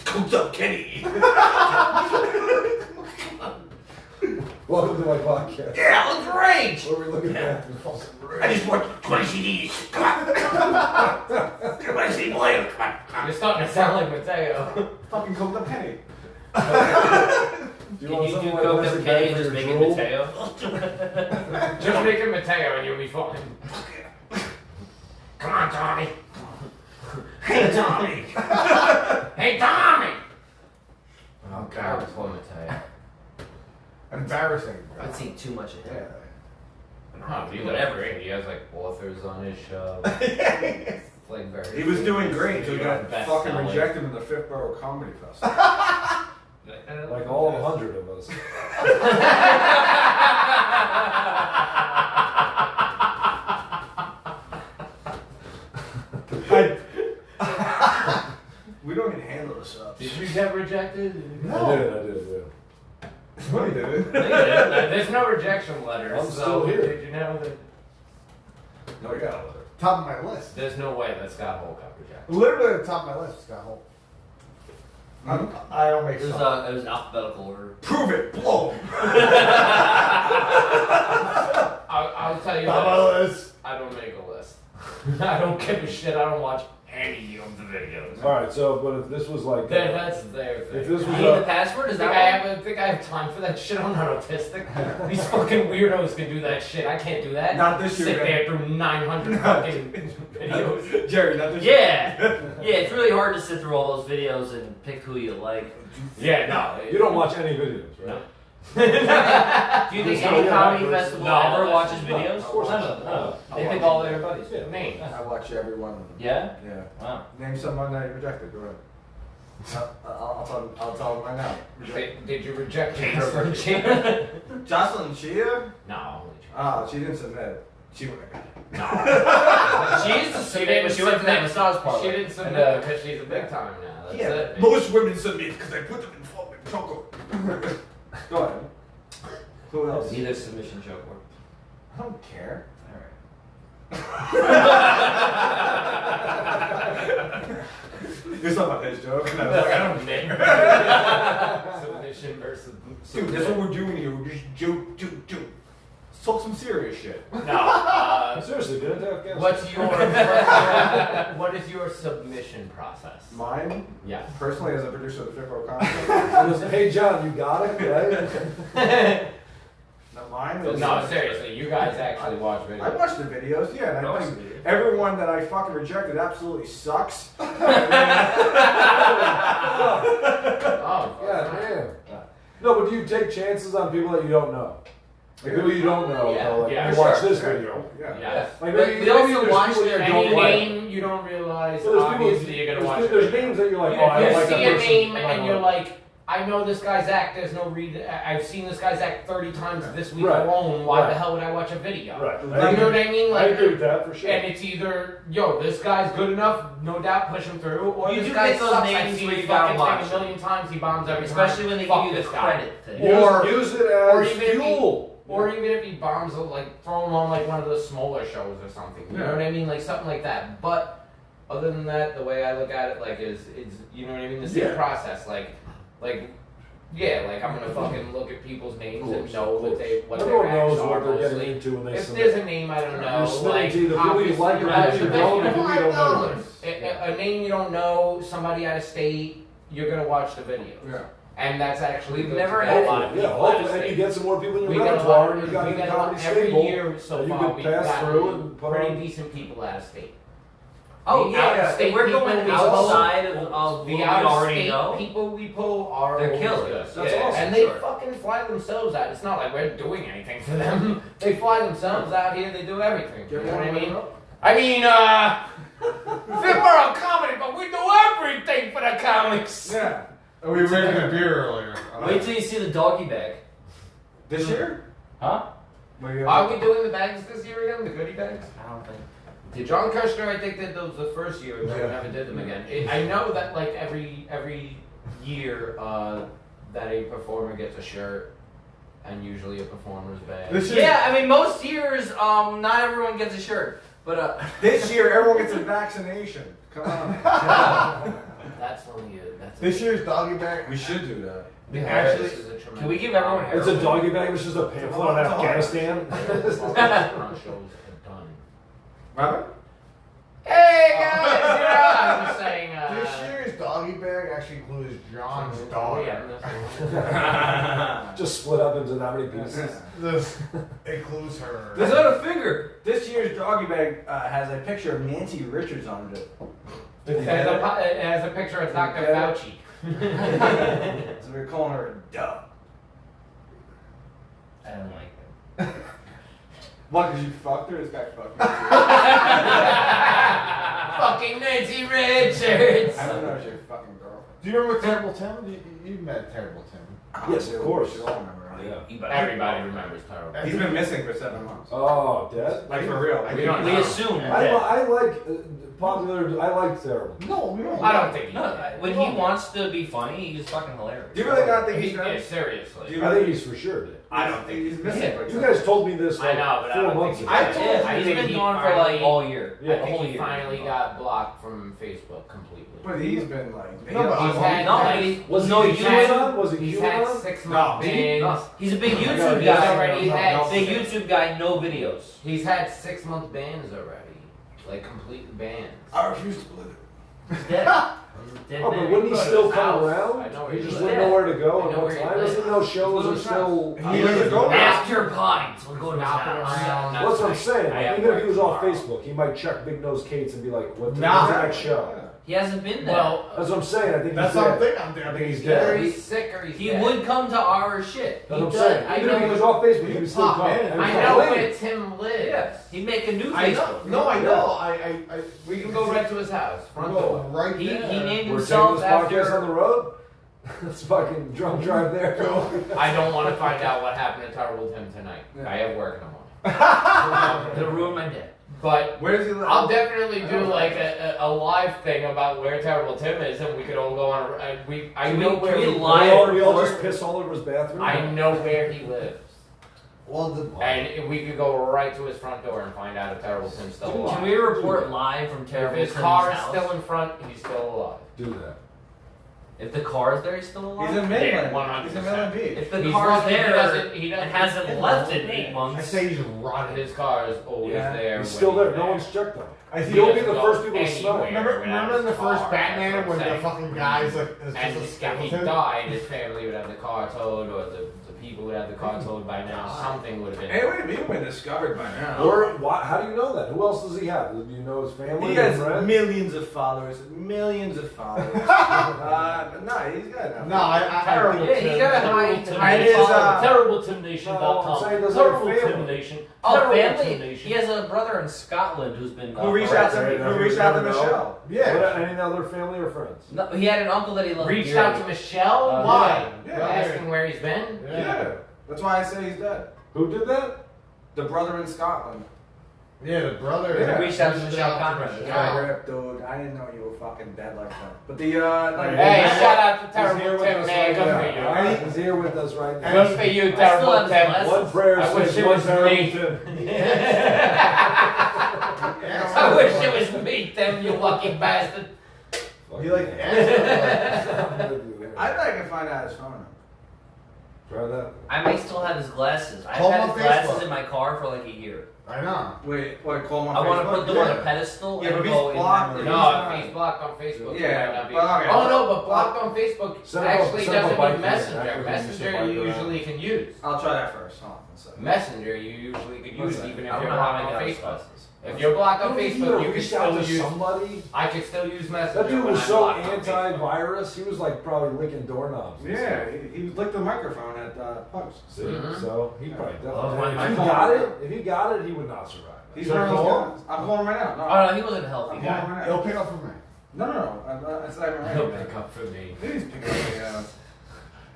Cooked up Kenny. Welcome to my podcast. Yeah, it looks great! Where we looking at. I just want 20 CDs. Come on. Get my CD player. Come on. You're starting to sound like Mateo. Fucking cooked up Kenny. Do Can want you do something coke nice up and Kenny bad and for just your make it drool? Mateo? Just make it Mateo and you'll be fine. Come on, Tommy. Hey, Tommy. Hey, Tommy! Oh God, poor Mateo. Embarrassing. I've seen too much of him. Yeah. Oh, dude, whatever. He has like Authors on his show. It's like very. He was doing great until he got Best fucking selling. rejected in the 5th Borough Comedy Festival. Like all 100 of us. We don't even handle this up. Did you get rejected? I did, yeah. Somebody did it. There's no rejection letters. I'm so still here. Did you know that? No, we got a letter. Top of my list. There's no way that Scott Holt got rejected. Literally at the top of my list, Scott Holt. I don't make It was, stuff. it was an alphabetical order. Prove it. Blow. I'll tell you Top what. of my list. I don't make a list. I don't give a shit. I don't watch any of the videos. Alright, so, but if this was like. That's their thing. If this You was need the a. password? Is Think that I think I have time for that shit. I'm not autistic. These fucking weirdos can do that shit. I can't do that. Not this year, Sit man. there through 900 fucking videos. Jerry, not this. Yeah, it's really hard to sit through all those videos and pick who you like. Yeah, no. You don't watch any videos, right? No. Do you think any Yeah, comedy but- festival No, ever no, watches no, videos? Of course None not. of them. No. They think all their buddies. Yeah. Names. I watch everyone. Yeah? Yeah. Wow. Name someone that you rejected. Go ahead. I'll tell them right now. Did you reject Jocelyn Chia? Jocelyn Chia? No. Ah, she didn't submit. She would have got it. No. She used to submit, but she went to that massage parlor. She didn't submit because she's a big time now. That's it. most women submit because I put them in fucking chocolate. Go ahead. Who else? Neither submission joke worked. I don't care. It's not about his joke. And I was like, I don't Submission versus. Dude, that's what we're doing here. We're just joke. Let's talk some serious shit. No. Seriously, get into Afghanistan. What is your submission process? Mine, Yes. personally, as a producer of the Fifth Row Comedy, It was, hey John, you got it, right? not mine. was- No, seriously, you guys actually watch videos. I watched the videos, yeah, and I Most think of you. everyone that I fucking rejected absolutely sucks. Oh, Yeah, damn. No, but do you take chances on people that you don't know? Like people you don't know, Yeah, like, yeah, you sure. watch this Yeah. video. Yeah. Yes. Like But maybe, they also maybe there's watch people you their Any don't like. name you don't realize, So there's people, obviously you're gonna watch. there's the video. names that you're like, If oh, I don't you like see that a person. name I and don't you're know. like, I know this guy's act. There's no reason. I've seen this guy's act 30 times this week Right. alone. Why the Right. hell would I watch a video? Right. You know what I mean? I Like, agree with that for sure. and it's either, yo, this guy's good enough, no doubt, push him through, or You this do guy get those sucks. I've names seen where his you gotta fucking watch thing a million times. He bombs every time. Especially when they Fuck give you the this guy. credit thing. Or- use it or as even if he- fuel. Or even if he bombs, like throw him on like one of the smaller shows or something. You know Yeah. what I mean? Like something like that. But other than that, the way I look at it, like is you know what I mean? The same Yeah. process. Like Yeah, like I'm gonna fucking look at people's names and Of know course. what Everyone their knows acts are what they're getting mostly. into when they If submit. there's a name I don't know, You're submitting like to either who you obviously like or you're who not you submitting don't, to or who you don't know. a name you don't know, somebody out of state, you're gonna watch the video. Yeah. And that's actually We've good never to had a know. lot of Yeah, people out of hopefully, and you state. get some more people in We your got a repertoire, lot, and you we got got a a lot comedy every stable year so that you far. could We've pass through and put pretty on. decent people out of state. Oh The yeah, out-of-state if we're people going we outside pull- of what The we out already of know. state people we pull are They're always killers. good. That's Yeah. awesome. And they Sure. fucking fly themselves out. It's not like we're doing anything for them. They fly themselves out here. They do everything. You know what I mean? I mean, Fifth Borough comedy, but we do everything for the comics. Yeah. We were drinking a beer earlier. Wait till you see the doggy bag. This year? Huh? Are we doing the bags this year again? The goodie bags? I don't think. Did John Kushner, I think, did those the first year, but we never did them again. I know that like every year that a performer gets a shirt, and usually a performer's bag. This year, Yeah, I mean most years, not everyone gets a shirt, but This year, everyone gets a vaccination. Come on. That's only it. That's this year's doggy bag. We should do that. actually, can we give everyone It's a doggy bag, which is a pamphlet on Afghanistan. shows are done. Robert? Hey guys, I was saying. This year's doggy bag actually includes John's dog. Just split up into that many pieces. This includes her. This- not a finger. This year's doggy bag has a picture of Nancy Richards on it. It has a picture of Dr. Fauci. So we're calling her Duh. I don't like it. What, because you fucked her? This guy fucked me. Fucking Nancy Richards. I don't know if you're a fucking girl. Do you remember Terrible Tim? You met Terrible Tim. Yes, of course. You all remember, right? Yeah. Everybody remembers Terrible. He's been missing for 7 months. Oh, dead? Like for real. We don't We know. assume. I like popular. I like terrible. No, we don't. I don't think he No, did. when he wants to be funny, he's fucking hilarious. Do you really not think he's Yeah, dead? seriously. I think he's for sure dead. I don't think he's missing. Yeah. for You guys told me this I like know, but I 4 don't months think ago. he I told did. you He's think been he gone for finally- like all year. Yeah, I the think whole he year. finally got blocked from Facebook completely. But he's been like. No, but He's had, No, like, Was No, he you QAnon? Was he he's had QAnon? 6 month No, bans. He's a big gotta YouTube get guy. already had Big YouTube guy, no videos. He's had 6 month bans already, like complete bans. I refuse to believe it. He's dead. He's a dead Oh, but man. wouldn't he Go to still his come house. around? I know where He he just lives. wouldn't know where to go I at know what where he time. lives. Doesn't know shows Go to are his still. He doesn't go there. After Pines, we'll go to his Knocking house. around. That's what I'm saying. I Like, have even if work he was off tomorrow. Facebook, he might check Big Nose Kate's and be like, "What's Nah. the next show?" He hasn't been there. Well, That's what I'm saying. I think That's he's something dead. I'm there. I think he's either dead. he's sick or he's he dead. would come to our shit. That's what I'm does- saying. I Even if he know- was off Facebook, he would still Pop come. in. And I he's know like, where Tim lives. Yeah, he'd make a new I know. Facebook. No, I know. I We can go right to his house, front go door. right He there. named We're taking himself this podcast on after. the road. Let's fucking drunk drive there. I don't want to find out what happened to Terrible Tim tonight. Yeah. I have work in the morning. It'll ruin my day. But Where does he live? I'll definitely do like a live thing about where Terrible Tim is, and we could all go on. I Can know we- where can we he live- We all report? just piss all over his bathroom. I know where he lives, Well, and we could go right to his front door and find out if Terrible Tim's still alive. Can we report live from If Terrible his Tim's car is house? still in front, he's still alive. do that. If the car is there, he's still alive. He's in Midland. 100%. He's in Midland Beach. If the He's car's lucky he there doesn't- and hasn't left in 8 I months, say he's rotted. His car is always Yeah, there. He's when still there. he's No one's checked on him. I think You'll be doesn't the go first people to smell it. anywhere Remember in the without his first car, Batman that's what when I'm the saying. fucking guys like And just a if he skeleton? died, his family would have the car towed, or the people would have the car towed by now. Something would have been. Hey, wait a minute. You've been discovered by now. Or why, how do you know that? Who else does he have? Do you know his family? He has and friends? millions of followers. Millions of followers. No, he's got enough. No, I Terrible. Yeah, he got a high. It is, No, I'm saying does he have family? oh, family. He has a brother in Scotland who's been. Who reached out to Right, Who reached out to never know. Michelle? Yeah. What, any other family or friends? No, he had an uncle that he loved. Reached dearly. out to Michelle. Uh, Why? yeah. Asking where he's been. Yeah. That's why I say he's dead. Who did that? The brother in Scotland. Yeah, the brother. Yeah. Reached out to Michelle Conrad. Yeah. Rip, dude. I didn't know you were fucking dead like that. But the like, Hey, shout out to He's here Terrible with Tim, us man. right Good now. for you. Alright, he's here with us right now. Good for you, I still Terrible have his Tim. last- One prayer I wish says it one was terrible me. Tim. I wish it was me, Tim, you lucky bastard. He like I bet I can find out his phone number. Try that. I may still have his glasses. I've Call him had on his glasses Facebook. in my car for like a year. I know. Wait, call him on I Facebook? want to put them on Yeah. a pedestal Yeah, and but he's go in blocked. memory. No, if he's blocked on Facebook, Yeah, it might not be. but okay. Oh no, but blocked on Facebook Set up a- actually set up a doesn't bike mean lane. Messenger. Actually, Messenger bike you around. usually can use. I'll try that first. Hold on a second. Messenger you usually could use even if I you're don't know how blocked I on got his Facebook. glasses. If you're blocked on I don't think Facebook, you can reached out still to use. somebody. I can still use Messenger. That dude when was I'm so blocked on Facebook. anti-virus. He was like probably licking doorknobs. and Yeah, stuff. he licked the microphone at Pugs. See, Mhm. so he probably Well, definitely. my If he phone- got it, he would not survive. He's Should one I of those call guys. I'm calling him right now. Oh no, he wasn't a healthy I'm guy. calling him right He'll now. pick up for me. No. It's not even right. He'll pick up for me. He's picking up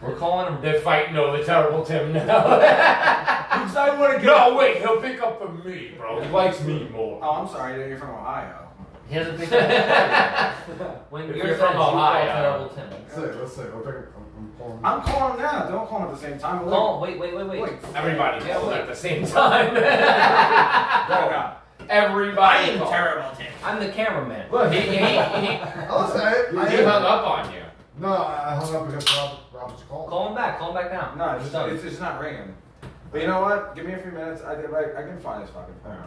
the, We're calling him. They're fighting over Terrible Tim now. Because I want to get. No, wait, he'll pick up for me, bro. He likes me more. Oh, I'm sorry. You're from Ohio. He hasn't picked up. When If you're you're friends, from you call Ohio. Terrible Tim. Let's see. We'll pick up. I'm calling. I'm calling him now. Don't call him at the same time. Call. Wait. Everybody Yeah, calls wait. at the same time. Everybody calls. Tim. I'm the cameraman. Look, he I'll say it. hung up on you. No, I hung up because Robert's call. Call him back. Call him back now. No, It's done. it's not ringing. But you know what? Give me a few minutes. I can find this fucking phone.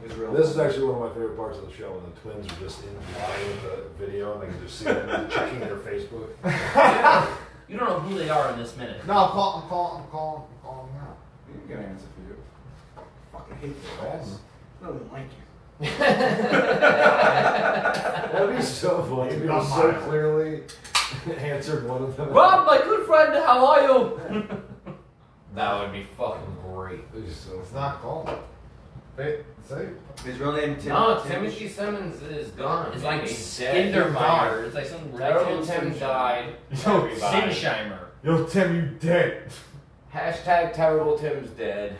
It's real. This is actually one of my favorite parts of the show when the twins are just in line with the video and they can just see them checking their Facebook. You don't know who they are in this minute. No, I'm calling now. You can get an answer for you. I fucking hate your ass. I don't like you. That'd be so funny. If it was so clearly answered one of them. Rob, my good friend, how are you? That would be fucking great. It's not calling. Wait, say. His real name Tim. No, Timothy Simmons is gone. It's like He's dead. He's gone. Skindermeyer. It's like some Terrible retro Tim died. Yo, Everybody. Sinsheimer. Yo, Tim, you dead. Hashtag Terrible Tim's dead.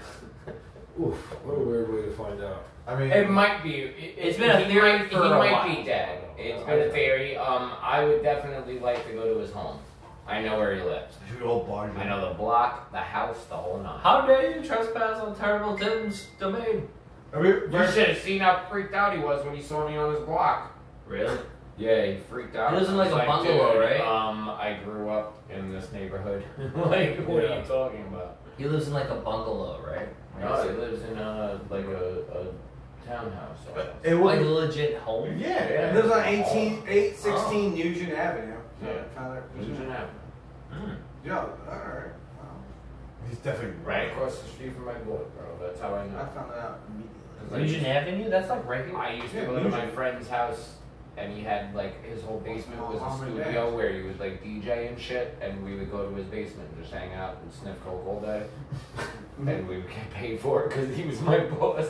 Oof, what a weird way to find out. I mean, It might be. It's been a he theory might, for he a might while. be dead. It's been a theory. I would definitely like to go to his home. I know where he lives. you old barge. I know the block, the house, the whole nine. How dare you trespass on Terrible Tim's domain? I mean, You should have seen how freaked out he was when he saw me on his block. Really? Yeah, he freaked out. He lives in, like, I a bungalow, dude, right? I grew up in this neighborhood. Like, what are Yeah. you talking about? He lives in like a bungalow, right? No, he lives in like a townhouse. almost. it Like a would. legit home. Yeah. He lives on 816 Nugent Avenue. Yeah. Found that. Nugent Avenue. Mm. Yeah, alright. Wow. He's definitely Right across the street from my boy, bro. That's how I I know. found that out immediately. Nugent Avenue? That's like right here. I used to Yeah, go to my Nugent. friend's house, and he had like his whole basement was Mom a and studio Dad. where he would like DJ and shit, and we would go to his basement and just hang out and sniff coke all day, and we would get paid for it because he was my boss,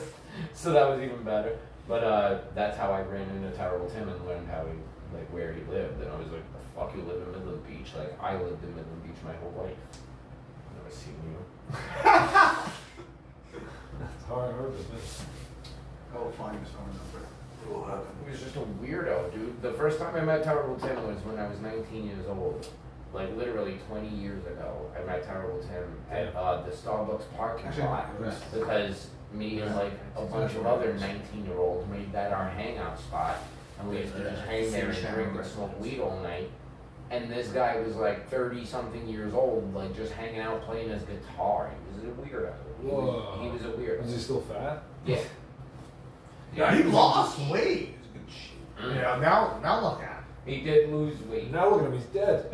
so that was even better. But that's how I ran into Terrible Tim and learned how he like where he lived, and I was like, the fuck, you live in Midland Beach? Like I lived in Midland Beach my whole life. Never seen you. That's how I heard it. I will find his phone number. It will happen. He was just a weirdo, dude. The first time I met Terrible Tim was when I was 19 years old. Like literally 20 years ago, I met Terrible Tim at the Starbucks parking Actually, lot yeah. because me and like a bunch of other 19-year-olds made that our hangout spot, and we used to just hang there and drink and smoke weed all night. And this guy was like 30-something years old, like just hanging out playing his guitar. He was a weirdo. Whoa. He was a weirdo. Is he still fat? Yeah. Yeah, he lost weight. He's good shit. Yeah, now look at him. He did lose weight. Now look at him, he's dead.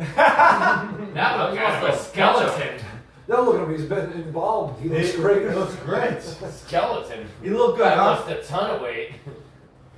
Now look at him, a skeleton. Now look at him, he's been embalmed. He looks great. It looks great. Skeleton. You look good, I huh? lost a ton of weight.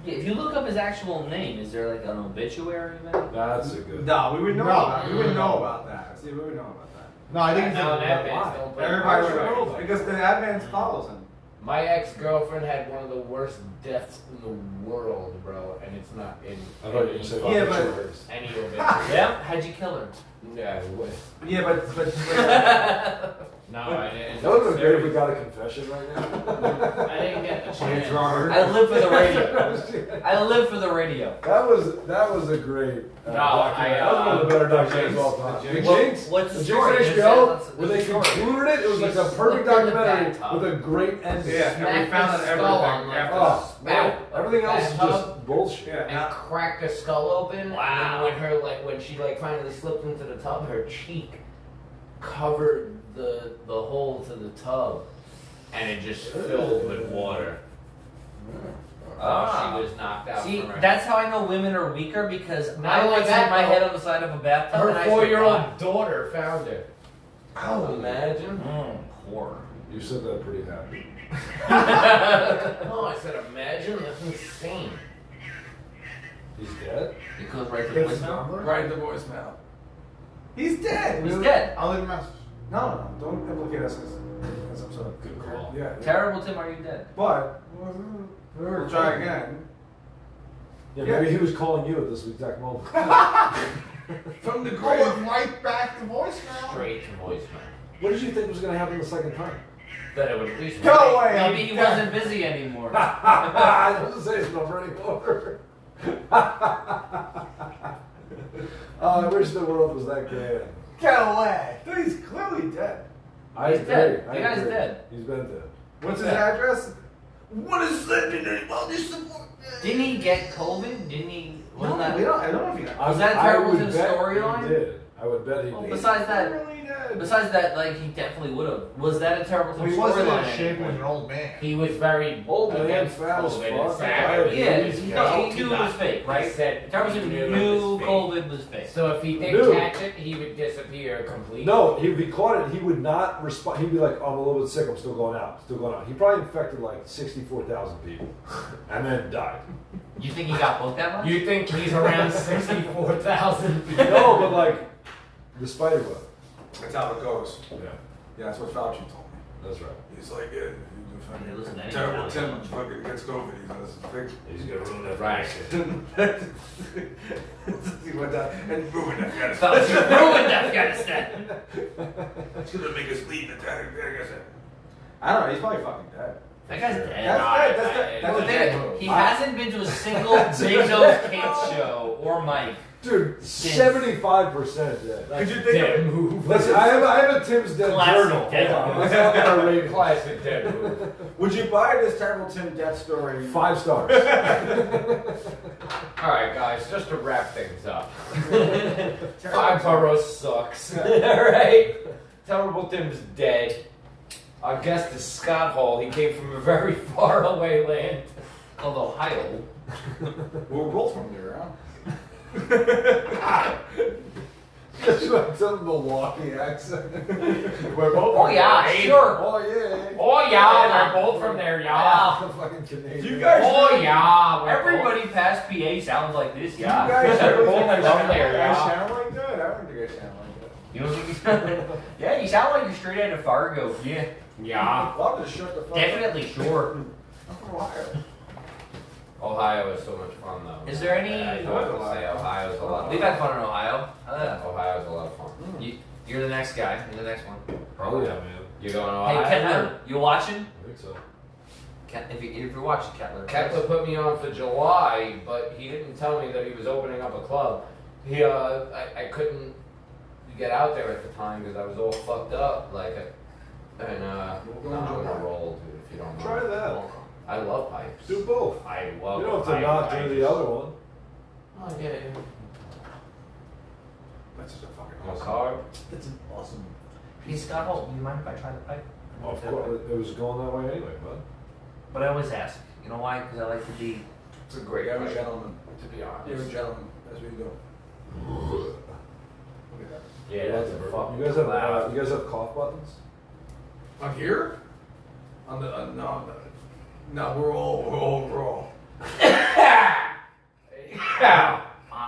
Yeah, if you look up his actual name, is there like an obituary of it? That's a good. No, we would know No. about it. We would know about that. See, we would know about that. No, I think he's Now in that the man's don't play Everybody would cards. know because the advance follows him. My ex-girlfriend had one of the worst deaths in the world, bro, and it's not in I thought you were going to say Yeah, fucking but- shoulders. any of it. Yeah. How'd you kill her? Yeah, it was. Yeah, but No, I didn't. That would have been great if we got a confession right now. I didn't get the chance. I live for the radio. I live for the radio. That was a great. No, documentary. That was one of the better documentaries of all time. The The Jinx? Jinx. What's The the Jinx story? on Just HBO, say- when they story. concluded it, it was like the She perfect slipped in the documentary bathtub. with a great ending. Yeah, and we Smacked found his out skull everything on, like, after Oh, spout man, everything else is bathtub. just bullshit. Yeah, And now, cracked her skull open. Wow. And then when she like finally slipped into the tub, her cheek covered the hole to the tub, and it just filled with water. Ah. She was knocked out. See, from her. that's how I know women are weaker because Not I only once that, hit my though, head on the side of a bathtub. Her and I 4-year-old daughter found her. Oh, Imagine. Poor. You said that pretty happy. No, I said imagine. That's insane. He's dead? It goes right to the voicemail. Right in the voicemail. He's dead. He's dead. I'll leave a message. No, don't implicate us as some sort of Good call. Yeah. Terrible Tim, are you dead? But we'll try again. Yeah, maybe he was calling you at this exact moment. From the Go grave. right back to voicemail. Straight to voicemail. What did you think was going to happen the second time? That it would at least. Go away. Maybe he wasn't busy anymore. I doesn't say his number anymore. Oh, I wish the world was that gay. Get away. Dude, he's clearly dead. I He's agree. dead. I The guy's agree. dead. He's been dead. What's his address? What is sleeping in wellness support? Didn't he get COVID? Didn't he? Wasn't that? I don't know if he got. Was that I terrible would Tim's bet storyline? He did. I would bet he Well, did. besides that, Really dead. besides that, like he definitely would have. Was that a terrible Well, Tim he wasn't storyline? in shape as an old man. He was very Old man, against fat as COVID, fuck. fat. Yeah, He was he young. knew it was fake, He right? said Terrible he Tim knew it knew was fake. COVID was fake. So if he did Knew. catch it, he would disappear completely. No, if he caught it, he would not respond. He'd be like, "Oh, I'm a little bit sick. I'm still going out. Still going out." He probably infected like 64,000 people, and then died. You think he got booked that much? You think he's around 64,000 people? No, but like the spider web. That's how it goes. Yeah, Yeah, that's what Fauci told me. that's right. He's like, yeah, Yeah, listen to any terrible of Tim that. fucking gets COVID. He says, fix He's gonna ruin that. Right. He went down and ruined Afghanistan. Fauci ruined Afghanistan. It's gonna make us leave Afghanistan. I don't know. He's probably fucking dead. That guy's dead. That's dead. That's dead. Well, That's the dead. thing is, he hasn't been to a single Big Nose Kids show or Mike. Dude, 75% dead. Could you think Dead of it? move. Listen, I have a Tim's Dead Classic journal. dead Hold on, Let's let's not not gonna rate read classic dead move. Would you buy this terrible Tim death story? 5 stars. All right, guys, just to wrap things up. Five Boroughs sucks. All right. Terrible Tim's dead. Our guest is Scott Hall. He came from a very far away land of Ohio. We're both from there, huh? Just like some Milwaukee accent. We're both Oh yeah, sure. Oh yeah. Oh yeah, we're both from there, y'all. The fucking Canadian. You guys- Oh yeah, we're Everybody past PA sounds like this. You Yeah. guys They're really both think I from sound there, like- I yeah. sound like that? I don't think I sound like that. You don't think you sound? Yeah, you sound like you're straight out of Fargo. Yeah. Yeah. Love to shut the fuck up. Definitely sure. I'm from Ohio. Ohio is so much fun though. Is there any- I have to say Ohio's a lot of We've fun. had fun in Ohio. Ohio's a lot of fun. You're the next guy. You're the next one. Oh yeah, man. You going to Hey, Ohio? Kettler, you watching? I think so. If you're watching Kettler. Kettler put me on for July, but he didn't tell me that he was opening up a club. I couldn't get out there at the time because I was all fucked up. I'm gonna roll, dude, if you don't mind. Try that. I love pipes. Do both. I love You don't have to pipe. not I do the just- other one. Oh yeah. That's just a fucking I'm a awesome. carb. That's an awesome. Hey Scott Holt, you mind if I try the pipe? Oh, of course, it was going that way anyway, bud. But I always ask. You know why? Because I like to be. It's a great You're a pipe, gentleman. to be honest. You're a gentleman. That's what you do. Look at that. Yeah, that's a fucking You guys have loud. you guys have cough buttons? On here? On the no, we're all. Yeah.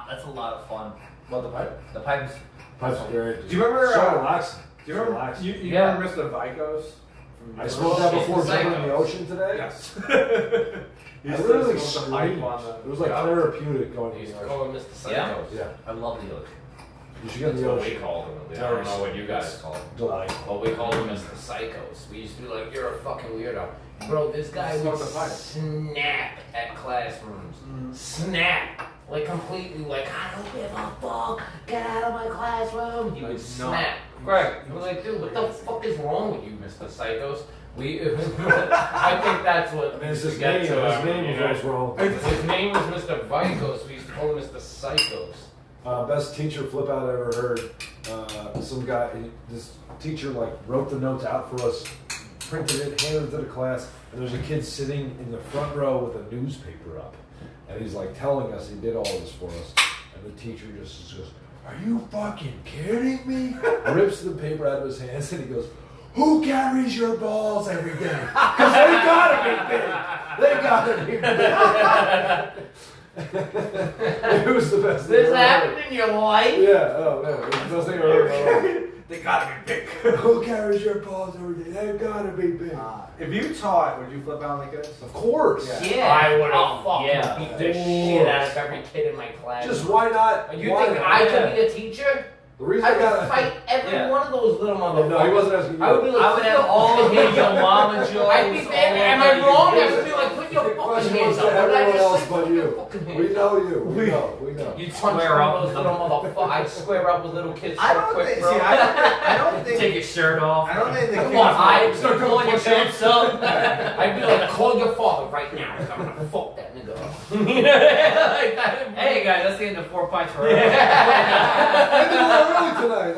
That's a lot of fun. What the pipe? The pipes. Pipes are great. Do you remember? So relaxing. Do you remember? Relaxing. You Yeah. remember Mr. Vicos? I smoked that before It's jumping in the psychos. ocean today. Yes. I literally smoked the pipe screamed. on the. It was like Yeah. therapeutic going We in used the to ocean. call him Mr. Yeah? Psychos. Yeah, I love the ocean. you should get in That's the what we ocean. called him. I don't know what you guys called him. Delightful. Well, we called him Mr. Psychos. We used to be like, you're a fucking weirdo. Bro, this guy Smoke would the pipe. snap at classrooms. Snap. Like completely like, I don't give a fuck. Get out of my classroom. He would Like, snap. Greg, you were like, dude, what the fuck is wrong with you, Mr. Psychos? I think that's what And it's we his get name. to His him, name you was know. always wrong. His name was Mr. Vicos. We used to call him Mr. Psychos. Best teacher flip out I ever heard. Some guy, this teacher like wrote the notes out for us, printed it, handed it to the class, and there's a kid sitting in the front row with a newspaper up, and he's like telling us he did all this for us, and the teacher just goes, "Are you fucking kidding me?" Rips the paper out of his hands and he goes, "Who carries your balls every day? Because they gotta be big. They gotta be big." It was the best thing This I ever happened heard. in your life? Yeah, oh man, it was the best thing I ever heard. They gotta be big. Who carries your balls every day? They gotta be big. If you taught, would you flip out like this? Of course. Yeah. I would have Oh, yeah. fucking beat the shit out of every kid in my class. Just why not? You why think not? I could be a teacher? The reason I I would got fight every Yeah. one of those little motherfuckers. No, he wasn't asking you. I would be like, I would have all of his yo mama jokes. I'd be bad. Am I wrong? I would be like, put your The fucking question hands was up. to What did I everyone just else say? but Put your you. fucking hands We up. know you. We know. You punch Square one up of those little motherfuckers. I'd square up with little kids I so don't quick, think. bro. See, I don't think. Take your shirt off. I don't think the Come kids. on, I Start pulling your pants up. I'd be like, call your father right now. I'm gonna fuck that nigga up. Hey guys, let's get into 4 pints for I did a little early tonight.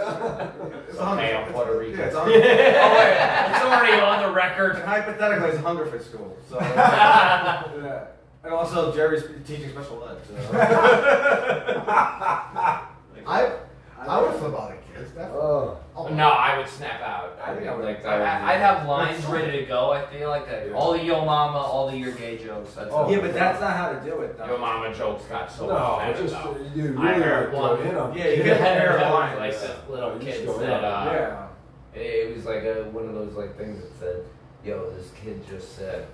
It's a hunger. Hey, I'm Puerto Rican. Yeah, it's a hunger. It's already on the record. And hypothetically, it's a hunger fit school. So. Yeah. And also, Jerry's teaching special ed. So. I would flip out at kids, definitely. Oh. No, I would snap out. I think I would like that. I'd have lines ready to go. I feel like that. All the yo mama, all the your gay jokes. That's Oh. Yeah, but that's not how to do it, though. Your mama jokes got so No, much just better, though. you I really heard like one. go in on. Yeah, you get hair lines. Like the little You just kids go in that, on Yeah. It was like one of those like things that said, "Yo, this kid just said,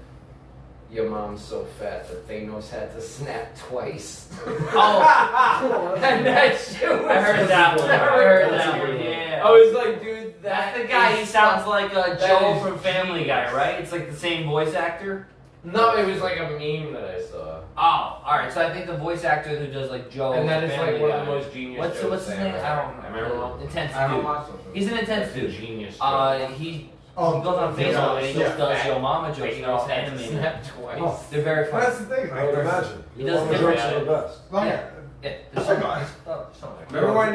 your mom's so fat that Thanos had to snap twice." Oh, and that shit was I heard that one. I heard that one. Yeah. I was like, dude, That's that the guy. He is sounds fuck- like that Joe is from Family Guy, genius. right? It's like the same voice actor. No, it was like a meme that I saw. Oh, all right. So I think the voice actor who does like Joe. And that from is Family like one Guy. of the most genius What's jokes what's his I name? ever I heard. don't I remember one. Intense I don't dude. watch those. He's an intense That's a dude. genius joke. He Oh, goes on yeah, Facebook and he so just does fat. yo mama jokes. Wait, You you know, know, it's animated. snap twice. Oh. They're very But funny. that's the thing. I would Like, imagine. He Your does mama different jokes are at the best. like, Yeah. Yeah, there's Oh, some God. something. Remember when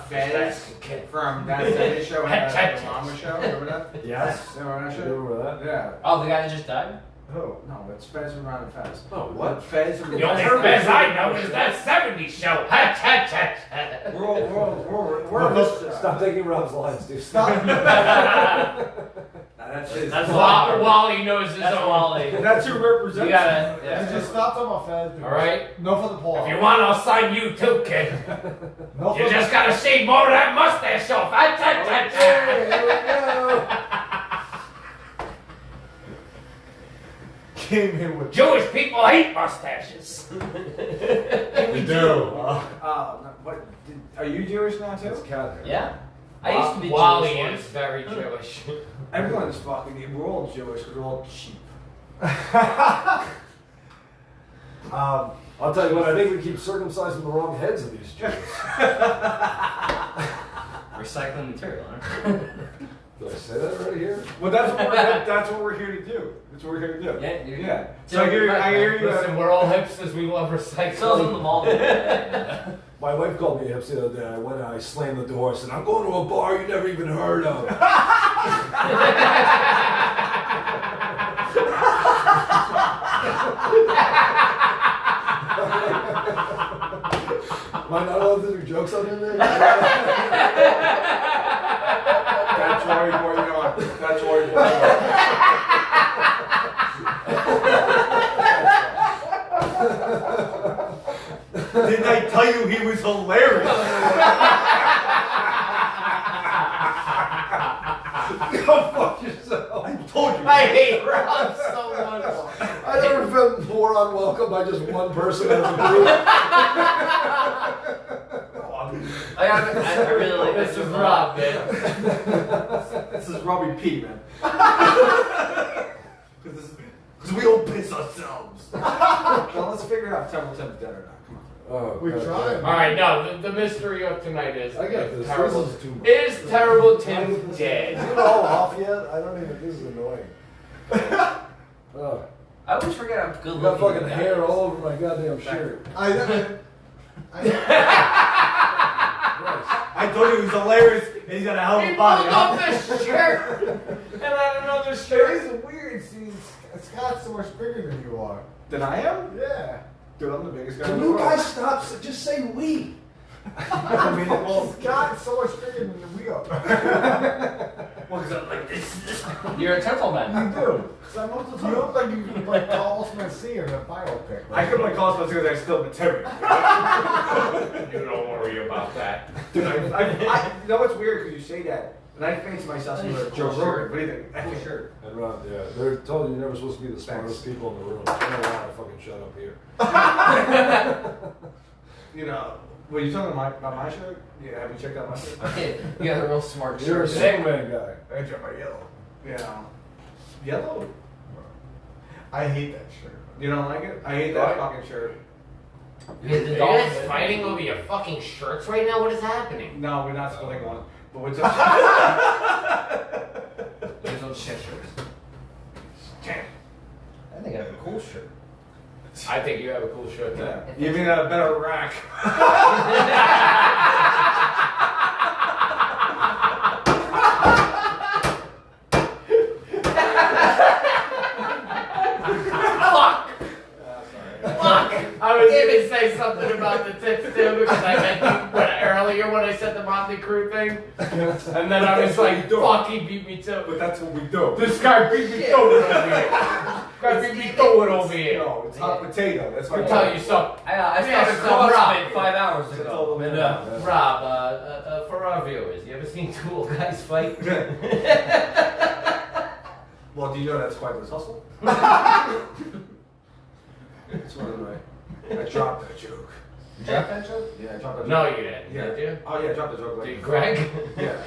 Fez That's okay. from That 70s Show had that mama show? Remember that? Yes. Remember that You show? remember that? Yeah. Oh, the guy that just died? Who? No, it's Fez from Ron and Fez. Oh, what? Fez from The only Fez I know is that 70s show. Ha, ha, ha, ha. We're Stop taking Rob's lines, dude. Stop. That's his. That's Wally knows his That's own. Wally. That's who represents. You gotta. You Yeah. just stop talking about Fez. All right. No for the poll. If you want, I'll sign you too, kid. No for You just gotta shave more of that mustache off. Ha, ha, ha, Here ha. we go. came here with. Jewish people hate mustaches. We do. What? Are you Jewish now too? It's cat hair. Yeah. I used to be Wally Jewish is once. very Jewish. Everyone's fucking. We're all Jewish because we're all cheap. I'll tell you what, I think we keep circumcising the wrong heads of these Jews. Recycling material, huh? Did I say that right here? Well, that's what we're here to do. That's what we're here to do. Yeah, you're good. Yeah. So So I hear you. Listen, we're all hipsters. We love recycling. Sells them the mall. My wife called me hips the other day. I went and I slammed the door. I said, I'm going to a bar you never even heard of. Am I not allowed to do jokes on him then? That's why boy, you know what? That's why boy. Didn't I tell you he was hilarious? Go fuck yourself. I told you. I hate Rob so much. I never felt more unwelcome by just one person as a group. I really like This is Rob, man. This is Robbie P, man. Because we all piss ourselves. Now let's figure out if Temple Tim's dead or not. Come on. Oh, We God. tried. All right, no, the mystery of tonight is I got this. terrible. This is too much. Is Terrible Tim Is dead? it all off yet? I don't even. This is annoying. I always forget how good I got looking fucking the guy hair is. all over my goddamn shirt. I I told you he was hilarious, and he's got a hell of He a body. pulled off the shirt and had another It shirt. is weird. See, Scott's so much bigger than you are. Than I am? Yeah. Dude, I'm the biggest guy Can in the you world. guys stop? Just say we. I mean, well, Scott's so much bigger than we are. because I'm like this. You're a gentleman. You do. So I'm also, you look like you could like Carlos Mencia in a biopic. I could play Carlos because I still material. You don't worry about that. Dude, you know what's weird? Because you say that, and I fancy myself similar to Joe Rogan. What do you think? Cool shirt. And Ron, yeah, they're told you you're never supposed to be the smartest people in the room. I don't know why I fucking shut up here. You know, were you talking about my shirt? Yeah, have you checked out my shirt? You got a real smart You're a shirt. Superman guy. I drop my yellow. Yeah. Yellow? I hate that shirt. You don't like it? I hate that fucking shirt. Are you guys fighting over your fucking shirts right now? What is happening? No, we're not splitting one. But we're just. There's those shit shirts. Damn. I think I have a cool shirt. I think you have a cool shirt too. Yeah. You mean a better rack? I was gonna say something about the tits too because I meant you earlier when I said the Motley Crue thing, and then I was like, "Fuck, he beat me too." But that's what we do. This guy beat me to it over here. This guy beat me to it over here. No, it's hot potato. That's why Let me tell you something. I Yeah, started so Rob. CrossFit 5 hours That's ago. all the way And, down. Rob, for our viewers, you ever seen two old guys fight? Well, do you know that's quite this hustle? That's one of my. I dropped that joke. You dropped that joke? Yeah, I dropped that joke. No, you didn't. Yeah. Did you? Oh yeah, I dropped the joke. Like Did Greg? Yeah.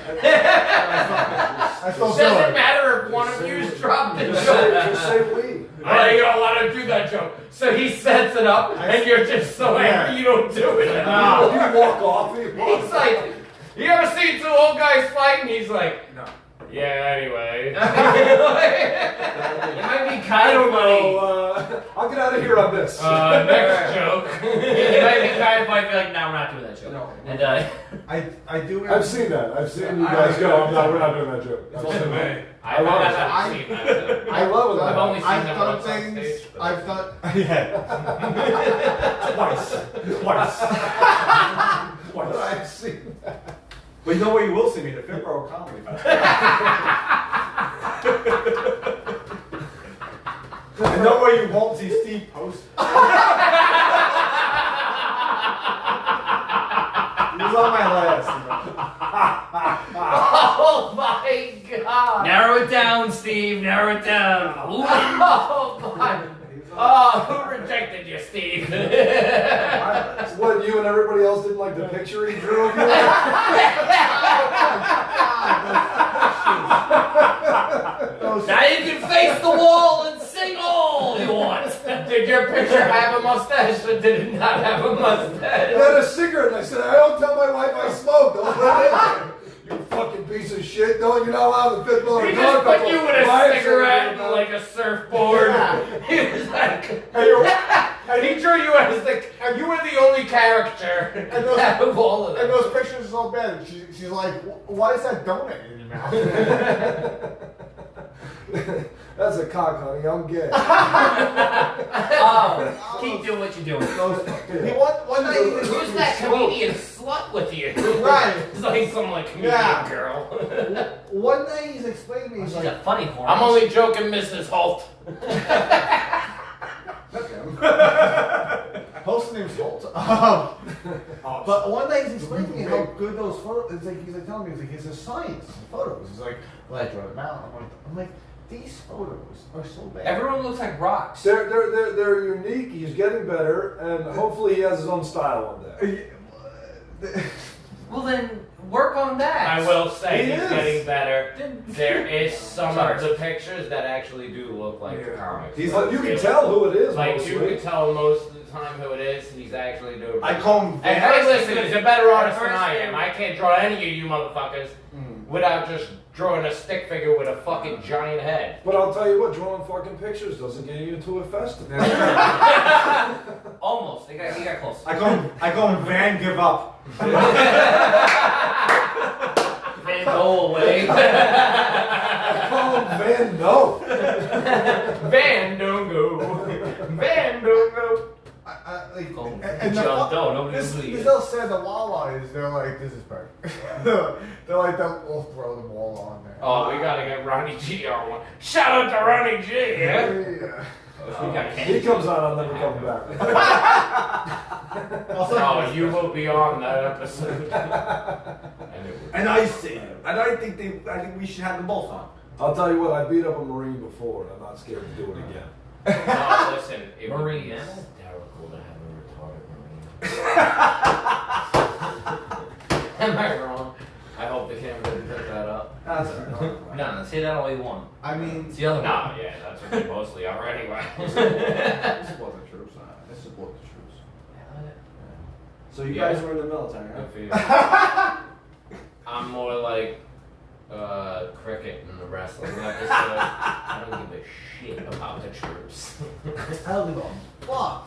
I still do Doesn't it. matter if one of you's dropped the Just joke. say we. Oh, you don't want to do that joke. So he sets it up, and you're just so angry you don't do it. No, you walk off. He's like, you ever seen two old guys fight? And he's like, No. yeah, anyway. It might be kind of funny. I'll get out of here on this. Next joke. It might be kind of funny. Be like, no, we're not doing that joke. No. And I do. I've seen that. I've seen you guys go. No, we're not doing that joke. It's also me. I love it. haven't seen that. I love it. I've only seen I've them done once on things. stage, but- I've done. Yeah. Twice. I've seen that. But you know where you will see me? The Fifth Borough Comedy Festival. I know where you won't see Steve post. He was on my list. Oh my god! narrow it down, Steve. Narrow it down. Oh my! Oh, who rejected you, Steve? What, you and everybody else didn't like the picture he drew of you? Now you can face the wall and sing all you want. Did your picture have a mustache or did it not have a He mustache? had a cigarette, and I said, I don't tell my wife I smoke. Don't put it in there. You fucking piece of shit. Don't, you're not allowed to fit below He the just car put you with a couple. cigarette and like a surfboard. He was like, and he drew you as you were the only character out of all of And them. those pictures are so bad. She's like, why is that donut in your mouth? That's a cock, honey. I'm gay. Oh, keep doing what you're doing. He one night he just Who's that comedian slut with you? Right. It's like some like comedian Yeah. girl. One night he's explaining to me, he's She's like, a funny horn. I'm only joking, Mrs. Holt. Host's name's Holt. But one day he's explaining to me how good those photos. It's like he's like telling me it's a science photos. He's like, well, I drew them out. I'm like, these photos are so bad. Everyone looks like rocks. They're unique. He's getting better, and hopefully he has his own style one day. Well, then work on that. I will say He he's is. getting better. Then- There is some Sorry. of the pictures that actually do look like the comics. He's like, you can tell who it is. Like mostly. you can tell most of the time who it is. He's actually doing. I call him. Hey, hey, listen, he's a better artist than I am. I can't draw any of you motherfuckers without just drawing a stick figure with a fucking giant head. But I'll tell you what, drawing fucking pictures doesn't get you into a festival. Almost. He got close. I call him Van Give Up. Go away. Call him Van No. Van don't go. Van don't go. Like, Oh, and the John fu- Doe, nobody this, believes this it. all said, the Wawas, they're like, this is perfect. they're like, they'll throw the ball on there. Oh, we gotta get Ronnie G on one. Shout out to Ronnie G, yeah? Yeah. We got He comes on, I'll never come back. Oh, you will be on that episode. And I see. And I think we should have them both on. I'll tell you what, I beat up a Marine before, and I'm not scared to do it again. No, listen, it would Marine be animal? hysterical to have a retarded Marine. Am I wrong? I hope the camera didn't pick that up. That's right. No, say that all you want. I mean, It's the other No, one. yeah, that's what they mostly are anyway. I support the troops. I support the troops. So you Yeah. guys were in the military, Good right? for you. I'm more like cricket in the wrestling episode. I don't give a shit about the troops. I don't give a fuck.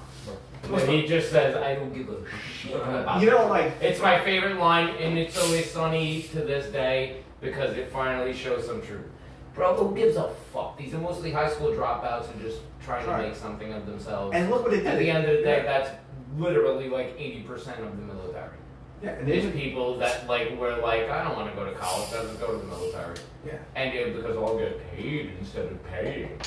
And he just says, I don't give a shit about You know, like, It's my favorite line, and It's Always Sunny to this day because it finally shows some truth. Bro, who gives a fuck? These are mostly high school dropouts who just trying to Right. make something of themselves. and look what they did. At the end of the day, Yeah. that's literally like 80% of the military. Yeah, and There's they people that like were like, I don't want to go to college, I'll just go to the military. Yeah. And because I'll get paid instead of paying.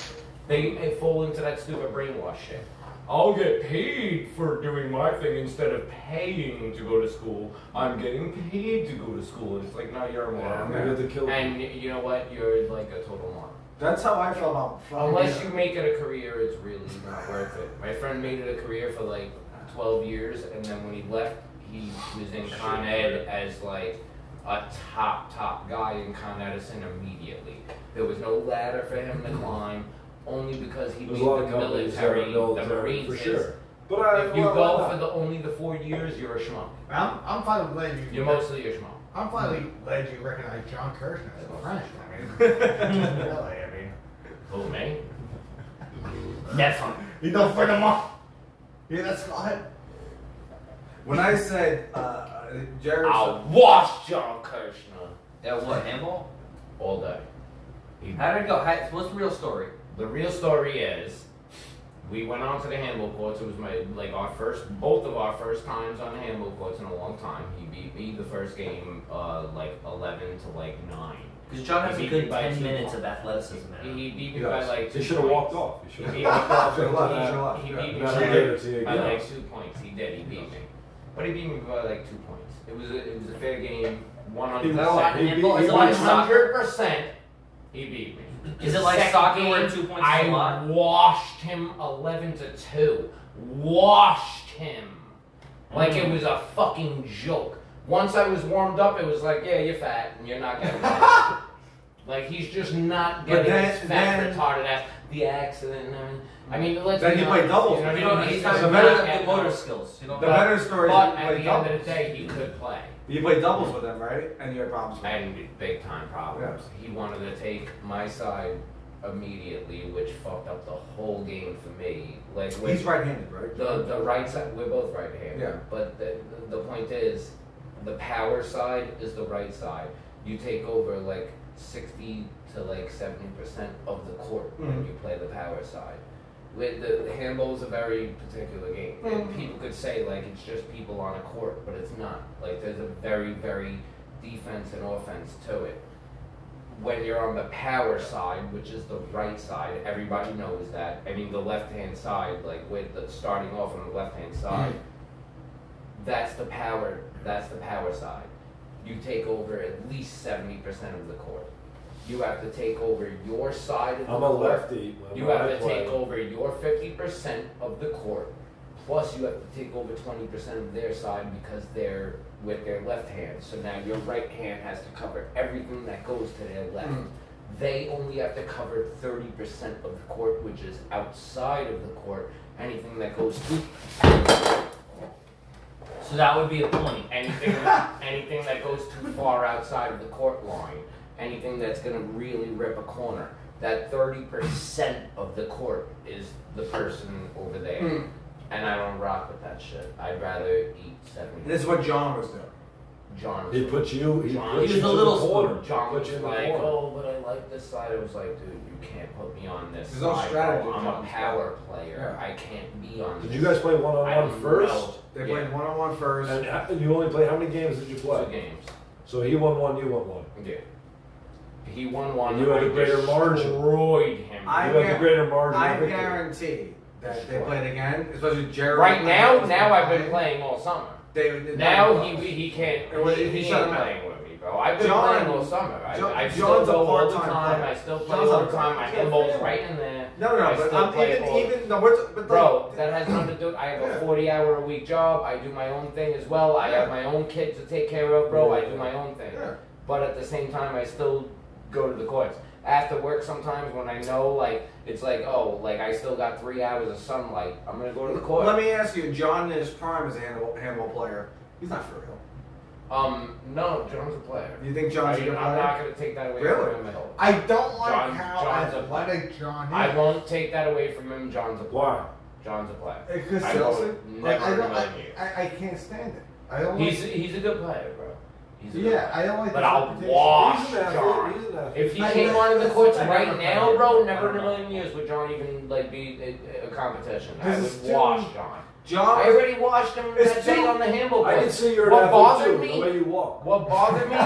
They fall into that stupid brainwash shit. I'll get paid for doing my thing instead of paying to go to school. I'm getting paid to go to school. And it's like, no, you're a Yeah, I'm moron. gonna get to kill And you know what? You're like a total moron. That's how I felt about Unless you make it a career, it's really not worth it. My friend made it a career for like 12 years, and then when he left, he was in Con Ed as like a top guy in Con Edison immediately. There was no ladder for him to climb, only because he There's made a lot the of companies that are military, the Marines. for is- sure. But If you well, go why for not? only the 4 years, you're a schmuck. I'm finally glad you. You're mostly a schmuck. I'm finally glad you recognize John Kirshner as a French. I mean, really, I mean, Who, me? That's fine. you don't friend him up. Yeah, that's Scott. When I said, Jared, I'll wash John Kirshner Yeah, what, handball? all day. How did it go? What's the real story? The real story is, we went on to the handball courts. It was both of our first times on the handball courts in a long time. He beat me the first game, like 11 to like 9. Because John has He a beat me good by 10 2 minutes points. of athleticism in He him. beat me Yes. by like 2 He should have walked points. off. He He should have. beat me by Should've left, should've left. he Yeah. beat me Never by, gave it to you by again. like 2 points. He did. He beat me, but he beat me by like 2 points. It was a fair game. 100%. Is that a lot in handball? Is it like soccer? 100%. He beat me. Is it like Second soccer game, where 2 points is I a lot? washed him 11 to 2. Washed him. Like it was a fucking joke. Once I was warmed up, it was like, yeah, you're fat and you're not getting it. Like he's just not But getting then- his fat then- retarded ass. The accident and everything. I mean, let's Then be you play honest, doubles. You know, You you know, know, he's he's not the good better- at motor skills. You know, The better story is But you at play the end of doubles. the day, he could play. You play doubles with them, right? And you had problems with them. And big time problems. He wanted to take my side immediately, which fucked up the whole game for me. Like He's right-handed, right? the right side, we're both right-handed. Yeah. But the point is, the power side is the right side. You take over like 60 to like 70% of the court when Mhm. you play the power side. With the handball is a very particular game. And people could say like it's just people on a court, but it's not. Like there's a very, very defense and offense to it. When you're on the power side, which is the right side, everybody knows that. I mean the left-hand side, like with the starting off on the left-hand side, that's the power side. You take over at least 70% of the court. You have to take over your side of the I'm a court. lefty. You have to take over your 50% of the court, plus you have to take over 20% of their side because they're with their left hand. So now your right hand has to cover everything that goes to their left. They only have to cover 30% of the court, which is outside of the court. Anything that goes to So that would be a point. anything that goes too far outside of the court line, anything that's going to really rip a corner, that 30% of the court is the person over there. And I don't rock with that shit. I'd rather eat 70. This is what John was doing. John was He put you. He John- put he you was a in little the corner. John Put was you in the like, corner. oh, but I like this side. I was like, dude, you can't put me on this There's no side. strategy, Bro. I'm a John's power player. Yeah. I can't be on Did this. you guys play I one-on-one don't first? know. They played one-on-one first. And you only played how many games did you play? 2 games. So he won one, you won one. Yeah. He won one. You had I a greater margin. Destroyed him. I You had the greater margin. I of victory. guarantee that they played again, especially Jared. Right now, I've been playing all summer. Now he can't. He He ain't shut him out. playing with me, bro. I've been John- playing all summer. I still John's a go all the part-time time. player. I still play John's all a the time. My part-time handball's player. right in there. No, I but still play ball. even no, but Bro, that has nothing to do. I have Yeah. a 40-hour-a-week job. I do my own thing as well. I have my own kids to take care of, bro. I do my own thing. Yeah. But at the same time, I still go to the courts. After work, sometimes when I know, like, it's like, oh, like I still got 3 hours of sunlight, I'm gonna go to the court. Let me ask you, John in his prime as a handball player, he's not for real. No, John's a player. You think John's a good I'm player? not gonna take that away Really? from him at all. I don't like John's how a athletic John is. I won't take that away from him. John's a player. Why? John's a player. Because I seriously, won't- like, never I in a don't, million years. I can't stand it. I don't. He's a good player, bro. He's a good Yeah, player. I don't like. But the I'll reputation. wash He's an athlete. John. He's an athlete. If he I came mean, onto the courts I right never now, played. bro, never in a million years would John even like be a competition. I This is would too- wash John. John, I already washed him It's that day too- on the handball I court. can see you're What an athlete bothered too, me- the way you walk. What bothered me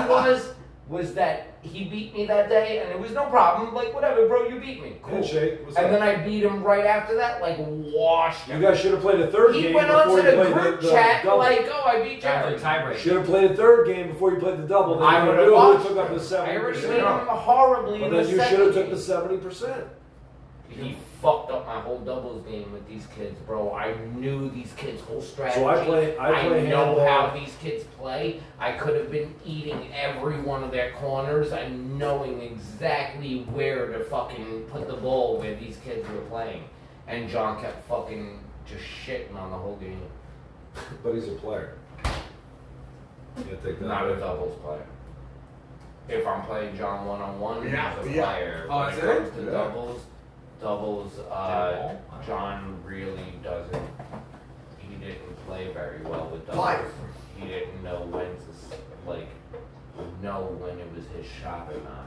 was that he beat me that day, and it was no problem. Like, whatever, bro, you beat me. Cool. Handshake. What's And up? then I beat him right after that, like, washed You him. guys should have played a third He game went on before to you the played group the chat, double. like, oh, I beat Jerry. Tiebreak. Should have played a third game before you played the double. Then I you would have knew watched. who took up the I already 70%. beat him horribly But in then the you should second have took game. the 70%. He fucked up my whole doubles game with these kids, bro. I knew these kids' whole strategy. So I play know handball. how these kids play. I could have been eating every one of their corners and knowing exactly where to fucking put the ball where these kids were playing. And John kept fucking just shitting on the whole game. But he's a player. You gotta take that Not away. a doubles player. If I'm playing John one-on-one, Yeah, he's a yeah. player. Oh, When is it it? comes to Yeah. doubles, John really doesn't. He didn't play very well with doubles. Life. He didn't know when to know when it was his shot or not.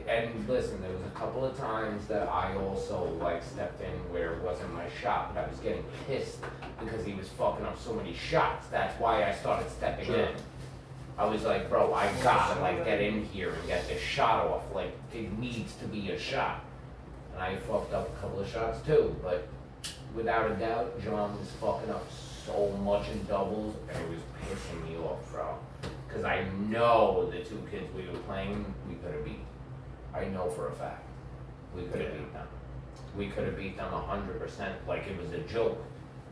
And listen, there was a couple of times that I also like stepped in where it wasn't my shot, but I was getting pissed because he was fucking up so many shots. That's why I started stepping Sure. in. I was like, bro, I gotta like get in here and get this shot off. Like it needs to be a shot. And I fucked up a couple of shots too, but without a doubt, John was fucking up so much in doubles, and it was pissing me off, bro. Because I know the two kids we were playing, we could have beat. I know for a fact. We could have beat them. We could have beat them 100%, like it was a joke.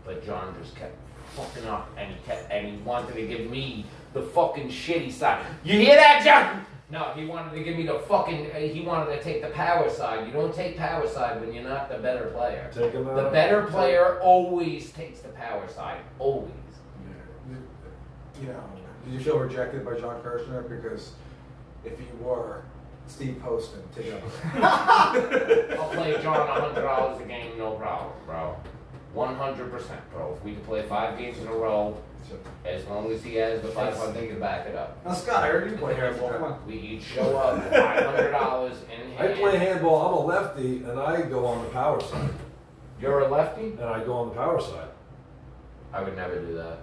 But John just kept fucking up, and he wanted to give me the fucking shitty side. You hear that, John? No, he wanted to give me the fucking. He wanted to take the power side. You don't take power side when you're not the better player. Take him out. The better player always takes the power side. Always. you know, did you feel rejected by John Kirshner? Because if you were, Steve Poston, take it up. I'll play John $100 a game, no problem, bro. 100%, bro. If we can play 5 games in a row, as long as he has the 500, he can back it up. Now, Scott, I heard you play handball. Come on. We each show up, $500 in I hand. play handball. I'm a lefty, and I go on the power side. You're a lefty? And I go on the power side. I would never do that.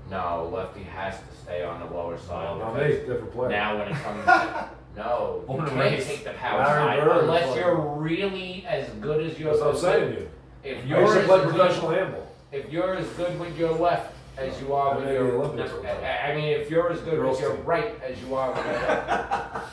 No, lefty has to stay on the lower side. Not because me, different player. Now when it comes to, no, you Born and can't raised. take the power Larry side Bird unless was you're like- really as good as you're That's what I'm saying to you. If I you're used to as play good, professional handball. if you're as good with your left as you are with Maybe your, the Olympics will come. I mean, if you're as good Girls with your team. right as you are with your left,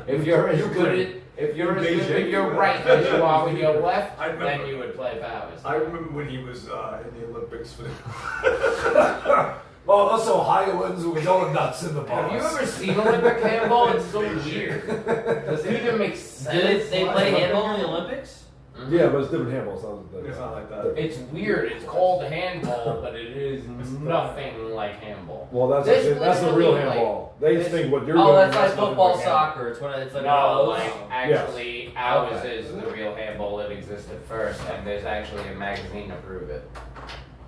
if you're as good with your right as you are with your left, I remember. then you would play powers. I remember when he was in the Olympics for the. Well, us Ohioans, we go nuts in the Have you bars. ever seen Olympic handball? It's so weird. Does it even make sense? Did they play handball in the Olympics? Mhm. Yeah, but it's different handballs. It's not like that. It's weird. It's called handball, but it is nothing like handball. Well, that's the real literally, handball. They this- think what you're Oh, doing. that's like nothing football, handball. soccer. It's when it's like No, those. like actually, Yes. ours Okay. is the real handball that existed first, and there's actually a magazine to prove it.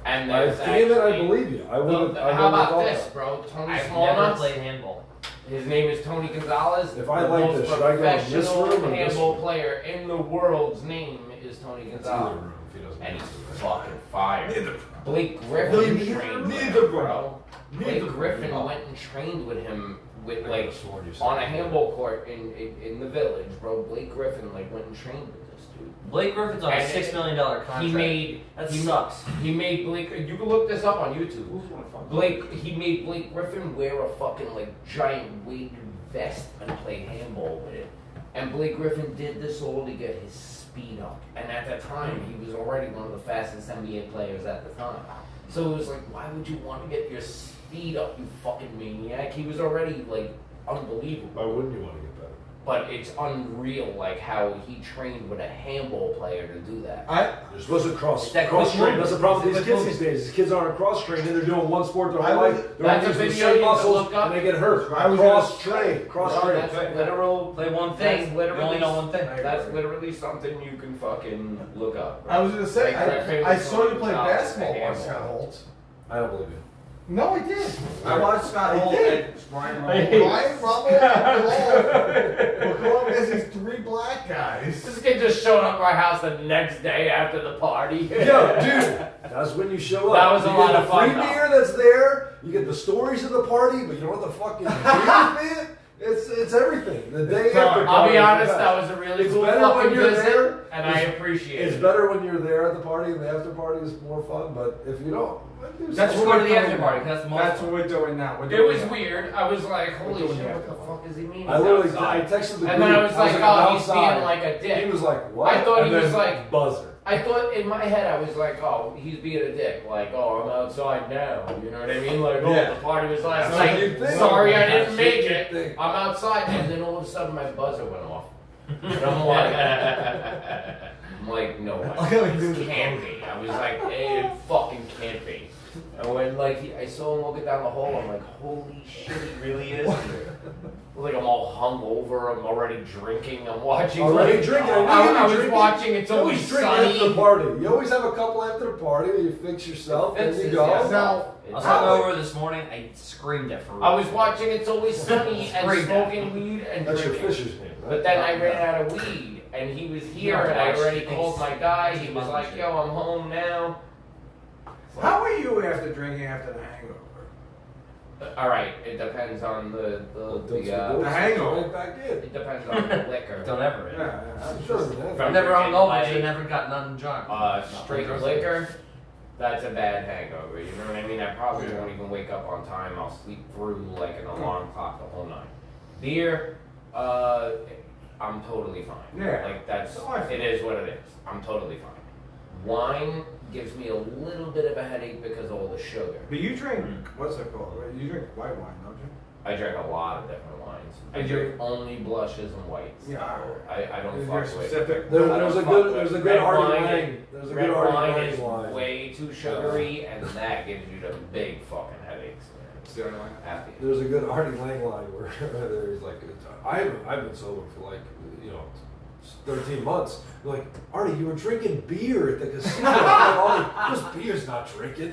And I there's damn it, I actually- believe you. I would. How about this, bro? Tony I've never Smallnuts. played handball. His name is Tony Gonzalez. If I the like most this, should I go in this professional room or this handball room? player in the world's name is Tony It's either Gonzalez. room if he doesn't. And he's answer that. fucking fire. Neither. Blake No, Griffin neither- trained with neither, him, bro. bro. Blake Neither. Griffin Oh. went and trained with him with I like could've sworn you said on a that. handball court in the village, bro. Blake Griffin like went and trained with this dude. Blake Griffin's on a And $6 million contract. He made that he, sucks. He made Blake. You can look this up on YouTube. He made Blake Griffin wear a fucking like giant weighted vest and play handball with it. And Blake Griffin did this all to get his speed up. And at that time, he was already one of the fastest NBA players at the time. So it was like, why would you want to get your speed up, you fucking maniac? He was already like unbelievable. Why wouldn't you want to get better? But it's unreal, like how he trained with a handball player to do that. You're supposed to cross that train. quick That's the problem with movement. these kids these days. These kids aren't cross trained and they're doing one sport their I whole was- life. They're That's a using the video same you can muscles look up. and they get hurt. I was Cross gonna train. Cross Well, train. that's literal. Play one That's thing. You literally only know one thing. That's literally something you can fucking look up. I was gonna say, Like, I saw you play Gonzalez, basketball the once, handball. Scott Holt. I don't believe you. No, I did. I watched Scott I Holt did. and Ryan Ryan Rumble will come up as these three black guys. This kid just showed up at my house the next day after the party. Yo, dude, that's when you show up. That was a you lot get of the fun, free though. beer that's there. You get the stories of the party, but you know what the fucking beer, man? It's everything. The day after. I'll party be is the honest, best. that was a really It's cool better fucking when you're visit, there. and I appreciate It's it. better when you're there at the party, and the after party is more fun. But if you don't, That's Let's what go we're to the doing after now. party. That's the most That's fun. what we're doing now. We're It doing was that. weird. I was like, holy doing shit, the what the after fuck is he meaning? I literally outside? I texted the And then I group. was like, I'm oh, he's outside. being like a dick. He was like, what? I thought he And was then like- buzzer. I thought in my head, I was like, oh, he's being a dick. Like, oh, I'm outside now. You know what I mean? Like, oh, Yeah. the party was last That's what night. you think. Sorry, I didn't That's make what you it. think. I'm outside. And then all of a sudden, my buzzer went off. And I'm like, no, it can't be. I was like, hey, it fucking can't be. And when I saw him walking down the hall, I'm like, holy shit, he really is here. Like I'm all hungover, I'm already drinking, I'm watching. Already drinking. I was watching It's You Always always drink after the Sunny. party. You always have a couple after the party. You fix yourself, and you Fixes go. yourself. I was hungover this morning. I screamed at Farouk. I was watching It's Always Sunny and Screamed at smoking weed and That's your drinking. Fisher's name, right? But then I ran out of weed, and he was here, and I already called my guy. He was like, "Yo, I'm home now." How are you after drinking after the hangover? All right, it depends on the The hangover. Right back in. it depends on the liquor. Don't ever. Yeah, I'm sure of that. I've never hungover, Like, so never got none drunk. Straight liquor, that's a bad hangover. You know what I mean? I probably won't even wake up on time. I'll sleep through like an alarm clock the whole night. Beer, I'm totally fine. Yeah. Like that's So I feel- it is what it is. I'm totally fine. Wine gives me a little bit of a headache because of all the sugar. But you drink, what's it called? You drink white wine, don't you? I drink a lot of different wines. I And drink only blushes and whites. Yeah. I don't You're fuck with. specific. There's I a don't good, fuck there's a with good red Artie wine. Lang. There's a Red good Artie wine Lang is line. way too sugary, and that gives you the big fucking headaches. It's the only one. Happy. There's a good Artie Lang line where there's like, I've been sober for like, 13 months. You're like, Artie, you were drinking beer at the casino. I'm like, this beer's not drinking.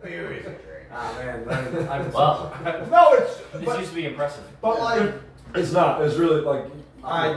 Beer is a drink. Ah man, I'm Well, No, it's this but, used to be impressive. but like It's not. It's really like, I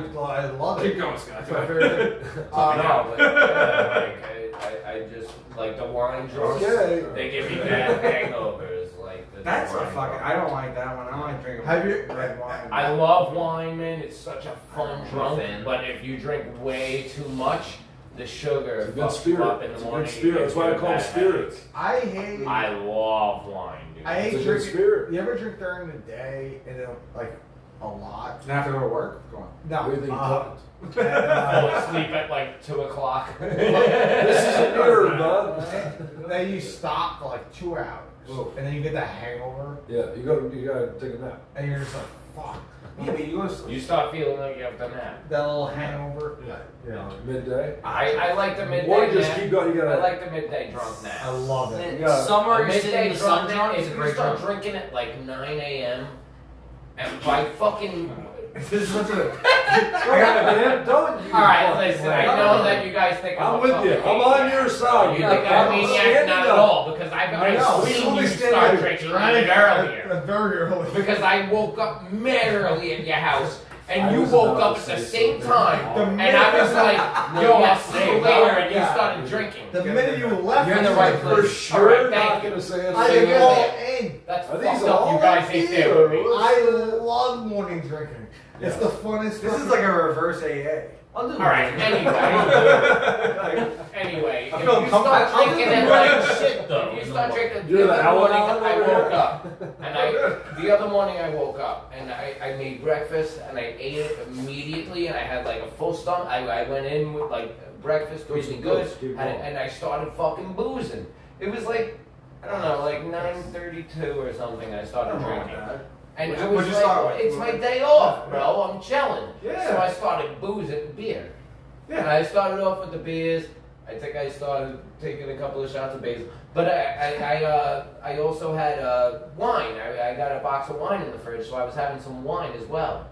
love it. Keep going, Scott. It's my favorite thing. No, but I just like the wine drunks. Okay. They give me bad hangovers. Like the That's a wine fucking. drunk. I don't like that one. I don't like drinking Have you- red wine. I love wine, man. It's such a fun I'm a drunk. fan. But if you drink way too much, the sugar it's a good fucks you spirit. up in the It's a morning. good spirit. That's why I call them spirits. I hate. I love wine, dude. I It's hate a good drinking. spirit. You ever drink during the day and then like a lot? And have to go to work. Go on. No. What do you think? and, Fall asleep at like 2 o'clock. This is a mirror, bud. then you stop for like 2 hours, and then you get that hangover, Yeah, you gotta take a nap. and you're just like, fuck. Yeah, but you go to sleep. You start feeling like you have to nap. That little hangover. Yeah. Midday. I like the midday Or just nap. keep going. You I gotta. like the midday drunk nap. I love it. Man, Yeah. Summer, A you're sitting in midday the sun drunk drunk nap, is a if you great start drunk. drinking at like 9 a.m. and by fucking This is such a. Don't you? All right, fucking listen. lie. I know that you guys think I'm a with fucking you. I'm on maniac. your side. You think I'm a maniac? Not at all, because I know. I've seen Only you stand start there drinking Right, earlier. very early. Because I woke up mad early at your house, and I you was woke about up to at the say same something. time, The and I was like, yo, I'll see you later, and you Yeah. started drinking. The minute you left, You're in the I was right like, For place. sure, All right, thank not you. gonna say it. I So didn't you're go there. in. That's Are these fucked up. all You guys like ain't you? there with me. I love morning drinking. It's the funnest. This is like a reverse AA. I'll do All right. Anyway, I if feel you start uncomfortable. drinking at Like like shit though. if you start drinking, You're the the other morning Al-Anon I over woke there? up, and the other morning I woke up and I made breakfast and I ate it immediately and I had like a full stomach. I went in with like breakfast, was Keep good, going. and I started fucking boozing. It was like I don't know, like 9:32 or something. I started drinking. And What'd I you was start like, with? it's my day off, bro. I'm chilling. Yeah. So I started boozing beer. And Yeah. I started off with the beers. I think I started taking a couple of shots of basil. But I also had wine. I got a box of wine in the fridge, so I was having some wine as well.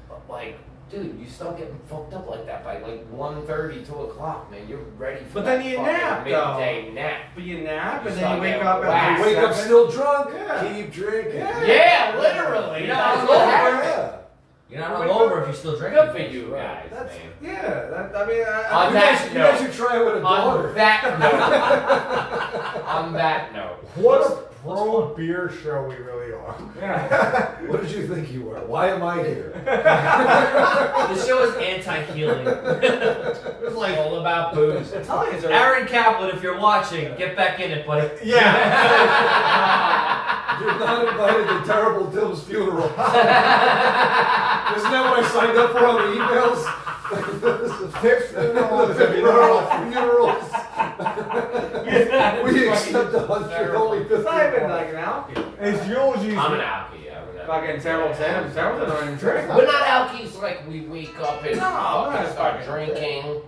But like, dude, you start getting fucked up like that by like 1:30, 2 o'clock, man. You're ready for But that then you fucking nap, though. midday nap. But you nap You and start then you wake getting up whacked. at You wake up 7. still drunk. Yeah. Keep drinking. Yeah, literally. Yeah, That's I'm what over happened. Yeah. You're not hungover if you're still drinking. Good for you guys, That's, man. yeah, that, I mean, On You that guys, you guys note, should try it with a daughter. on that note, on that note, What a pro beer show we really are. yeah. What did you think you were? Why am I here? The show is anti-healing. It's like, all about booze. I'm telling you, it's a- Aaron Kaplan, if you're watching, get back in it, buddy. yeah. You're not invited to Terrible Tim's funeral. Isn't that what I signed up for on the emails? Tips for Funerals. We accept 100 only It's not even 50. like an alky. It's eulogies. I'm an alky. Fucking terrible Tim. Terrible don't even drink. We're not alkies like we wake up and No, I'm fucking not start fucking- drinking.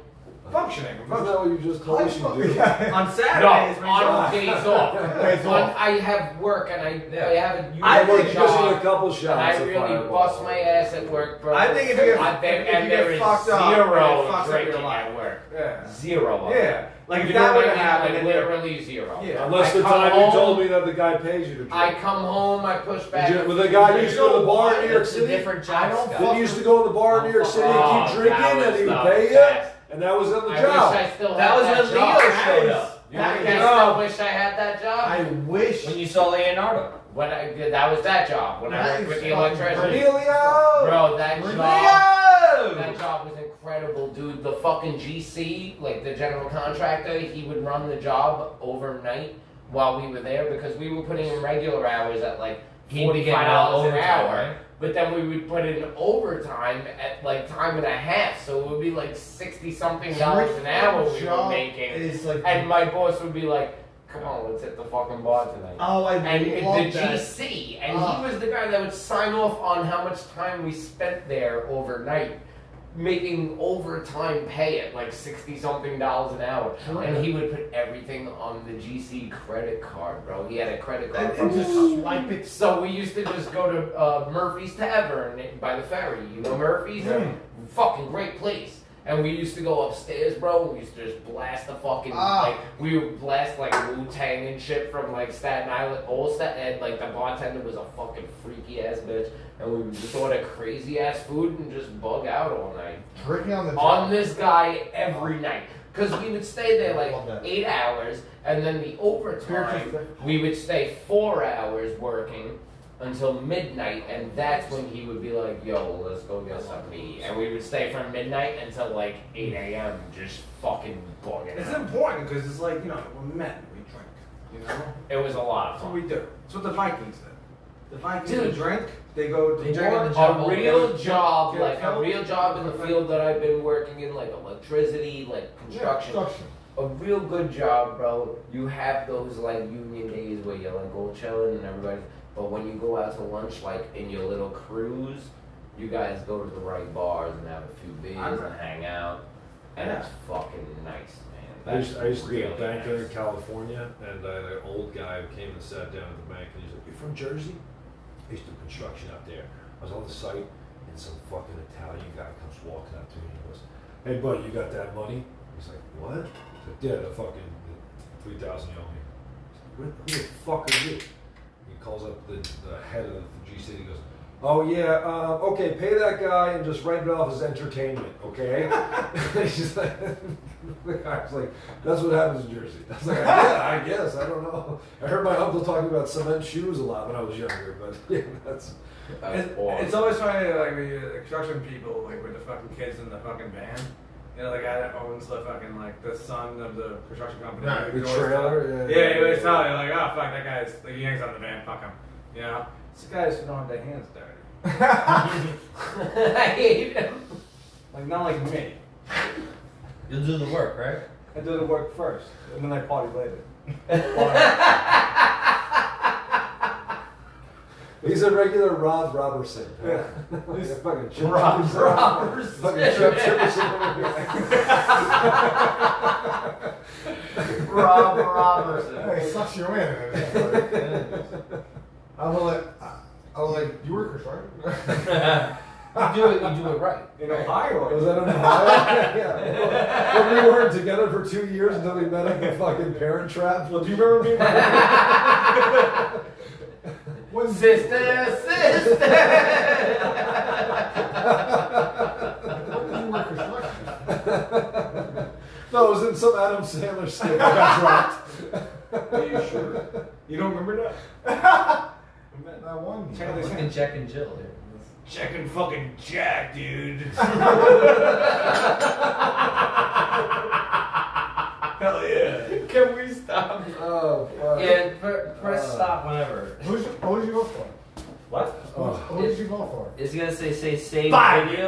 Functioning. Isn't that what you just told us you do? On No, Saturdays, we on drive. days off. Days When off. I have work and I have a I usual think You just need a job. couple And shots I of really Fireball. bust my ass at work, bro. I think if you get, I think, if and you there get is fucked up, it zero fucks up your drinking life. at work. Yeah. Zero. of it. Yeah. Like if You that know would what have I mean? happened, Like then you're- literally zero. Yeah. Unless I the come time you home- told me that the guy pays you to drink. I come home, I push back. With the guy you used to go to the bar in New York It's a City? different job, I don't Scott. Didn't you used to go to the bar in New York City and Oh, keep drinking that and was he would the pay you? best. And that was in the I job. wish I still had That was when job. Leo showed up. I still wish I had that job. I wish. When you saw Leonardo. When I did, that was that job. When I worked with the Nice. electrician. Emilio! Bro, that job. Leo! That job was incredible, dude. The fucking GC, like the general contractor, he would run the job overnight while we were there because we were putting in regular hours at like He'd be getting $45 an overtime, hour. right? But then we would put in overtime at like time and a half, so it would be like $60-something an hour we were making. Is like, And my boss would be like, "Come on, let's hit the fucking bar tonight." oh, I And love the that. GC, and Ah. he was the guy that would sign off on how much time we spent there overnight, making overtime pay at like $60-something an hour. And he would put everything on the GC credit card, bro. He had a credit card from And the just swipe it. So we used to just go to Murphy's Tavern by the ferry. You know Murphy's? Fucking great place. And we used to go upstairs, bro. We used to just blast the fucking like we would blast like Wu-Tang and shit from like Staten Island, old Staten, and like the bartender was a fucking freaky ass bitch, and we would just order crazy ass food and just bug out all night Drinking on the on this guy every night. Because we would stay there Love like that. 8 hours, and then the overtime, we would stay 4 hours working until midnight, and that's when he would be like, "Yo, let's go get something to eat." And we would stay from midnight until like 8 a.m. just fucking bugging It's out. important because it's like, you know, we're men, we drink. You know? It was a lot of That's what fun. we do. That's what the Vikings did. The Vikings Dude. would drink, they go to They drink war, on the jungle. A real job, Get like a killed. real job in the field that I've been working in, like electricity, like construction. construction. A real good job, bro. You have those like union days where you're like all chilling and everybody's. But when you go out to lunch, like in your little cruise, you guys go to the right bars and have a few beers and hang out, and it's fucking nice, man. I used to be a really banker in nice. California, and I had an old guy who came and sat down at the bank, and he's like, "You're from Jersey?" I used to do construction out there. I was on the site, and and some fucking Italian guy comes walking up to me and he goes, "Hey, buddy, you got that money?" He's like, "What?" He's like, "Yeah, the fucking 3,000 you owe me." He's like, "Who the fuck are you?" He calls up the head of the GC. He goes, "Oh yeah, okay, pay that guy and just write it off as entertainment, okay?" He's like, the guy's like, "That's what happens in Jersey." I was like, "Yeah, I guess. I don't know. I heard my uncle talking about cement shoes a lot when I was younger, but yeah, that's." It's always funny, like the construction people, like with the fucking kids in the fucking van. You know, the guy that owns the fucking, like, the son of the construction company. Right, the trailer, Yeah, he always tell you, like, oh, fuck, that guy's, like, he hangs out in the van, fuck him. You know? This guy's don't have their hands dirty. I hate him. Like, not like me. You'll do the work, right? I do the work first, and then I party later. He's a regular Rob Robertson. Yeah. He's a fucking Chip Rob Chipperson. Robertson. Fucking Chip Chipperson over here. Rob Robertson. Hey, it sucks you in. And it's like, I will let you workers, right? You do it right. In Ohio. Was that in Ohio? Yeah. Well, we weren't together for 2 years until we met at the fucking Parent Trap. Well, do you remember me? Sister. When did you work construction? No, it was in some Adam Sandler skit that got dropped. Are you sure? You don't remember that? That one. Check out this Fucking Jack and Jill here. Checking fucking Jack, dude. Hell yeah. Can we stop? Oh, fuck. Yeah, press stop whenever. What did you go for? What? What did you go for? It's gonna say save Bye. video.